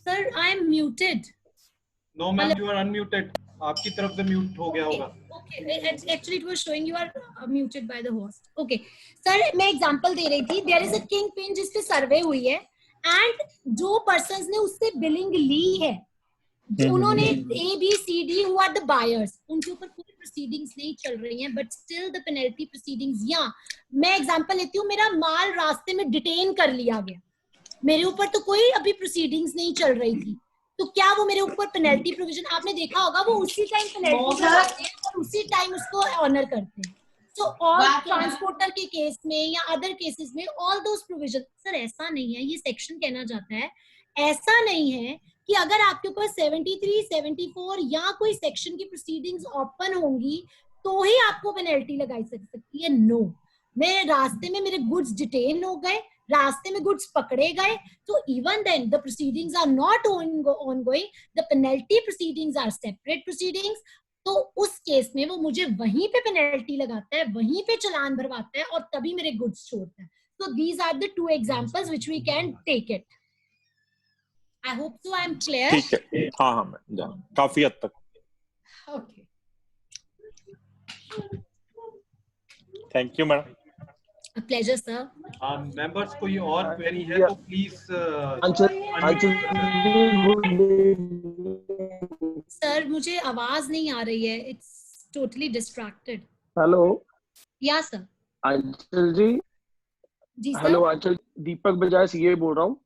Sir I am muted. No ma'am you are unmuted. आपकी तरफ से म्यूट हो गया होगा। Okay, actually it was showing you are muted by the host. Okay, sir मैं एग्जांपल दे रही थी, there is a king pin जिस पे सर्वे हुई है एंड जो पर्संस ने उससे बिलिंग ली है, उन्होंने A, B, C, D who are the buyers, उनके ऊपर कोई प्रोसीडिंग्स नहीं चल रही हैं, but still the penalty proceedings. या मैं एग्जांपल लेती हूँ, मेरा माल रास्ते में डिटेन कर लिया गया, मेरे ऊपर तो कोई अभी प्रोसीडिंग्स नहीं चल रही थी, तो क्या वो मेरे ऊपर पेनल्टी प्रोविजन, आपने देखा होगा वो उसी टाइम पेनल्टी लगाते हैं और उसी टाइम उसको ऑनर करते हैं। सो ऑल ट्रांसपोर्टर के केस में या अदर केसेस में ऑल दोस प्रोविजन। सर ऐसा नहीं है, ये सेक्शन कहना चाहता है ऐसा नहीं है कि अगर आपके ऊपर 73, 74 या कोई सेक्शन की प्रोसीडिंग्स ओपन होंगी तो ही आपको पेनल्टी लगाई सकती है। नो, मेरे रास्ते में मेरे गुड्स डिटेन हो गए, रास्ते में गुड्स पकड़े गए, तो even then the proceedings are not ongoing, the penalty proceedings are separate proceedings. तो उस केस में वो मुझे वहीं पे पेनल्टी लगाता है, वहीं पे चालान भरवाता है और तभी मेरे गुड्स छोड़ता है। So these are the two examples which we can take it. I hope so I am clear. ठीक है, हाँ हाँ मैं काफी हद तक। Okay. Thank you madam. A pleasure sir. Members कोई और क्वेरी है तो प्लीज सर मुझे आवाज नहीं आ रही है, इट्स टोटली डिस्ट्रैक्टेड। हेलो या सर। अंचल जी। जी सर। हेलो अंचल, दीपक बजाज सीए बोल रहा हूँ।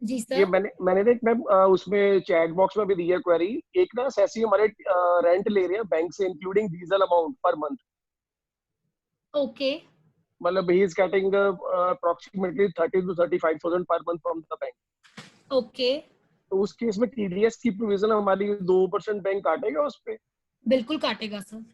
जी सर। ये मैंने देख मैम उसमें चैट बॉक्स में भी दी है क्वेरी। एक ना सैसी हमारे रेंट ले रहे हैं बैंक से including diesel amount per month. Okay. मतलब he is getting approximately 30 to 35,000 per month from the bank. Okay. तो उस केस में टीडीएस की प्रोविजन हमारी 2% बैंक काटेगा उस पे? बिल्कुल काटेगा सर।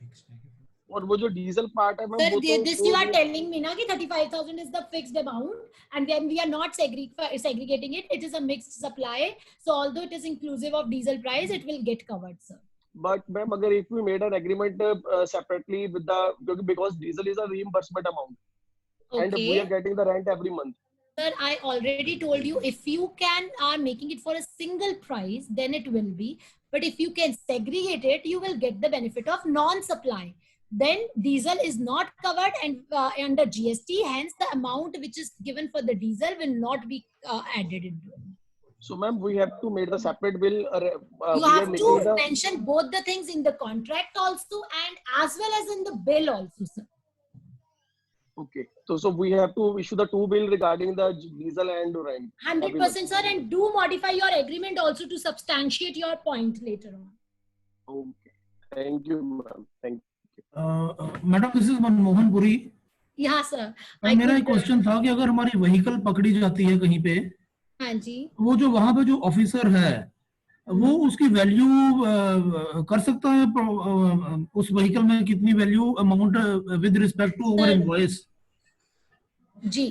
और वो जो डीजल पार्ट है मैम, Sir, वो तो this you are telling me ना कि 35,000 is the fixed amount and then we are not segregating it. It is a mixed supply. So although it is inclusive of diesel price, it will get covered, sir. But ma'am, अगर if we made an agreement separately with the, because diesel is a reimbursement amount, okay, and we are getting the rent every month. Sir, I already told you, if you are making it for a single price, then it will be. But if you can segregate it, you will get the benefit of non-supply. Then diesel is not covered and under GST, hence the amount which is given for the diesel will not be added into it. So ma'am, we have to make the separate bill. You have to mention both the things in the contract also and as well as in the bill also, sir. Okay. So we have to issue the 2 bill regarding the diesel and rent. 100%, sir, and do modify your agreement also to substantiate your point later on. Okay. Thank you, ma'am. Thank you. Madam, this is Manmohan Puri. Yeah, sir. मेरा एक question था कि अगर हमारी vehicle पकड़ी जाती है कहीं पे, हाँ जी, वो जो वहां पे जो ऑफिसर है वो उसकी वैल्यू कर सकता है उस व्हीकल में कितनी value amount with respect to over invoice? जी,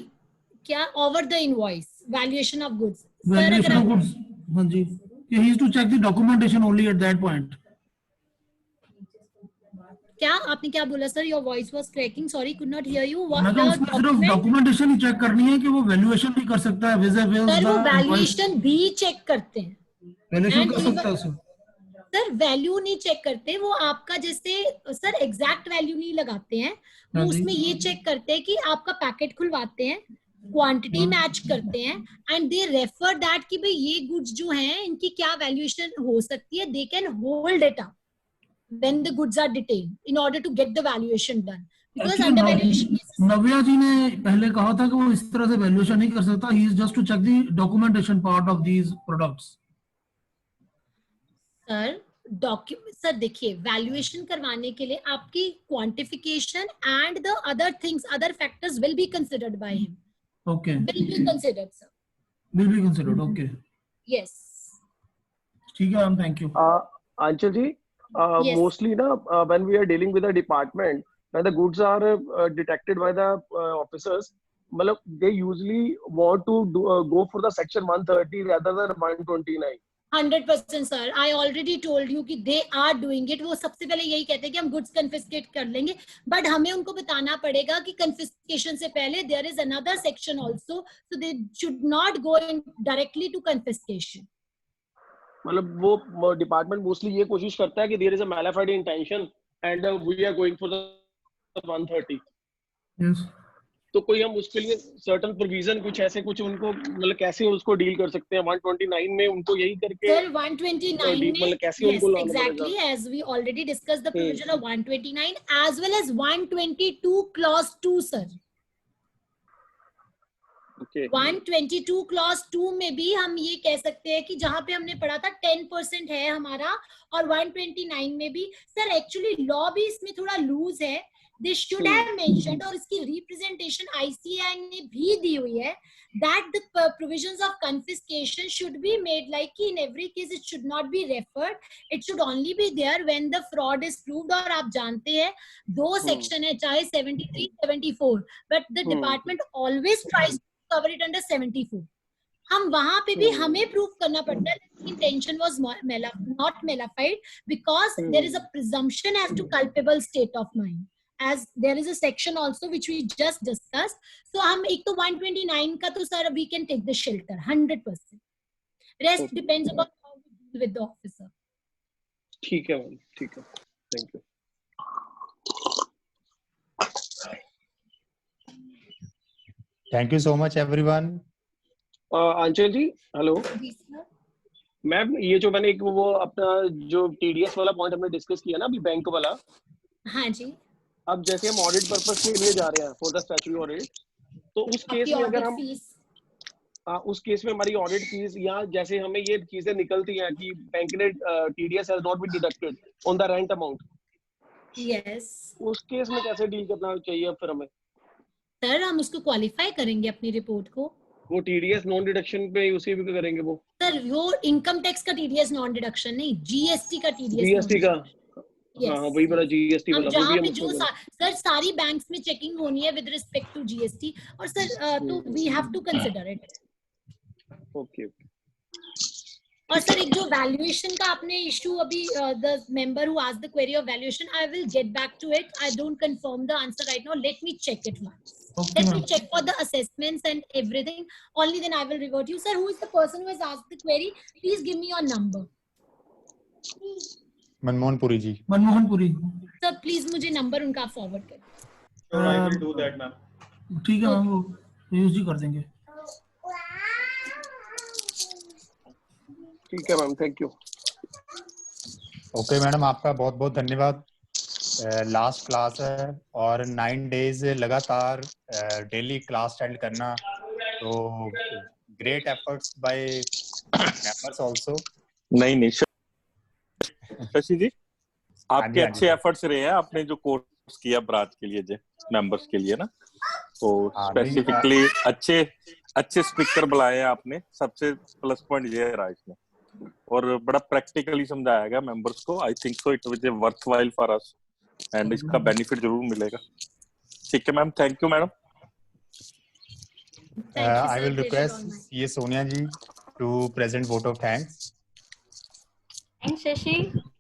क्या over the invoice valuation of goods? Valuation of goods, हाँ जी, he is to check the documentation only at that point. क्या आपने क्या बोला sir? Your voice was cracking, sorry, could not hear you. मैं तो उसमें सिर्फ डॉक्यूमेंटेशन ही चेक करनी है कि वो वैल्यूएशन भी कर सकता है विज विज सर, वो वैल्यूएशन भी चेक करते हैं। वैल्यूएशन कर सकता है सर, वैल्यू नहीं चेक करते वो, आपका जैसे सर एग्जैक्ट वैल्यू नहीं लगाते हैं वो, उसमें ये चेक करते हैं कि आपका पैकेट खुलवाते हैं, क्वांटिटी मैच करते हैं, एंड दे रेफर दैट कि भाई ये गुड्स जो हैं इनकी क्या वैल्यूएशन हो सकती है। They can hold it up when the goods are detained in order to get the valuation done, because under valuation नव्या जी ने पहले कहा था कि वो इस तरह से वैल्यूएशन नहीं कर सकता, he is just to check the documentation part of these products. Sir देखिए, वैल्यूएशन करवाने के लिए आपकी quantification and the other things, other factors will be considered by him. Okay. Will be considered, sir. Will be considered. Okay. Yes. ठीक है ma'am, thank you. Anshul ji, Yes. mostly when we are dealing with a department, when the goods are detected by the officers, they usually want to go for the section 130 rather than 129. 100% sir, I already told you कि they are doing it. वो सबसे पहले यही कहते हैं कि हम goods confiscate कर लेंगे, but हमें उनको बताना पड़ेगा कि confiscation से पहले there is another section also, so they should not go in directly to confiscation. वो डिपार्टमेंट मोस्टली ये कोशिश करता है कि there is a malafide intention and we are going for the 130. Yes. तो कोई हम उसके लिए सर्टेन प्रोविजन कुछ ऐसे कुछ उनको कैसे उसको डील कर सकते हैं 129 में उनको यही करके? सर 129 में कैसे yes, उनको exactly as we already discussed the provision of 129 as well as 122 clause 2 sir. Okay. 122 clause 2 में भी हम ये कह सकते हैं कि जहां पे हमने पढ़ा था 10% है हमारा, और 129 में भी सर एक्चुअली लॉ भी इसमें थोड़ा लूज है, दे शुड हैव मेंशन्ड, और इसकी रिप्रेजेंटेशन आईसीएआई ने भी दी हुई है, that the provisions of confiscation should be made like in every case it should not be referred, it should only be there when the fraud is proved. और आप जानते हैं 2 सेक्शन है, चाहे 73 74, but the department always tries cover it under 74. हम वहां पे भी हमें प्रूव करना पड़ता है intention was not malified because there is a presumption as to culpable state of mind, as there is a section also which we just discussed. So हम एक तो 129 का तो sir we can take the shelter 100%. Rest depends upon how we deal with the officer. ठीक है ma'am, ठीक है, thank you. Thank you so much everyone. अंचल जी, हेलो मैम, ये जो मैंने वो अपना जो टीडीएस वाला पॉइंट हमने डिस्कस किया ना अभी बैंक वाला, हाँ जी, अब जैसे हम ऑडिट पर्पस के लिए जा रहे हैं फॉर द स्टैट्यूटरी ऑडिट, तो उस केस में अगर हम उस केस में हमारी ऑडिट फीस या जैसे हमें ये चीजें निकलती हैं कि बैंक ने TDS has not been deducted on the rent amount, yes, उस केस में कैसे डील करना चाहिए फिर हमें? सर हम उसको क्वालिफाई करेंगे अपनी रिपोर्ट को, वो टीडीएस नॉन डिडक्शन पे उसी भी करेंगे वो? सर वो इनकम टैक्स का टीडीएस नॉन डिडक्शन नहीं, जीएसटी का टीडीएस, जीएसटी का, yes. हाँ वही वाला जीएसटी वाला, जहाँ पे जो सर सारी बैंक्स में चेकिंग होनी है विद रिस्पेक्ट टू जीएसटी, और सर तो we have to consider it. Okay. और सर एक जो वैल्यूएशन का आपने इशू अभी the member who asked the query of valuation, I will get back to it, I don't confirm the answer right now, let me check it once. Let me check for the assessments and everything. Only then I will revert you. Sir, who is the person who has asked the query? Please give me your number. Manmohan Puri ji. Manmohan Puri. Sir, please मुझे number उनका forward कर. Sure, I will do that, ma'am. ठीक है ma'am, वो use ही कर देंगे. ठीक है ma'am, thank you. Okay madam, आपका बहुत बहुत धन्यवाद. लास्ट क्लास है और 9 days लगातार डेली क्लास अटेंड करना, तो great efforts bye members also. नहीं शशि जी, आपके हाँ जी। अच्छे एफर्ट्स रहे हैं, आपने जो कोर्स किया ब्रांच के लिए, मेंबर्स के लिए ना, तो स्पेसिफिकली अच्छे स्पीकर बुलाए हैं आपने, सबसे प्लस पॉइंट ये रहा इसमें, और बड़ा प्रैक्टिकली समझाया गया मेंबर्स को। आई think so it was worthwhile for us and इसका बेनिफिट जरूर मिलेगा। ठीक है ma'am, thank you madam. I will request CS Sonia ji to present vote of thanks. Thanks, Shashi.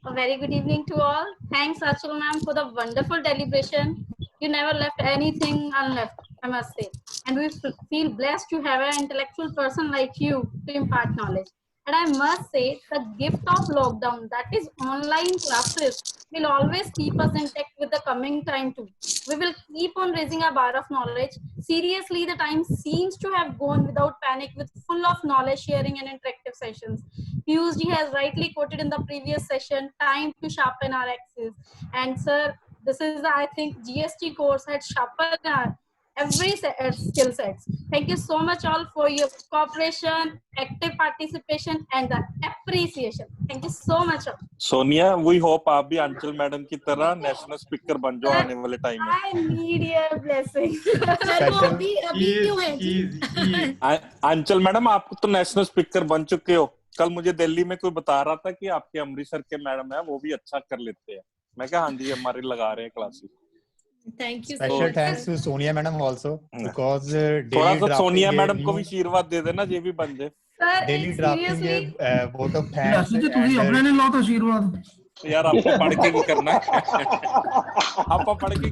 A very good evening to all. Thanks, Achal ma'am, for the wonderful deliberation. You never left anything unleft, I must say. And we feel blessed to have an intellectual person like you to impart knowledge. And I must say, the gift of lockdown, that is online classes, will always keep us intact with the coming time too. We will keep on raising our bar of knowledge. Seriously, the time seems to have gone without panic, with full of knowledge sharing and interactive sessions. Piyush ji has rightly quoted in the previous session, time to sharpen our axes. And sir, this is the, I think, GST course had sharpened our every skill sets. Thank you so much all for your cooperation, active participation and the appreciation. Thank you so much all. Sonia, we hope आप भी अंचल madam की तरह national speaker बन जाओ आने वाले time में। I need your blessing. अंचल मैडम, आप तो नेशनल स्पीकर बन चुके हो। कल मुझे दिल्ली में कोई बता रहा था कि आपके अमृतसर के मैडम है, वो भी अच्छा कर लेते हैं। मैं कहा हाँ जी, हमारे लगा रहे हैं classes. Thank you. Special thanks to Sonia madam also, because थोड़ा सा सोनिया मैडम को भी आशीर्वाद दे देना, ये भी बन जाए। डेली ड्राफ्टिंग है vote of thanks। ਤੁਸੀਂ ਆਪਣੇ ਨੇ ਲਾਓ ਤਾਂ ਆਸ਼ੀਰਵਾਦ। यार आपको पढ़ के भी करना है। आपको पढ़ के